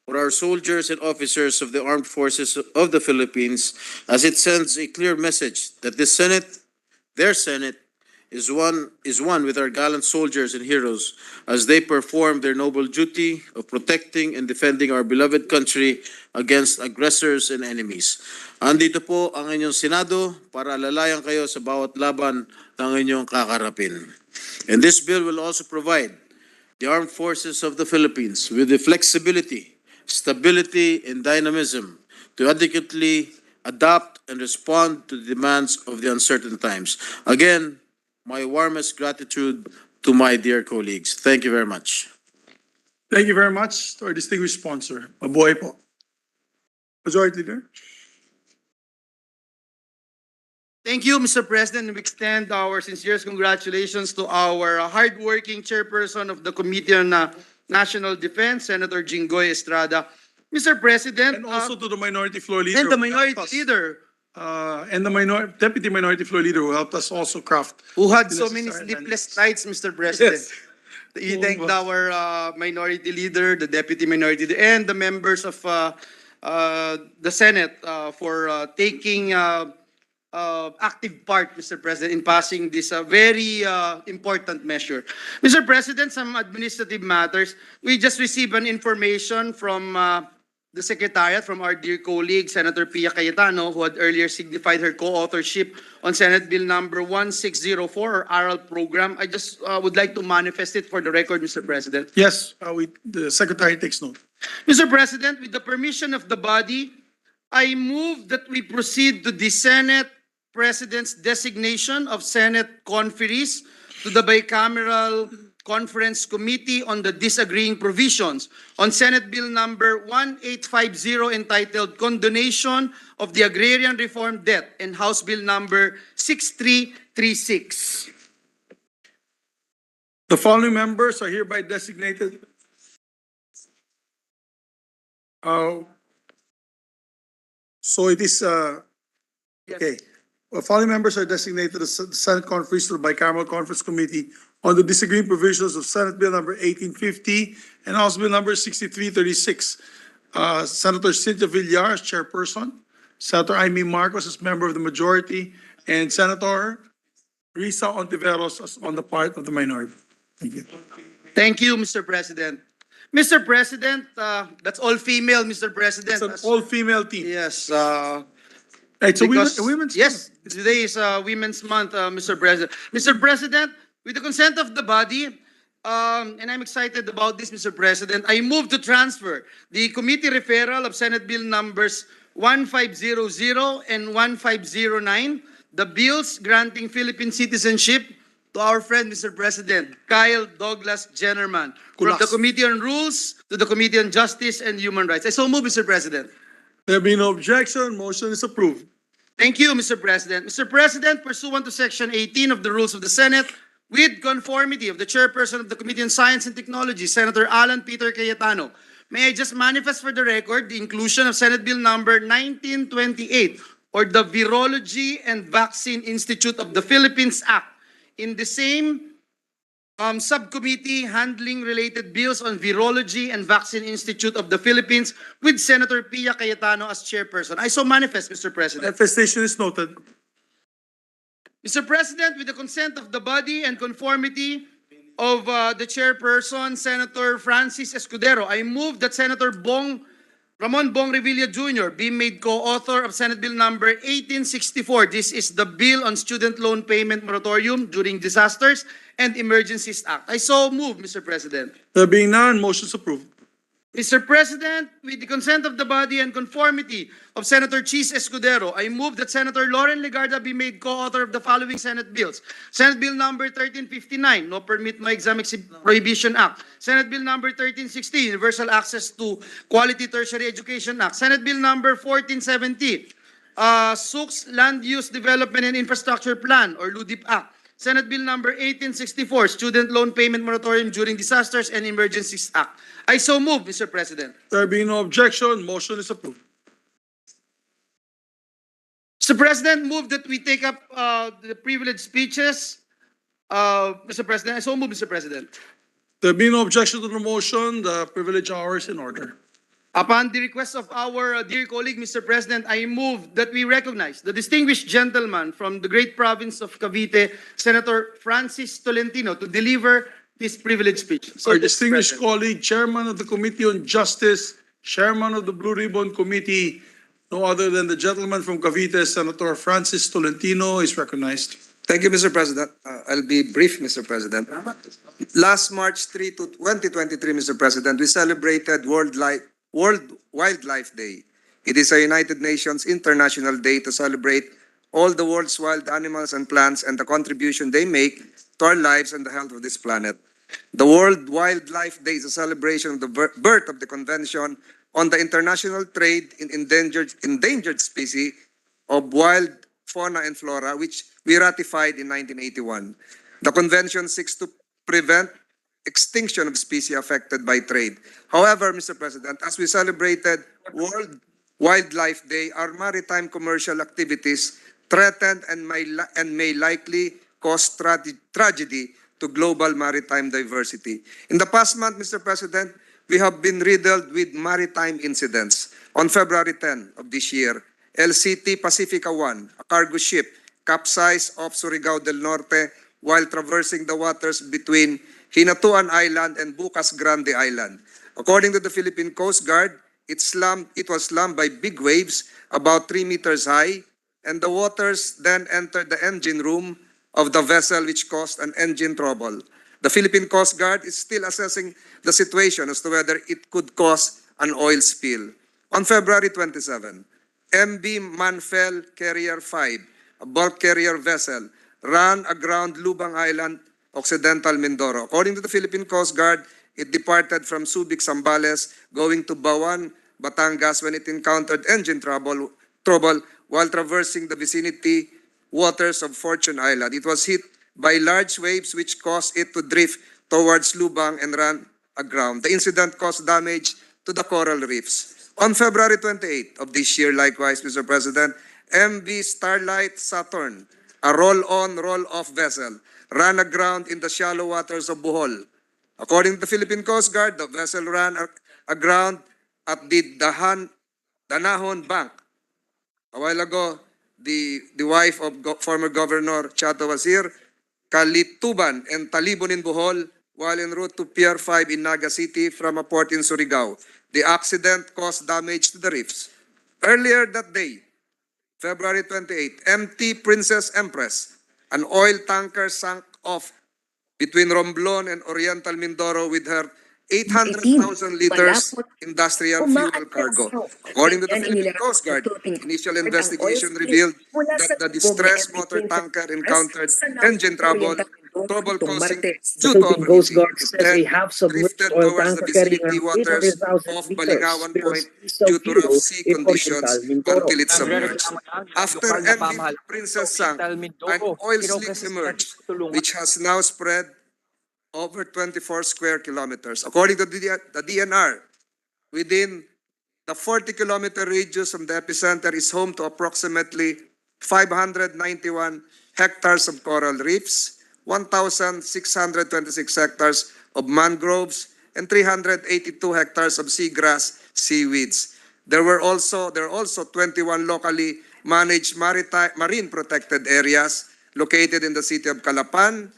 for our soldiers and officers of the armed forces of the Philippines, as it sends a clear message that this Senate, their Senate, is one with our gallant soldiers and heroes as they perform their noble duty of protecting and defending our beloved country against aggressors and enemies. Andito po ang inyong Senado para alalayan kayo sa bawat laban ng inyong kakarapin. And this bill will also provide the armed forces of the Philippines with the flexibility, stability, and dynamism to adequately adapt and respond to the demands of the uncertain times. Again, my warmest gratitude to my dear colleagues. Thank you very much. Thank you very much to our distinguished sponsor. Mabuhay po. Majority Leader. Thank you, Mr. President. We extend our sincerest congratulations to our hardworking chairperson of the Committee on National Defense, Senator Jinggoy Estrada. Mr. President. And also to the Minority Floor Leader. And the Minority Leader. And the Deputy Minority Floor Leader who helped us also craft. Who had the so many necessary sleepless nights, Mr. President. Yes. He thanked our Minority Leader, the Deputy Minority Leader, and the members of the Senate for taking active part, Mr. President, in passing this very important measure. Mr. President, some administrative matters. We just received an information from the Secretariat, from our dear colleague, Senator Pia Cayetano, who had earlier signified her co-authorship on Senate Bill number 1604, or ARAL program. I just would like to manifest it for the record, Mr. President. Yes, the Secretary takes note. Mr. President, with the permission of the body, I move that we proceed to the Senate President's designation of Senate conferees to the Bicameral Conference Committee on the Disagreeing Provisions on Senate Bill number 1850 entitled Condonation of the Agrarian Reform Debt and House Bill number 6336. The following members are hereby designated. So it is, okay. Well, following members are designated as the Senate conferees to the Bicameral Conference Committee on the disagreeing provisions of Senate Bill number 1850 and House Bill number 6336. Senator Cynthia Villar as chairperson, Senator Amy Marcos as member of the majority, and Senator Risa Ontiveros as on the part of the minority. Thank you. Thank you, Mr. President. Mr. President, that's all female, Mr. President. It's an all-female team. Yes. Right, so Because- women's. Yes, today is Women's Month, Mr. President. Mr. President, with the consent of the body, and I'm excited about this, Mr. President, I move to transfer the committee referral of Senate Bill numbers 1500 and 1509, the bills granting Philippine citizenship to our friend, Mr. President, Kyle Douglas Jennerman, from the Committee on Rules to the Committee on Justice and Human Rights. I so move, Mr. President. There being no objection, motion is approved. Thank you, Mr. President. Mr. President, pursuant to Section 18 of the Rules of the Senate, with conformity of the Chairperson of the Committee on Science and Technology, Senator Alan Peter Cayetano, may I just manifest for the record the inclusion of Senate Bill number 1928, or the Virology and Vaccine Institute of the Philippines Act, in the same subcommittee handling related bills on Virology and Vaccine Institute of the Philippines, with Senator Pia Cayetano as chairperson. I so manifest, Mr. President. Manifestation is noted. Mr. President, with the consent of the body and conformity of the chairperson, Senator Francis Escudero, I move that Senator Ramon Bong Revilla Jr. be made co-author of Senate Bill number 1864. This is the Bill on Student Loan Payment Moratorium during Disasters and Emergencies Act. I so move, Mr. President. There being none, motion is approved. Mr. President, with the consent of the body and conformity of Senator Chis Escudero, I move that Senator Lauren Legarda be made co-author of the following Senate bills. Senate Bill number 1359, No Permit No Exam Prohibition Act. Senate Bill number 1360, Universal Access to Quality Tertiary Education Act. Senate Bill number 1470, SUCS Land Use Development and Infrastructure Plan, or LUDIP Act. Senate Bill number 1864, Student Loan Payment Moratorium During Disasters and Emergencies Act. I so move, Mr. President. There being no objection, motion is approved. Mr. President, move that we take up the privileged speeches. Mr. President, I so move, Mr. President. There being no objection to the motion, the privilege hour is in order. Upon the request of our dear colleague, Mr. President, I move that we recognize the distinguished gentleman from the great province of Cavite, Senator Francis Tolentino, to deliver this privileged speech. Our distinguished colleague, Chairman of the Committee on Justice, Chairman of the Blue Ribbon Committee, no other than the gentleman from Cavite, Senator Francis Tolentino, is recognized. Thank you, Mr. President. I'll be brief, Mr. President. Last March 3 to 2023, Mr. President, we celebrated World Wildlife Day. It is a United Nations International Day to celebrate all the world's wild animals and plants and the contribution they make to our lives and the health of this planet. The World Wildlife Day is a celebration of the birth of the Convention on the International Trade in Endangered Species of Wild Fauna and Flora, which we ratified in 1981. The convention seeks to prevent extinction of species affected by trade. However, Mr. President, as we celebrated World Wildlife Day, our maritime commercial activities threatened and may likely cause tragedy to global maritime diversity. In the past month, Mr. President, we have been riddled with maritime incidents. On February 10 of this year, LCT Pacifica 1, a cargo ship, capsized off Surigao del Norte while traversing the waters between Hinatuan Island and Bucas Grande Island. According to the Philippine Coast Guard, it was slammed by big waves about 3 meters high, and the waters then entered the engine room of the vessel, which caused an engine trouble. The Philippine Coast Guard is still assessing the situation as to whether it could cause an oil spill. On February 27, MB Manfel Carrier 5, a bulk carrier vessel, ran aground Lubang Island, Occidental Mindoro. According to the Philippine Coast Guard, it departed from Subic, Zambales, going to Bawan, Batangas, when it encountered engine trouble while traversing the vicinity waters of Fortune Island. It was hit by large waves which caused it to drift towards Lubang and run aground. The incident caused damage to the coral reefs. On February 28 of this year, likewise, Mr. President, MV Starlight Saturn, a roll-on, roll-off vessel, ran aground in the shallow waters of Bohol. According to the Philippine Coast Guard, the vessel ran aground at the Danahon Bank. A while ago, the wife of former Governor Chato was here, Kalituban and Talibon in Bohol, while en route to Pier 5 in Naga City from a port in Surigao. The accident caused damage to the reefs. Earlier that day, February 28, MT Princess Empress, an oil tanker sank off between Romblon and Oriental Mindoro with her 800,000 liters industrial fuel cargo. According to the Philippine Coast Guard, initial investigation revealed that the distressed motor tanker encountered engine trouble causing due to overheating. It then drifted towards the vicinity waters of Balingawan Point due to rough sea conditions until it submerged. After MV Princess sank, an oil slick emerged, which has now spread over 24 square kilometers. According to the DNR, within the 40-kilometer radius from the epicenter is home to approximately 591 hectares of coral reefs, 1,626 hectares of mangroves, and 382 hectares of seagrass seaweeds. There are also 21 locally managed marine protected areas located in the city of Calapan,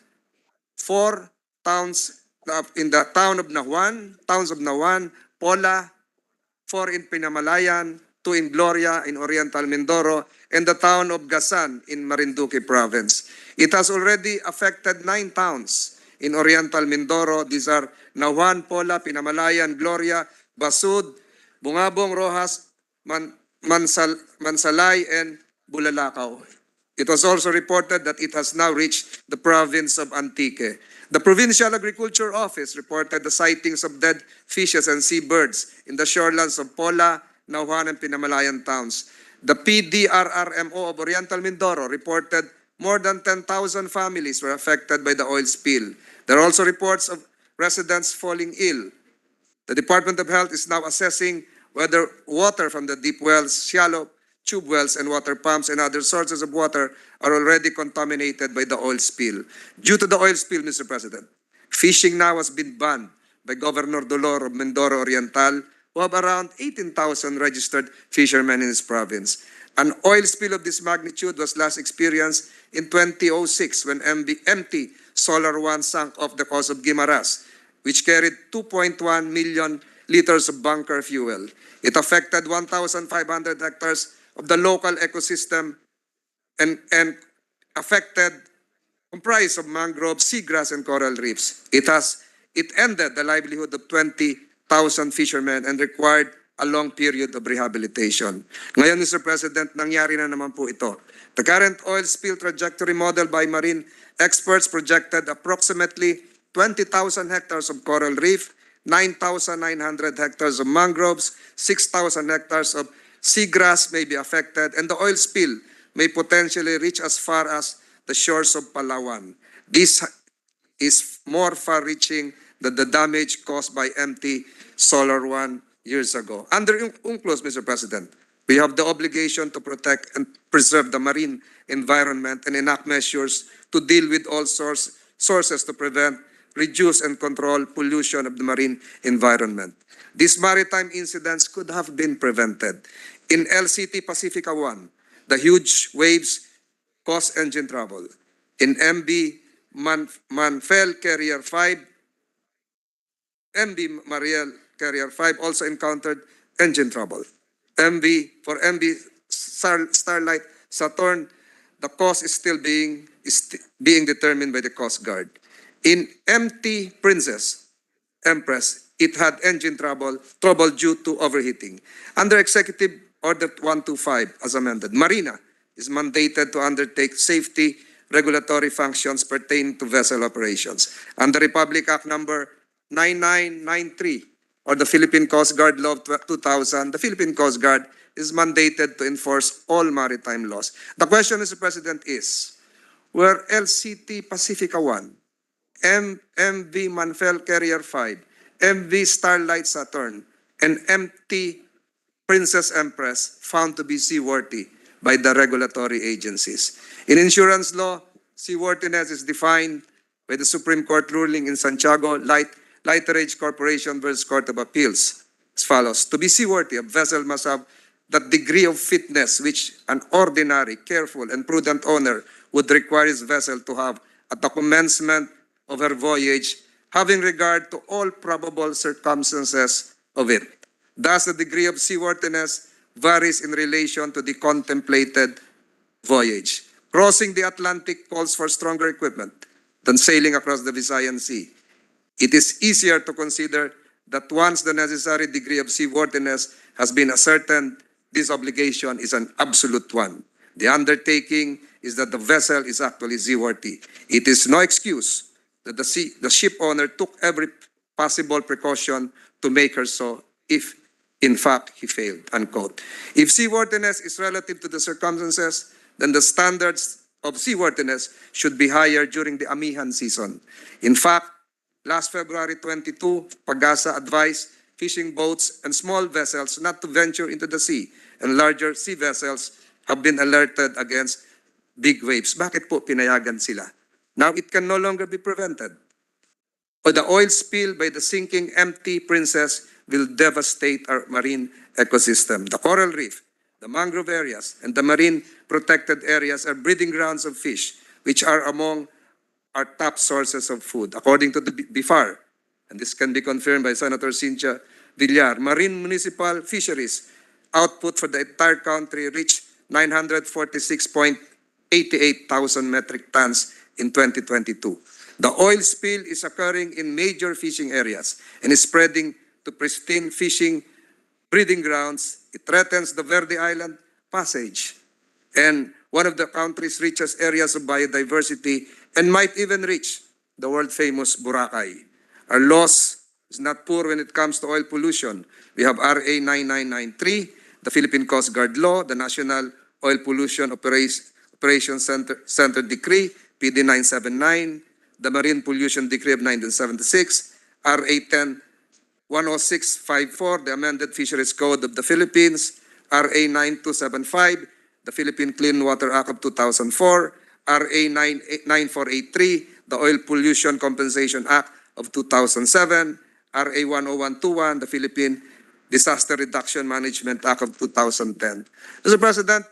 4 towns in the towns of Nahuan, Pola, 4 in Pinamalayan, 2 in Gloria in Oriental Mindoro, and the town of Gasan in Marinduque province. It has already affected 9 towns in Oriental Mindoro. These are Nahuan, Pola, Pinamalayan, Gloria, Basud, Bungabong, Rojas, Mansalay, and Bulalakaw. It was also reported that it has now reached the province of Antique. The Provincial Agriculture Office reported the sightings of dead fishes and seabirds in the shorelands of Pola, Nauhan, and Pinamalayan towns. The PDRRMO of Oriental Mindoro reported more than 10,000 families were affected by the oil spill. There are also reports of residents falling ill. The Department of Health is now assessing whether water from the deep wells, shallow tube wells, and water pumps and other sources of water are already contaminated by the oil spill. Due to the oil spill, Mr. President, fishing now has been banned by Governor Dolor of Mindoro Oriental, who have around 18,000 registered fishermen in his province. An oil spill of this magnitude was last experienced in 2006 when MT Solar One sank off the coast of Guimaras, which carried 2.1 million liters of bunker fuel. It affected 1,500 hectares of the local ecosystem and comprised of mangrove, seagrass, and coral reefs. It ended the livelihood of 20,000 fishermen and required a long period of rehabilitation. Ngayon, Mr. President, nangyari na naman po ito. The current oil spill trajectory model by marine experts projected approximately 20,000 hectares of coral reef, 9,900 hectares of mangroves, 6,000 hectares of seagrass may be affected, and the oil spill may potentially reach as far as the shores of Palawan. This is more far-reaching than the damage caused by MT Solar One years ago. Under UNCLOS, Mr. President, we have the obligation to protect and preserve the marine environment and enact measures to deal with all sources to prevent, reduce, and control pollution of the marine environment. These maritime incidents could have been prevented In LCT Pacifica 1, the huge waves cause engine trouble. In MB Manfel Carrier 5, MB Mariel Carrier 5 also encountered engine trouble. MB Starlight Saturn, the cause is still being determined by the Coast Guard. In MT Princess Empress, it had engine trouble due to overheating. Under Executive Order 125, as amended, Marina is mandated to undertake safety regulatory functions pertaining to vessel operations. Under Republic Act number 9993, or the Philippine Coast Guard Law of 2000, the Philippine Coast Guard is mandated to enforce all maritime laws. The question, Mr. President, is, were LCT Pacifica 1, MV Manfel Carrier 5, MV Starlight Saturn, and MT Princess Empress found to be seaworthy by the regulatory agencies? In insurance law, seaworthiness is defined by the Supreme Court ruling in Santiago Lighterage Corporation versus Court of Appeals as follows. To be seaworthy, a vessel must have that degree of fitness which an ordinary, careful, and prudent owner would require his vessel to have at the commencement of her voyage, having regard to all probable circumstances of it. Thus, the degree of seaworthiness varies in relation to the contemplated voyage. Crossing the Atlantic calls for stronger equipment than sailing across the Visayan Sea. It is easier to consider that once the necessary degree of seaworthiness has been ascertained, this obligation is an absolute one. The undertaking is that the vessel is actually seaworthy. It is no excuse that the ship owner took every possible precaution to make her so if, in fact, he failed, unquote. If seaworthiness is relative to the circumstances, then the standards of seaworthiness should be higher during the amihan season. In fact, last February 22, Pagasa advised fishing boats and small vessels not to venture into the sea, and larger sea vessels have been alerted against big waves. Bakit po pinayagan sila? Now it can no longer be prevented. Or the oil spill by the sinking MT Princess will devastate our marine ecosystem. The coral reef, the mangrove areas, and the marine protected areas are breeding grounds of fish, which are among our top sources of food. According to the BIFAR, and this can be confirmed by Senator Cynthia Villar, marine municipal fisheries output for the entire country reached 946.88 thousand metric tons in 2022. The oil spill is occurring in major fishing areas and is spreading to pristine fishing breeding grounds. It threatens the Verde Island Passage and one of the country's richest areas of biodiversity, and might even reach the world-famous Boracay. Our loss is not poor when it comes to oil pollution. We have RA 9993, the Philippine Coast Guard Law, the National Oil Pollution Operations Center Decree, PD 979, the Marine Pollution Decree of 1976, RA 10-10654, the Amended Fisheries Code of the Philippines, RA 9275, the Philippine Clean Water Act of 2004, RA 9483, the Oil Pollution Compensation Act of 2007, RA 10121, the Philippine Disaster Reduction Management Act of 2010. Mr. President,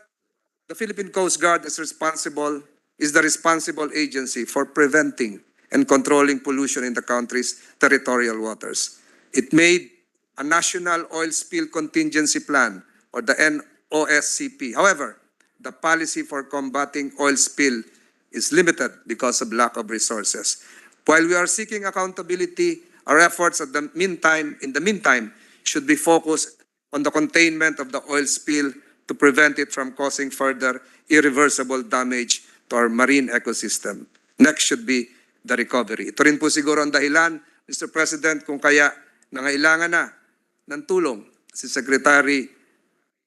the Philippine Coast Guard is the responsible agency for preventing and controlling pollution in the country's territorial waters. It made a National Oil Spill Contingency Plan, or the NOSCP. However, the policy for combating oil spill is limited because of lack of resources. While we are seeking accountability, our efforts in the meantime, should be focused on the containment of the oil spill to prevent it from causing further irreversible damage to our marine ecosystem. Next should be the recovery. Ito rin po siguro ang dahilan, Mr. President, kung kaya nangailangan na ng tulong si Secretary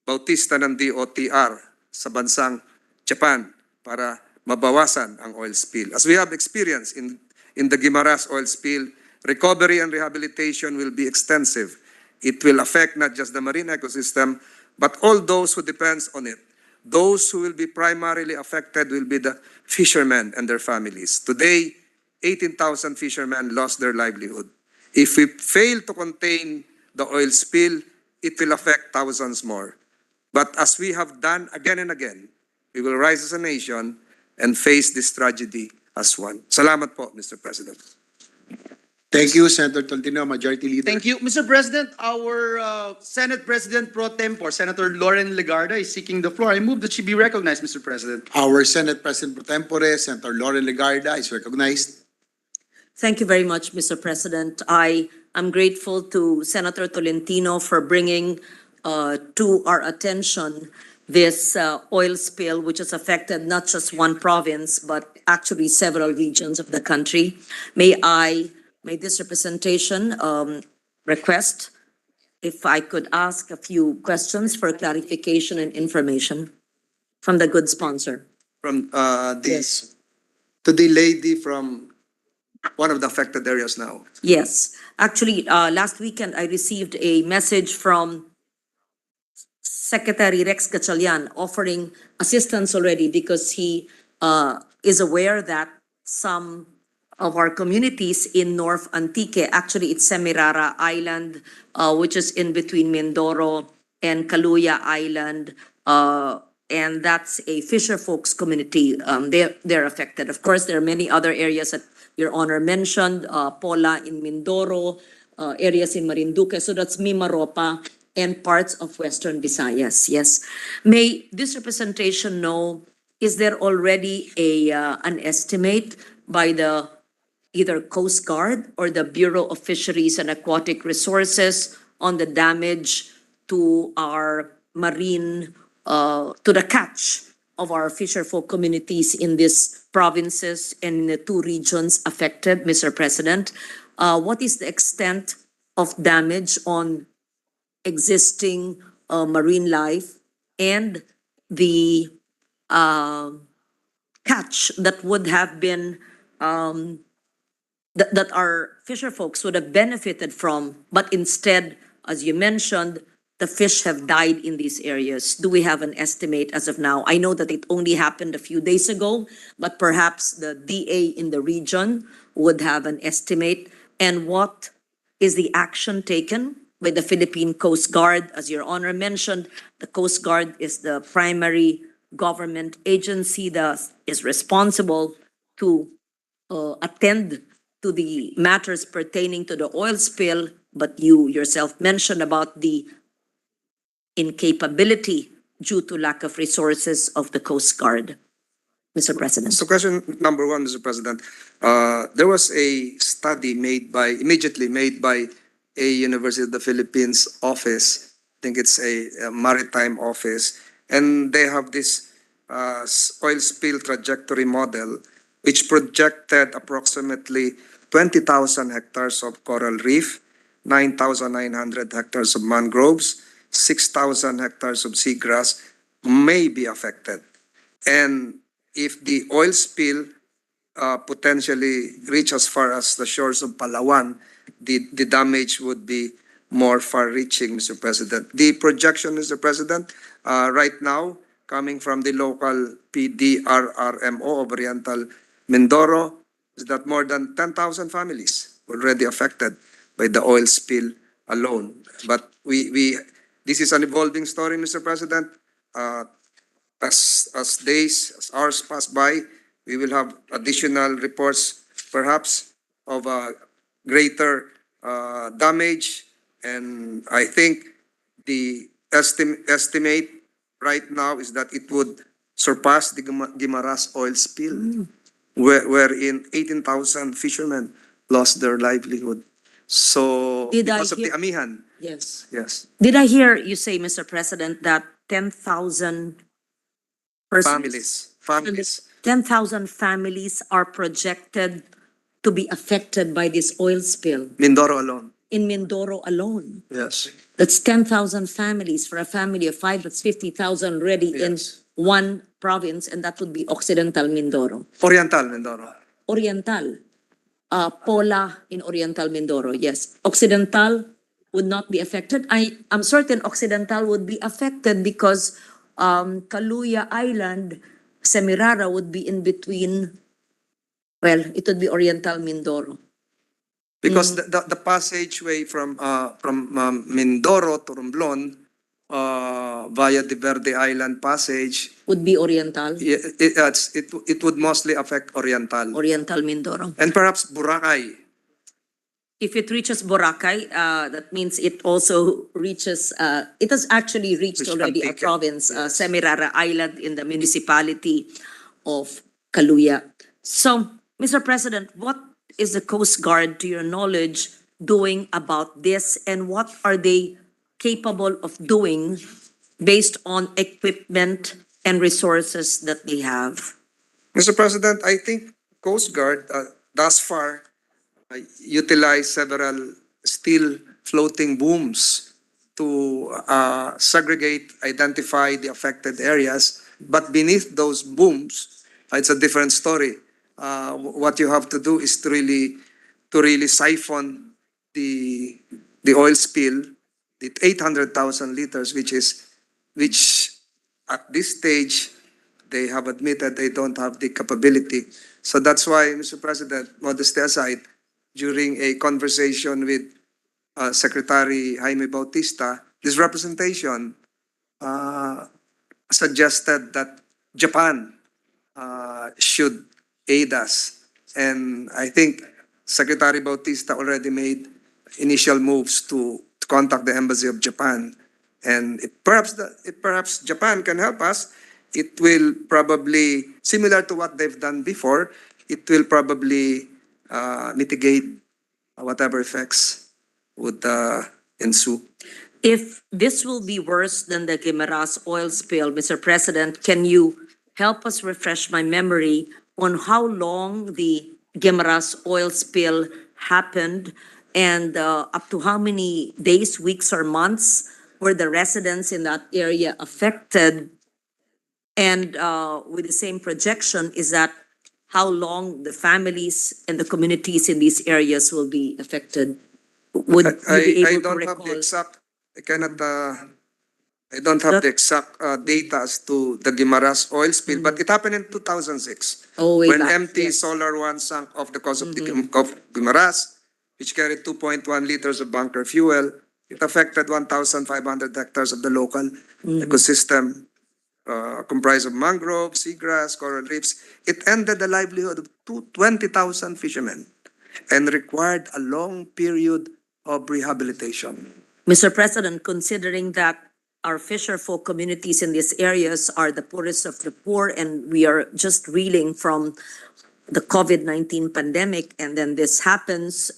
Bautista ng DOTR sa bansang Japan para mabawasan ang oil spill. As we have experience in the Guimaras oil spill, recovery and rehabilitation will be extensive. It will affect not just the marine ecosystem, but all those who depends on it. Those who will be primarily affected will be the fishermen and their families. Today, 18,000 fishermen lost their livelihood. If we fail to contain the oil spill, it will affect thousands more. But as we have done again and again, we will rise as a nation and face this tragedy as one. Salamat po, Mr. President. Thank you, Senator Tolentino, Majority Leader. Thank you. Mr. President, our Senate President Pro Tempore, Senator Lauren Legarda, is seeking the floor. I move that she be recognized, Mr. President. Our Senate President Pro Tempore, Senator Lauren Legarda, is recognized. Thank you very much, Mr. President. I am grateful to Senator Tolentino for bringing to our attention this oil spill, which has affected not just one province, but actually several regions of the country. May this representation request if I could ask a few questions for clarification and information from the good sponsor. From Yes. to the lady from one of the affected areas now. Yes, actually, last weekend I received a message from Secretary Rex Gatchalian offering assistance already because he is aware that some of our communities in North Antique, actually it's Semirara Island, which is in between Mindoro and Kaluya Island, and that's a fisher folks community. They're affected. Of course, there are many other areas that Your Honor mentioned, Pola in Mindoro, areas in Marinduque. So that's Mimaropa and parts of Western Visayas. Yes. May this representation know, is there already an estimate by the either Coast Guard or the Bureau of Fisheries and Aquatic Resources on the damage to our marine, to the catch of our fisherfolk communities in these provinces and in the two regions affected, Mr. President? What is the extent of damage on existing marine life and the catch that would have been that our fisher folks would have benefited from, but instead, as you mentioned, the fish have died in these areas. Do we have an estimate as of now? I know that it only happened a few days ago, but perhaps the DA in the region would have an estimate. And what is the action taken by the Philippine Coast Guard? As Your Honor mentioned, the Coast Guard is the primary government agency that is responsible to attend to the matters pertaining to the oil spill, but you yourself mentioned about the incapability due to lack of resources of the Coast Guard. Mr. President. So question number one, Mr. President, there was a study immediately made by a University of the Philippines office. I think it's a maritime office. And they have this oil spill trajectory model, which projected approximately 20,000 hectares of coral reef, 9,900 hectares of mangroves, 6,000 hectares of seagrass may be affected. And if the oil spill potentially reach as far as the shores of Palawan, the damage would be more far-reaching, Mr. President. The projection, Mr. President, right now, coming from the local PDRRMO of Oriental Mindoro, is that more than 10,000 families already affected by the oil spill alone. But this is an evolving story, Mr. President. As hours pass by, we will have additional reports, perhaps, of greater damage. And I think the estimate right now is that it would surpass the Guimaras oil spill, wherein 18,000 fishermen lost their livelihood. So because of the amihan. Yes. Yes. Did I hear you say, Mr. President, that 10,000 persons? Families. 10,000 families are projected to be affected by this oil spill Mindoro alone. in Mindoro alone. Yes. That's 10,000 families. For a family of 5, that's 50,000 already in one province, and that would be Occidental Mindoro. Oriental Mindoro. Oriental, Pola in Oriental Mindoro, yes. Occidental would not be affected. I'm certain Occidental would be affected because Kaluya Island, Semirara would be in between, well, it would be Oriental Mindoro. Because the passageway from Mindoro to Romblon via the Verde Island Passage, Would be Oriental, it would mostly affect Oriental. Oriental Mindoro. And perhaps Boracay. If it reaches Boracay, that means it also reaches, it has actually reached Reached already a Antique. province, Yes. Semirara Island in the municipality of Kaluya. So, Mr. President, what is the Coast Guard, to your knowledge, doing about this, and what are they capable of doing based on equipment and resources that they have? Mr. President, I think Coast Guard thus far utilized several steel floating booms to segregate, identify the affected areas. But beneath those booms, it's a different story. What you have to do is to really siphon the oil spill, the 800,000 liters, which at this stage they have admitted they don't have the capability. So that's why, Mr. President, modesty aside, during a conversation with Secretary Jaime Bautista, this representation suggested that Japan should aid us. And I think Secretary Bautista already made initial moves to contact the Embassy of Japan. And if perhaps Japan can help us, it will probably, similar to what they've done before, it will probably mitigate whatever effects would ensue. If this will be worse than the Guimaras oil spill, Mr. President, can you help us refresh my memory on how long the Guimaras oil spill happened and up to how many days, weeks, or months were the residents in that area affected? And with the same projection, is that how long the families and the communities in these areas will be affected? Would you be I able to don't have the recall? exact, I don't have the exact data as to the Guimaras oil spill, but it happened in 2006. Oh, way When back, empty yes. Solar One sunk off the coast of the of Guimaras, which carried 2.1 liters of bunker fuel, it affected 1,500 hectares of the local ecosystem, comprised of mangrove, seagrass, coral reefs. It ended the livelihood of 20,000 fishermen and required a long period of rehabilitation. Mr. President, considering that our fisherfolk communities in these areas are the poorest of the poor and we are just reeling from the COVID-19 pandemic and then this happens,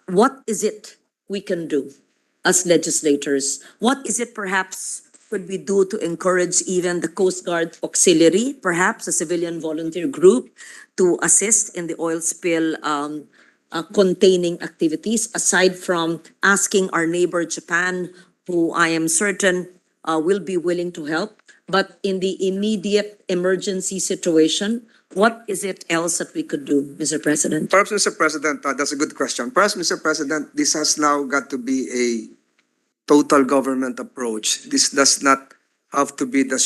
what is it we can do as legislators? What is it perhaps could we do to encourage even the Coast Guard Auxiliary, perhaps a civilian volunteer group, to assist in the oil spill containing activities, aside from asking our neighbor Japan, who I am certain will be willing to help? But in the immediate emergency situation, what is it else that we could do, Mr. President? Perhaps, Mr. President, that's a good question. Perhaps, Mr. President, this has now got to be a total government approach. This does not have to be the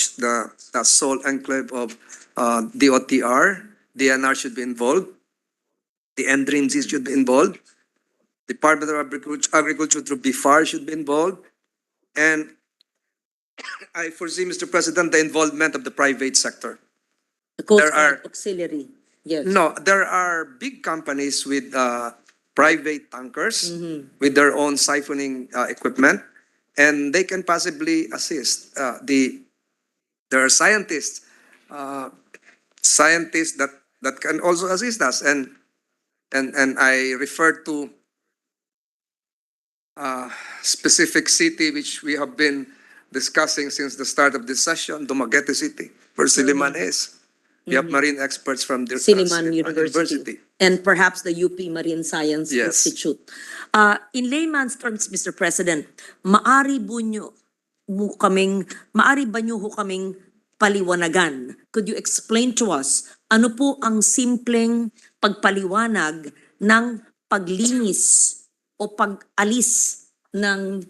sole enclave of DOTR. DNR should be involved. The NDRIMZ should be involved. Department of Agriculture through BIFAR should be involved. And I foresee, Mr. President, the involvement of the private sector. The Coast There Guard are- Auxiliary, yes. No, there are big companies with private tankers with their own siphoning equipment, and they can possibly assist. There are scientists that can also assist us, and I refer to specific city which we have been discussing since the start of this session, Dumaguete City, where Siliman is. We have marine experts from the Siliman University. And perhaps the UP Marine Science Yes. Institute. In layman's terms, Mr. President, maari ba nyo ho kaming paliwanagan? Could you explain to us, ano po ang simpleng pagpaliwanag ng paglinis o pag-alis ng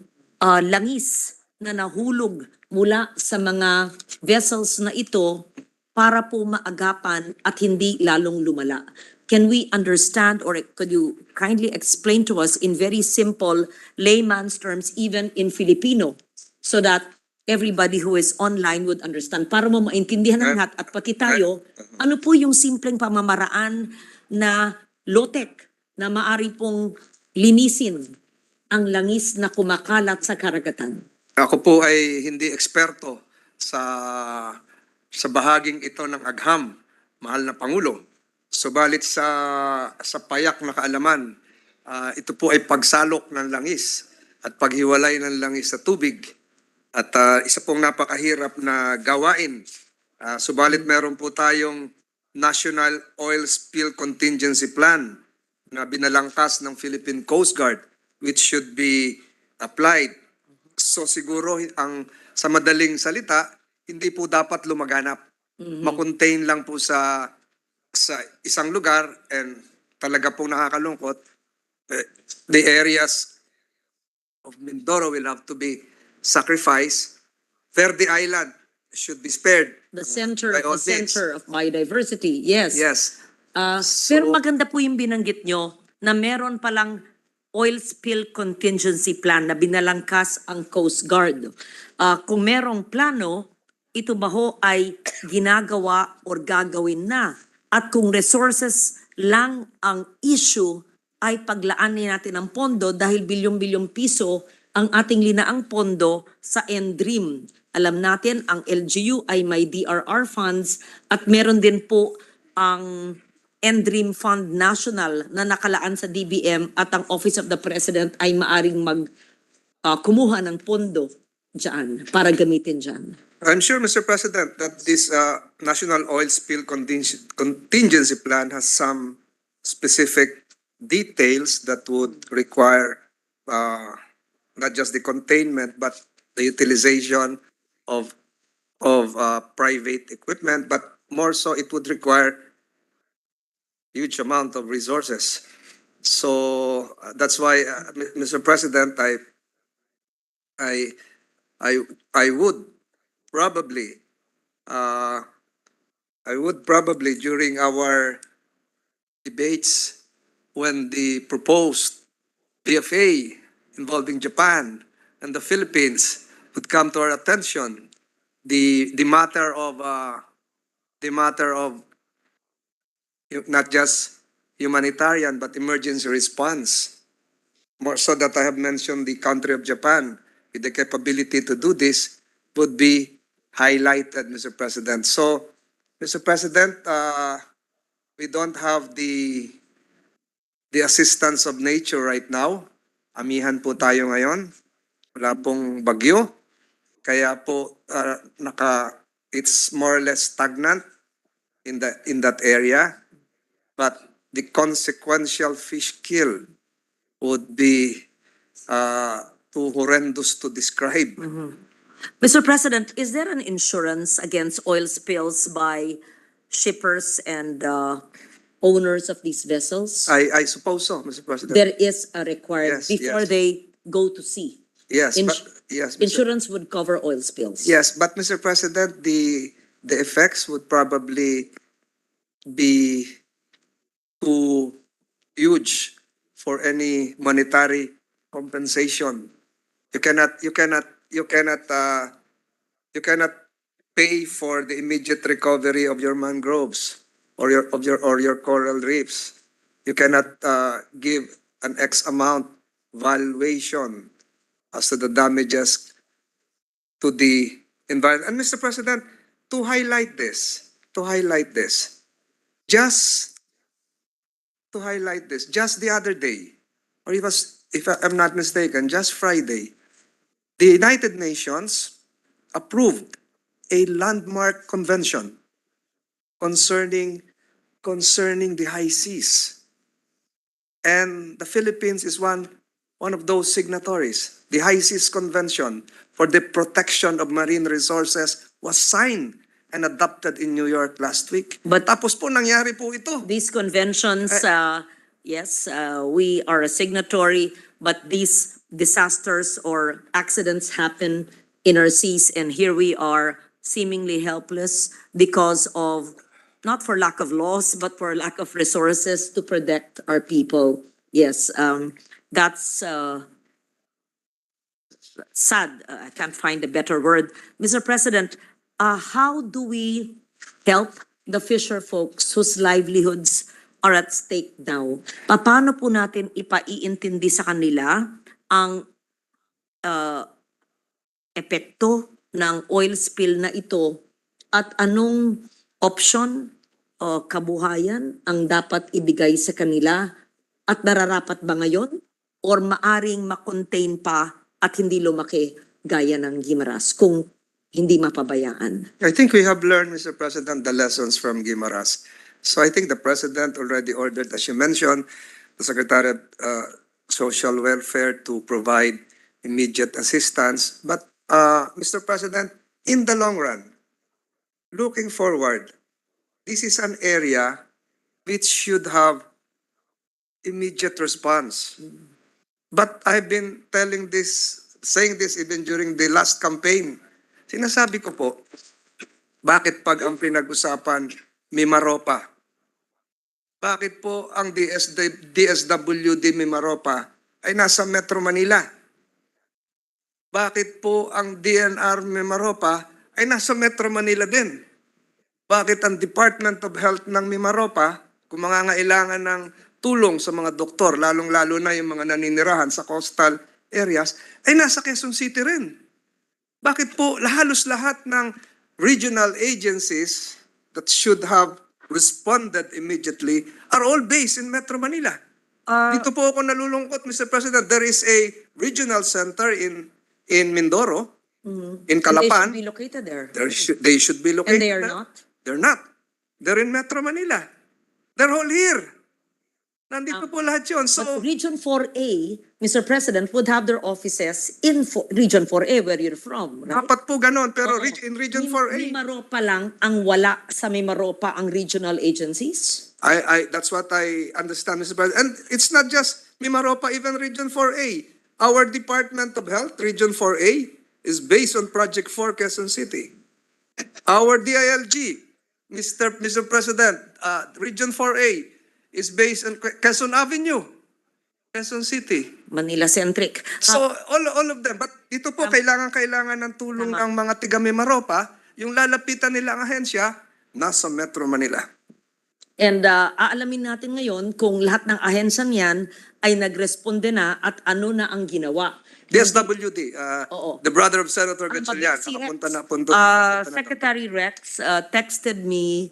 langis na nahulog mula sa mga vessels na ito para po maagapan at hindi lalong lumala? can we understand, or could you kindly explain to us in very simple layman's terms, even in Filipino, so that everybody who is online would understand, para mo maintindihan ng lahat at pati tayo, ano po yung simpleng pamamaraan na low-tech na maari pong linisin ang langis na kumakalat sa karagatan? Ako po ay hindi eksperto sa bahaging ito ng agham, mahal na Pangulo. Subalit sa payak na kaalaman, ito po ay pagsalok ng langis at paghiwalay ng langis sa tubig. At isa pong napakahirap na gawain. Subalit meron po tayong National Oil Spill Contingency Plan na binalangkas ng Philippine Coast Guard, which should be applied. So siguro sa madaling salita, hindi po dapat lumaganap. Makontain lang po sa isang lugar, and talaga pong nakakalungkot, the areas of Mindoro will have to be sacrificed. Verde Island should be spared. The center, By all the center of biodiversity, yes. Yes. Pero maganda po yung binanggit nyo na meron palang oil spill contingency plan na binalangkas ang Coast Guard. Kung merong plano, ito ba ho ay ginagawa or gagawin na? At kung resources lang ang issue, ay paglaanin natin ang pondo dahil bilyong-bilyong piso ang ating linaang pondo sa NDREAM. Alam natin, ang LGU ay may DRR funds at meron din po ang NDREAM Fund National na nakalaan sa DBM at ang Office of the President ay maaring kumuha ng pondo dyan para gamitin dyan. I'm sure, Mr. President, that this National Oil Spill Contingency Plan has some specific details that would require not just the containment, but the utilization of private equipment, but more so it would require huge amount of resources. So that's why, Mr. President, I would probably during our debates when the proposed PFA involving Japan and the Philippines would come to our attention, the matter of not just humanitarian but emergency response. More so that I have mentioned the country of Japan with the capability to do this would be highlighted, Mr. President. So, Mr. President, we don't have the assistance of nature right now. Amihan po tayo ngayon. Wala pong bagyo. Kaya po it's more or less stagnant in that area. But the consequential fish kill would be too horrendous to describe. Mr. President, is there an insurance against oil spills by shippers and owners of these vessels? I suppose so, Mr. President. There is a requirement Yes, before yes. they go to sea. Yes, Ins- yes, Mr. Insurance would cover oil spills. Yes, but Mr. President, the effects would probably be too huge for any monetary compensation. You cannot pay for the immediate recovery of your mangroves or your coral reefs. You cannot give an X amount valuation as to the damages to the environment. And Mr. President, to highlight this, just the other day, or if I'm not mistaken, just Friday, the United Nations approved a landmark convention concerning the high seas. And the Philippines is one of those signatories. The High Seas Convention for the Protection of Marine Resources was signed and adopted in New York last week. But Tapos po nangyari po ito. these conventions, yes, we are a signatory, but these disasters or accidents happen in our seas, and here we are seemingly helpless because of not for lack of laws, but for lack of resources to protect our people. Yes, that's sad. I can't find a better word. Mr. President, how do we help the fisher folks whose livelihoods are at stake now? Paano po natin ipaiintindi sa kanila ang epekto ng oil spill na ito at anong option o kabuhayan ang dapat ibigay sa kanila at nararapat ba ngayon or maaring makontain pa at hindi lumaki gaya ng Guimaras kung hindi mapabayaan? I think we have learned, Mr. President, the lessons from Guimaras. So I think the President already ordered, as you mentioned, the Secretary of Social Welfare to provide immediate assistance. But, Mr. President, in the long run, looking forward, this is an area which should have immediate response. But I've been saying this even during the last campaign. Sinasabi ko po, bakit pag ang pinag-usapan, Mimaropa? Bakit po ang DSWD Mimaropa ay nasa Metro Manila? Bakit po ang DNR Mimaropa ay nasa Metro Manila din? Bakit ang Department of Health ng Mimaropa, kung mangangailangan ng tulong sa mga doktor, lalong-lalo na yung mga naninirahan sa coastal areas, ay nasa Quezon City rin? Bakit po halos lahat ng regional agencies that should have responded immediately are all based in Metro Manila? Dito po ako nalulungkot, Mr. President. There is a regional center in Mindoro, in Calapan. They should be located there. They should be located And they are there. not? They're not. They're in Metro Manila. They're all here. Nandito po lahat yun. So, But Region 4A, Mr. President, would have their offices in Region 4A where you're from, right? dapat po ganon. Pero Oo. in Region 4A, Mimaropa lang ang wala sa Mimaropa ang regional agencies? that's what I understand, Mr. President. And it's not just Mimaropa, even Region 4A. Our Department of Health, Region 4A, is based on Project 4 Quezon City. Our DILG, Mr. President, Region 4A, is based on Quezon Avenue, Quezon City. Manila-centric. So, all of them. But dito po, kailangan ng tulong ng mga tiga Mimaropa. Yung lalapitan nila ang ahensya, nasa Metro Manila. And aalamin natin ngayon kung lahat ng ahensya niyan ay nagresponde na at ano na ang ginawa. DSWD, Oo. the brother of Senator Ang Gatchalian, si Rex, nakapunta na punto. Secretary Rex texted me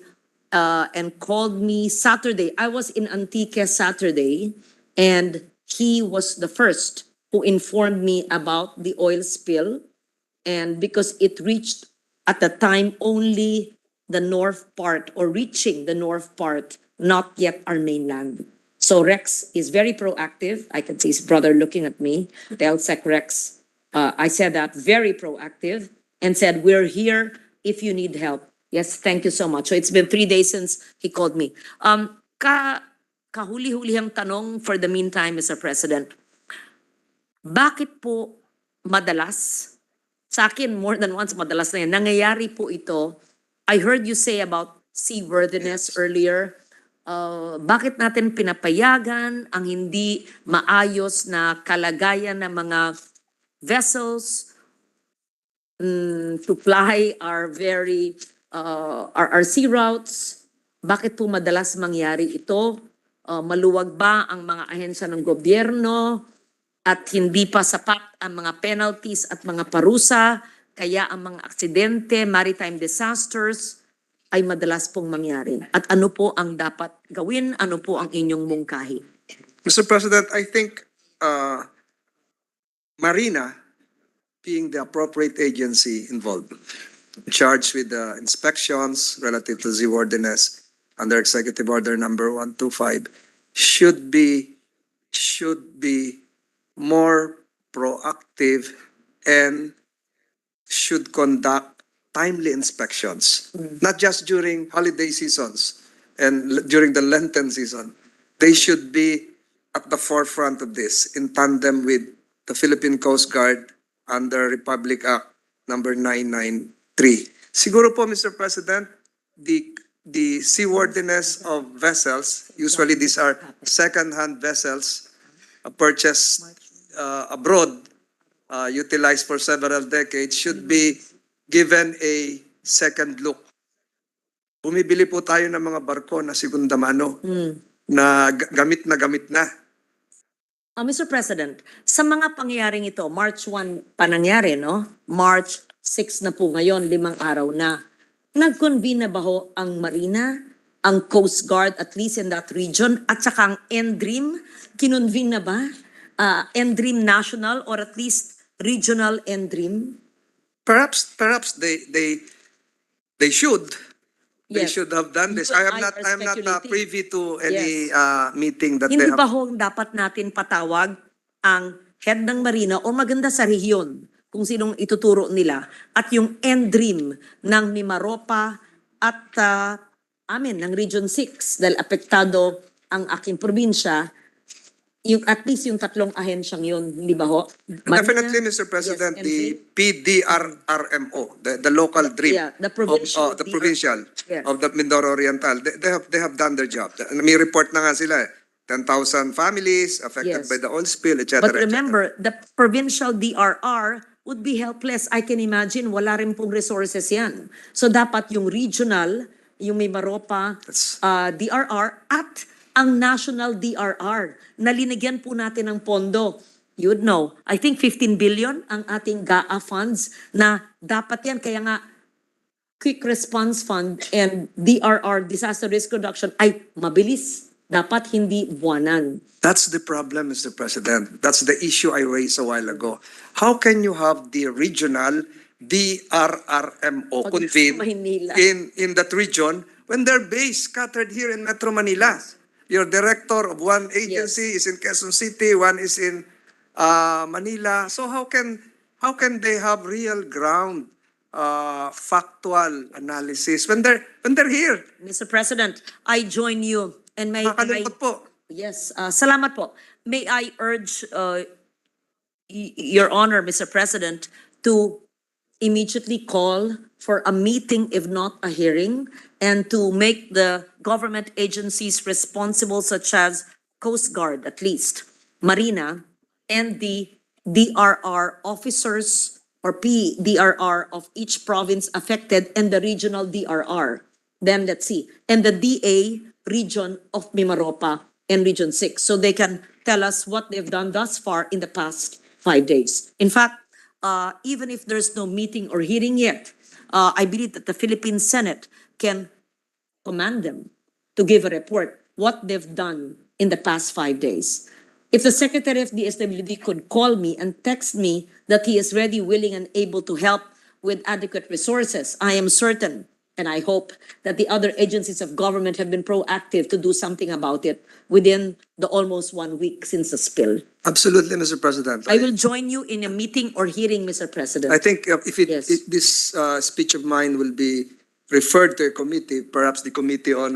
and called me Saturday. I was in Antique Saturday and he was the first who informed me about the oil spill. And because it reached at the time only the north part or reaching the north part, not yet our mainland. So Rex is very proactive. I can see his brother looking at me. Telsec Rex, I said that, very proactive and said, we're here if you need help. Yes, thank you so much. So it's been 3 days since he called me. Kahuli-hulihang tanong for the meantime, Mr. President. Bakit po madalas, sa akin more than once madalas na yan, nangyayari po ito, I heard you say about seaworthiness earlier. Bakit natin pinapayagan ang hindi maayos na kalagayan ng mga vessels to fly our our sea routes? Bakit po madalas mangyari ito? Maluwag ba ang mga ahensya ng gobyerno at hindi pa sapat ang mga penalties at mga parusa? Kaya ang mga aksidente, maritime disasters ay madalas pong mangyari. At ano po ang dapat gawin? Ano po ang inyong mungkahi? Mr. President, I think Marina, being the appropriate agency involved, charged with the inspections relative to seaworthiness under Executive Order number 125, should be more proactive and should conduct timely inspections, not just during holiday seasons and during the Lenten season. They should be at the forefront of this in tandem with the Philippine Coast Guard under Republic Act number 993. Siguro po, Mr. President, the the seaworthiness of vessels, usually these are second-hand vessels purchased abroad, utilized for several decades, should be given a second look. Bumibili po tayo ng mga barko na segunda mano, na gamit na gamit na. Mr. President, sa mga pangyayaring ito, March 1 pa nangyari, no? March 6 na po ngayon, 5 araw na. Nag-convene na ba ho ang Marina, ang Coast Guard, at least in that region, at saka ang NDREAM? Kinonvene na ba? NDREAM National or at least Regional NDREAM? Perhaps they should. They Yes. should have done this. You I and am not speculating. privy to any Yes. meeting that they Hindi have. ba ho dapat natin patawag ang head ng Marina o maganda sa rehiyon kung sinong ituturo nila at yung NDREAM ng Mimaropa at ng Region 6 dahil apektado ang aking probinsya, yung at least yung 3 ahensyang yun, hindi ba ho? Marina, Definitely, Mr. President, yes, the NDREAM. PDRRMO, the local DREAM. Yeah, the provincial. The provincial Yeah. of the Mindoro Oriental. They have done their job. May report na nga sila. 10,000 families affected Yes. by the oil spill, etc. But remember, the provincial DRR would be helpless. I can imagine, wala rin pong resources yan. So dapat yung regional, yung Mimaropa, DRR, at ang national DRR, na linigyan po natin ng pondo. You'd know, I think 15 billion ang ating GAA funds na dapat yan. Kaya nga, Quick Response Fund and DRR, Disaster Risk Reduction, ay mabilis. Dapat hindi buwanan. That's the problem, Mr. President. That's the issue I raised a while ago. How can you have the regional DRRMO Pag convene Maynila. in that region when they're based scattered here in Metro Manila? Your director of one agency is in Quezon City, one is in Manila. So how can they have real ground factual analysis when they're here? Mr. President, I join you and may Nakakalungkot po. Yes, salamat po. May I urge Your Honor, Mr. President, to immediately call for a meeting, if not a hearing, and to make the government agencies responsible, such as Coast Guard, at least, Marina, and the DRR officers or PDRR of each province affected and the regional DRR. Then let's see. And the DA region of Mimaropa and Region 6. So they can tell us what they've done thus far in the past 5 days. In fact, even if there's no meeting or hearing yet, I believe that the Philippine Senate can command them to give a report what they've done in the past 5 days. If the Secretary of DSWD could call me and text me that he is ready, willing, and able to help with adequate resources, I am certain, and I hope that the other agencies of government have been proactive to do something about it within the almost 1 week since the spill. Absolutely, Mr. President. I will join you in a meeting or hearing, Mr. President. I think if Yes. this speech of mine will be referred to a committee, perhaps the Committee on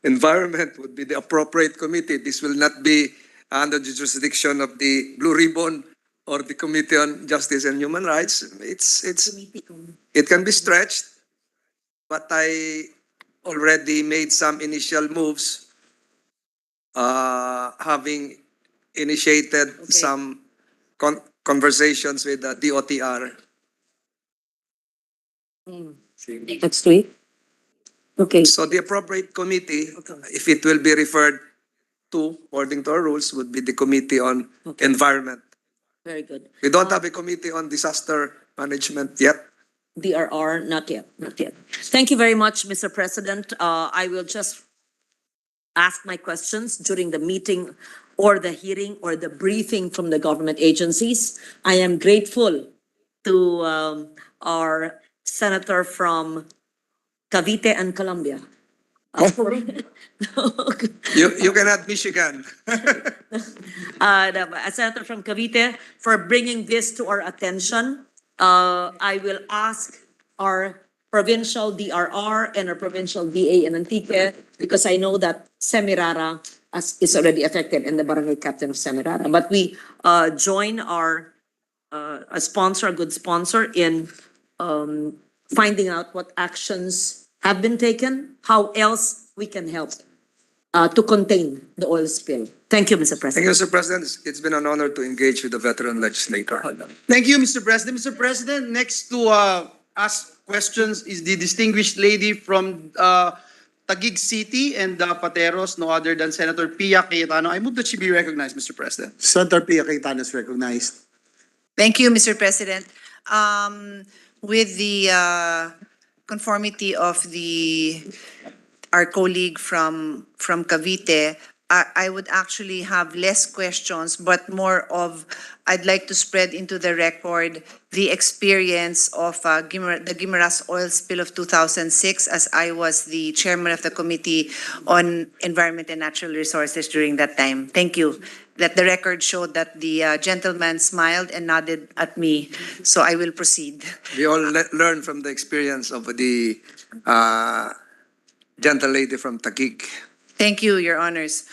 Environment would be the appropriate committee. This will not be under the jurisdiction of the Blue Ribbon or the Committee on Justice and Human Rights. It can be stretched, but I already made some initial moves, having initiated some conversations with the DOTR. Next week? Okay. So the appropriate committee, if it will be referred to, according to our rules, would be the Committee on Environment. Very good. We don't have a Committee on Disaster Management yet. DRR, not yet, not yet. Thank you very much, Mr. President. I will just ask my questions during the meeting or the hearing or the briefing from the government agencies. I am grateful to our senator from Cavite and Colombia. You can add Michigan. A senator from Cavite for bringing this to our attention. I will ask our provincial DRR and our provincial DA in Antique because I know that Semirara is already affected and the barangay captain of Semirara. But we join our a sponsor, a good sponsor, in finding out what actions have been taken, how else we can help to contain the oil spill. Thank you, Mr. Thank you, President. Mr. President. It's been an honor to engage with the veteran legislator. Thank you, Mr. President. Mr. President, next to ask questions is the distinguished lady from Taguig City and Pateros, no other than Senator Pia Cayetano. I move that she be recognized, Mr. President. Senator Pia Cayetano is recognized. Thank you, Mr. President. With the conformity of our colleague from Cavite, I would actually have less questions, but more of, I'd like to spread into the record the experience of the Guimaras oil spill of 2006, as I was the chairman of the Committee on Environment and Natural Resources during that time. Thank you. Let the record show that the gentleman smiled and nodded at me, so I will proceed. We all learn from the experience of the gentle lady from Taguig. Thank you, Your Honors.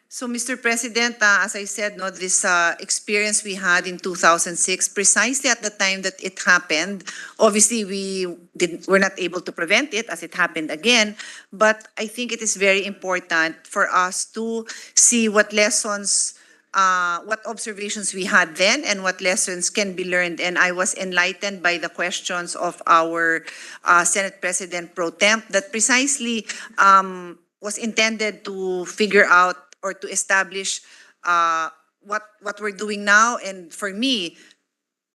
So, Mr. President, as I said, no, this experience we had in 2006, precisely at the time that it happened, obviously we're not able to prevent it as it happened again, but I think it is very important for us to see what lessons, what observations we had then and what lessons can be learned. And I was enlightened by the questions of our Senate President Pro Temp that precisely was intended to figure out or to establish what we're doing now. And for me,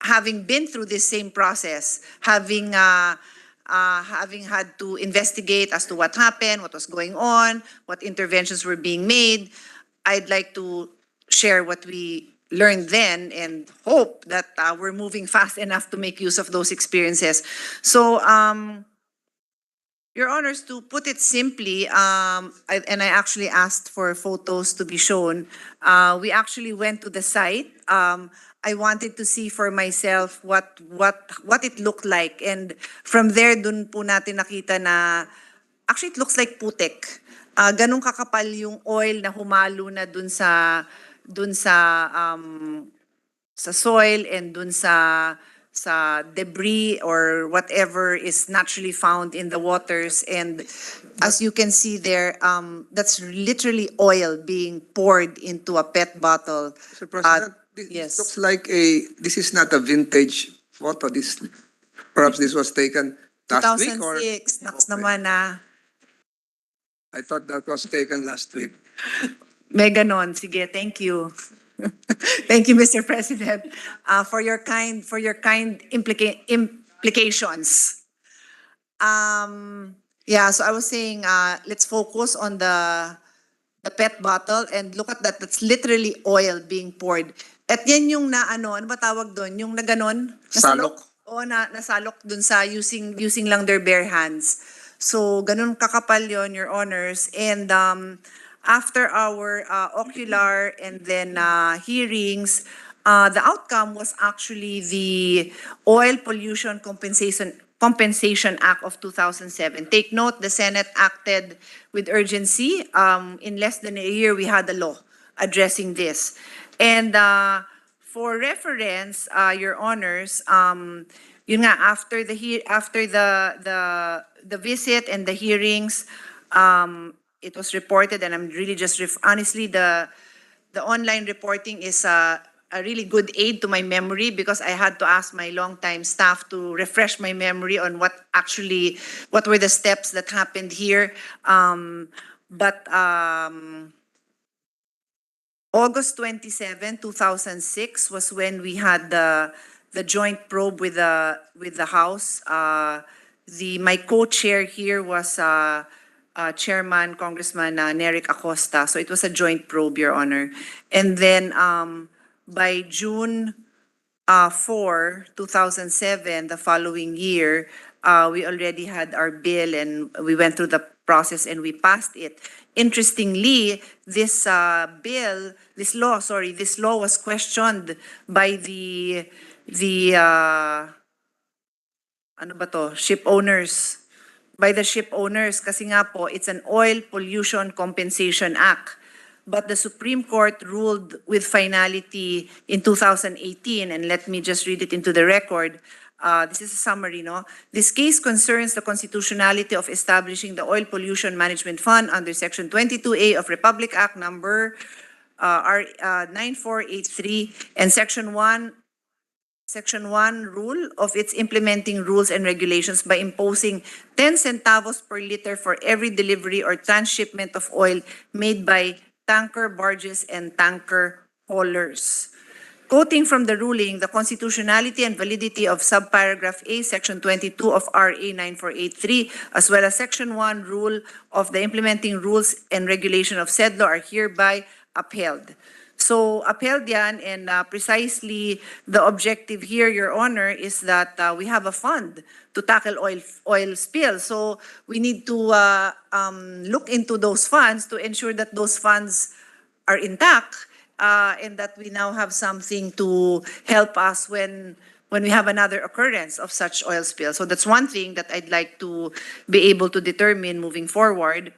having been through this same process, having had to investigate as to what happened, what was going on, what interventions were being made, I'd like to share what we learned then and hope that we're moving fast enough to make use of those experiences. So, Your Honors, to put it simply, and I actually asked for photos to be shown, we actually went to the site. I wanted to see for myself what it looked like. And from there, dun po natin nakita na, actually it looks like putik. Ganun kakapal yung oil na humalo na dun sa soil and dun sa debris or whatever is naturally found in the waters. And as you can see there, that's literally oil being poured into a PET bottle. Mr. President, this yes. looks like this is not a vintage photo. Perhaps this was taken last week or? 2006, naks naman na. I thought that was taken last week. May ganon. Sige, thank you. Thank you, Mr. President, for your kind implications. Yeah, so I was saying, let's focus on the PET bottle and look at that. That's literally oil being poured. At yan yung ano ba tawag doon? Yung na ganon? Salok. O nasalok dun sa using lang their bare hands. So, ganun kakapal yon, Your Honors. And after our ocular and then hearings, the outcome was actually the Oil Pollution Compensation Act of 2007. Take note, the Senate acted with urgency. In less than a year, we had a law addressing this. And for reference, Your Honors, yun nga, after the visit and the hearings, it was reported, and I'm really just honestly, the online reporting is a really good aid to my memory because I had to ask my longtime staff to refresh my memory on what were the steps that happened here. August 27, 2006 was when we had the joint probe with the House. My co-chair here was Chairman Congressman Neric Acosta. So it was a joint probe, Your Honor. And then by June 4, 2007, the following year, we already had our bill and we went through the process and we passed it. Interestingly, this law was questioned by the ship owners. By the ship owners kasi nga po, it's an Oil Pollution Compensation Act. But the Supreme Court ruled with finality in 2018, and let me just read it into the record. This is a summary, no? This case concerns the constitutionality of establishing the Oil Pollution Management Fund under Section 22A of Republic Act number 9483 and Section 1 rule of its implementing rules and regulations by imposing 10 centavos per liter for every delivery or transshipment of oil made by tanker barges and tanker haulers. Quoting from the ruling, the constitutionality and validity of subparagraph A, Section 22 of RA 9483, as well as Section 1 rule of the implementing rules and regulation of said law are hereby upheld. So upheld yan, and precisely the objective here, Your Honor, is that we have a fund to tackle oil spill. So we need to look into those funds to ensure that those funds are intact, and that we now have something to help us when we have another occurrence of such oil spill. So that's one thing that I'd like to be able to determine moving forward.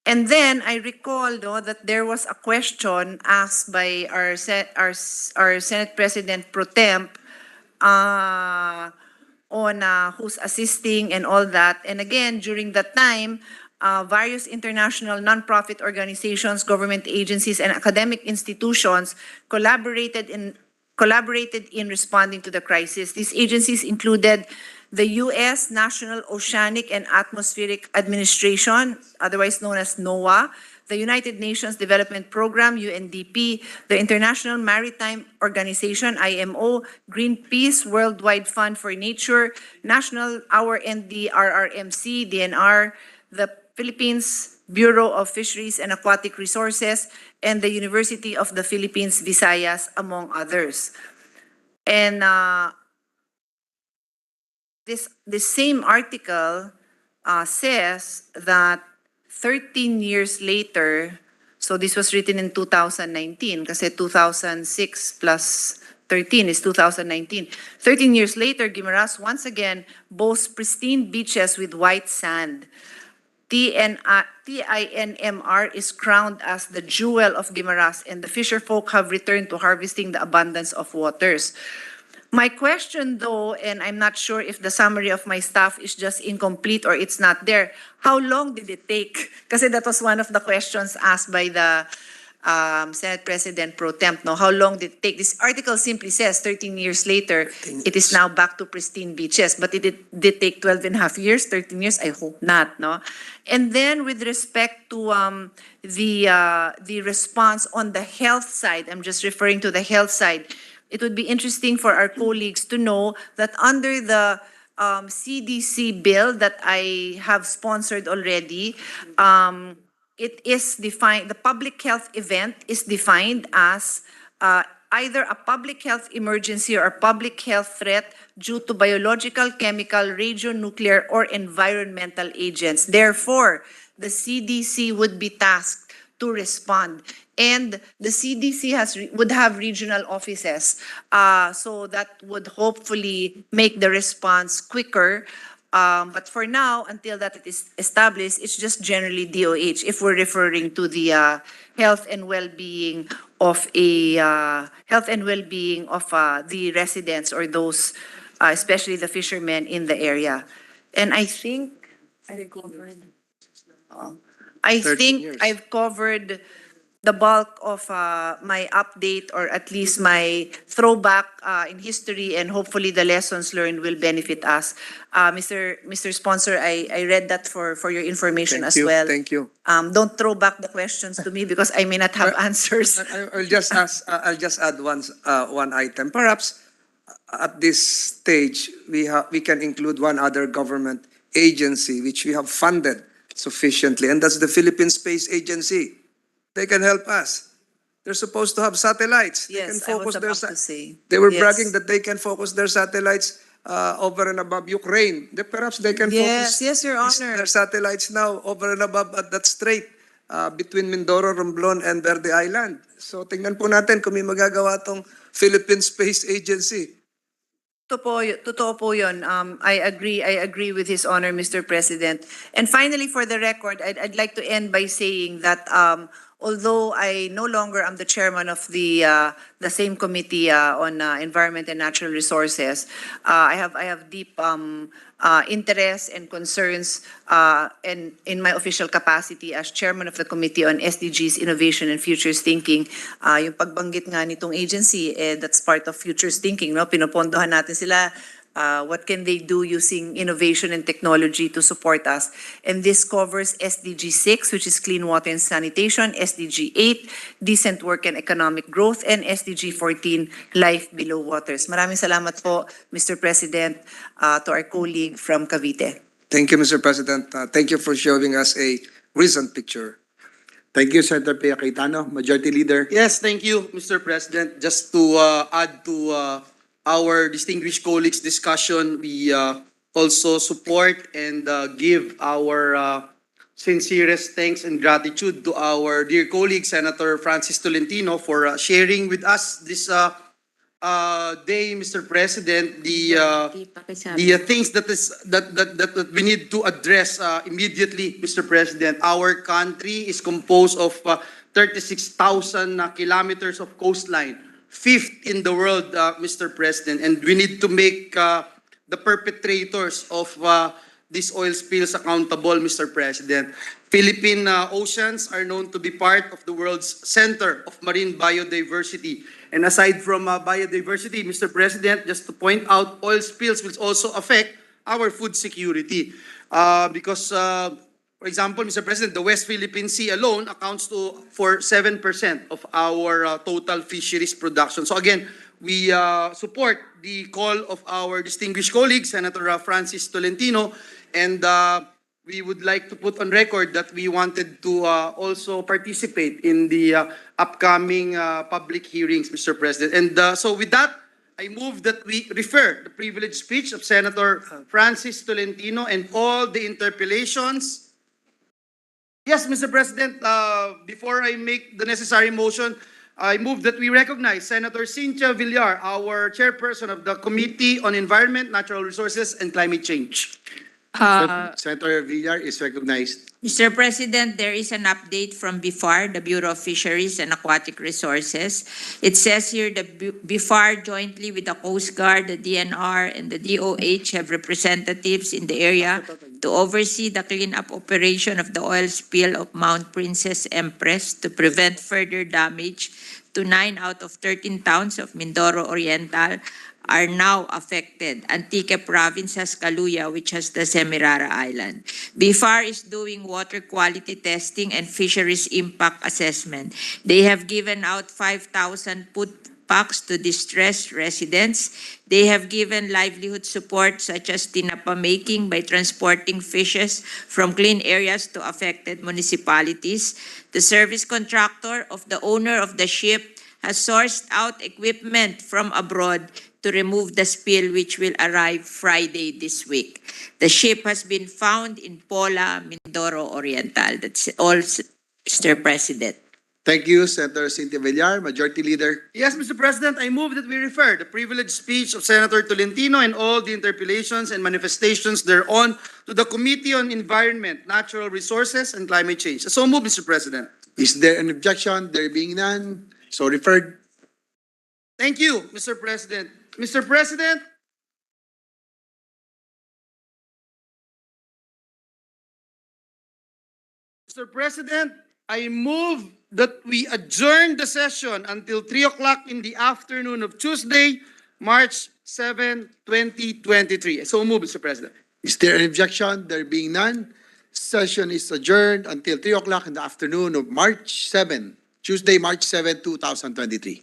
And then I recall, no, that there was a question asked by our Senate President Pro Temp on who's assisting and all that. And again, during that time, various international nonprofit organizations, government agencies, and academic institutions collaborated in responding to the crisis. These agencies included the U.S. National Oceanic and Atmospheric Administration, otherwise known as NOAA, the United Nations Development Program, UNDP, the International Maritime Organization, IMO, Greenpeace, Worldwide Fund for Nature, our NDRRMC, DNR, the Philippines Bureau of Fisheries and Aquatic Resources, and the University of the Philippines, Visayas, among others. And this same article says that 13 years later, so this was written in 2019, kasi 2006 plus 13 is 2019. 13 years later, Guimaras once again boasts pristine beaches with white sand. TINMR is crowned as the jewel of Guimaras, and the fisher folk have returned to harvesting the abundance of waters. My question though, and I'm not sure if the summary of my staff is just incomplete or it's not there, how long did it take? Kasi that was one of the questions asked by the Senate President Pro Temp. No? How long did it take? This article simply says 13 years later, it is now back to pristine beaches. But it did take 12 and a half years, 13 years? I hope not. No? And then with respect to the response on the health side, I'm just referring to the health side, it would be interesting for our colleagues to know that under the CDC bill that I have sponsored already, it is defined, the public health event is defined as either a public health emergency or a public health threat due to biological, chemical, radionuclear, or environmental agents. Therefore, the CDC would be tasked to respond. And the CDC would have regional offices, so that would hopefully make the response quicker. But for now, until that it is established, it's just generally DOH if we're referring to the health and well-being of the residents or those, especially the fishermen in the area. And I think I've covered the bulk of my update, or at least my throwback in history, and hopefully the lessons learned will benefit us. Mr. Sponsor, I read that for your information as well. Thank you. Don't throw back the questions to me because I may not have answers. I'll just add one item. Perhaps at this stage, we can include one other government agency which we have funded sufficiently, and that's the Philippine Space Agency. They can help us. They're supposed to have satellites. Yes, I was about to say. They were Yes. bragging that they can focus their satellites over and above Ukraine. Perhaps they can focus Your Honor. their satellites now over and above at that strait between Mindoro, Romblon, and Verde Island. So tingnan po natin kung may magagawa tong Philippine Space Agency. Totoo po yun. I agree with His Honor, Mr. President. And finally, for the record, I'd like to end by saying that although I no longer am the chairman of the same committee on environment and natural resources, I have deep interests and concerns in my official capacity as chairman of the Committee on SDGs, Innovation and Futures Thinking. Yung pagbanggit nga nitong agency, that's part of futures thinking, no? Pinopondohan natin sila. What can they do using innovation and technology to support us? And this covers SDG 6, which is clean water and sanitation, SDG 8, decent work and economic growth, and SDG 14, life below waters. Maraming salamat po, Mr. President, to our colleague from Cavite. Thank you, Mr. President. Thank you for showing us a recent picture. Thank you, Senator Pia Cayetano, Majority Leader. Yes, thank you, Mr. President. Just to add to our distinguished colleagues' discussion, we also support and give our sincerest thanks and gratitude to our dear colleague, Senator Francis Tolentino, for sharing with us this day, Mr. President, the things that we need to address immediately, Mr. President. Our country is composed of 36,000 kilometers of coastline, fifth in the world, Mr. President, and we need to make the perpetrators of these oil spills accountable, Mr. President. Philippine oceans are known to be part of the world's center of marine biodiversity. And aside from biodiversity, Mr. President, just to point out, oil spills will also affect our food security. Because, for example, Mr. President, the West Philippine Sea alone accounts for 7% of our total fisheries production. So again, we support the call of our distinguished colleague, Senator Francis Tolentino, and we would like to put on record that we wanted to also participate in the upcoming public hearings, Mr. President. And so with that, I move that we refer the privileged speech of Senator Francis Tolentino and all the interpellations. Yes, Mr. President, before I make the necessary motion, I move that we recognize Senator Cynthia Villar, our chairperson of the Committee on Environment, Natural Resources, and Climate Change. Senator Villar is recognized. Mr. President, there is an update from BIFAR, the Bureau of Fisheries and Aquatic Resources. It says here that BIFAR, jointly with the Coast Guard, the DNR, and the DOH, have representatives in the area to oversee the cleanup operation of the oil spill of Mount Princess Empress to prevent further damage to 9 out of 13 towns of Mindoro Oriental are now affected. Antique Province has Kaluya, which has the Semirara Island. BIFAR is doing water quality testing and fisheries impact assessment. They have given out 5,000 food packs to distressed residents. They have given livelihood support such as tinapa making by transporting fishes from clean areas to affected municipalities. The service contractor of the owner of the ship has sourced out equipment from abroad to remove the spill, which will arrive Friday this week. The ship has been found in Pola, Mindoro Oriental. That's all, Mr. President. Thank you, Senator Cynthia Villar, Majority Leader. Yes, Mr. President, I move that we refer the privileged speech of Senator Tolentino and all the interpellations and manifestations thereon to the Committee on Environment, Natural Resources, and Climate Change. So move, Mr. President. Is there an objection? There being none, so referred. Thank you, Mr. President. Mr. President, I move that we adjourn the session until 3 o'clock in the afternoon of Tuesday, March 7, 2023. So move, Mr. President. Is there an objection? There being none, session is adjourned until 3 o'clock in the afternoon of March 7, Tuesday, March 7, 2023.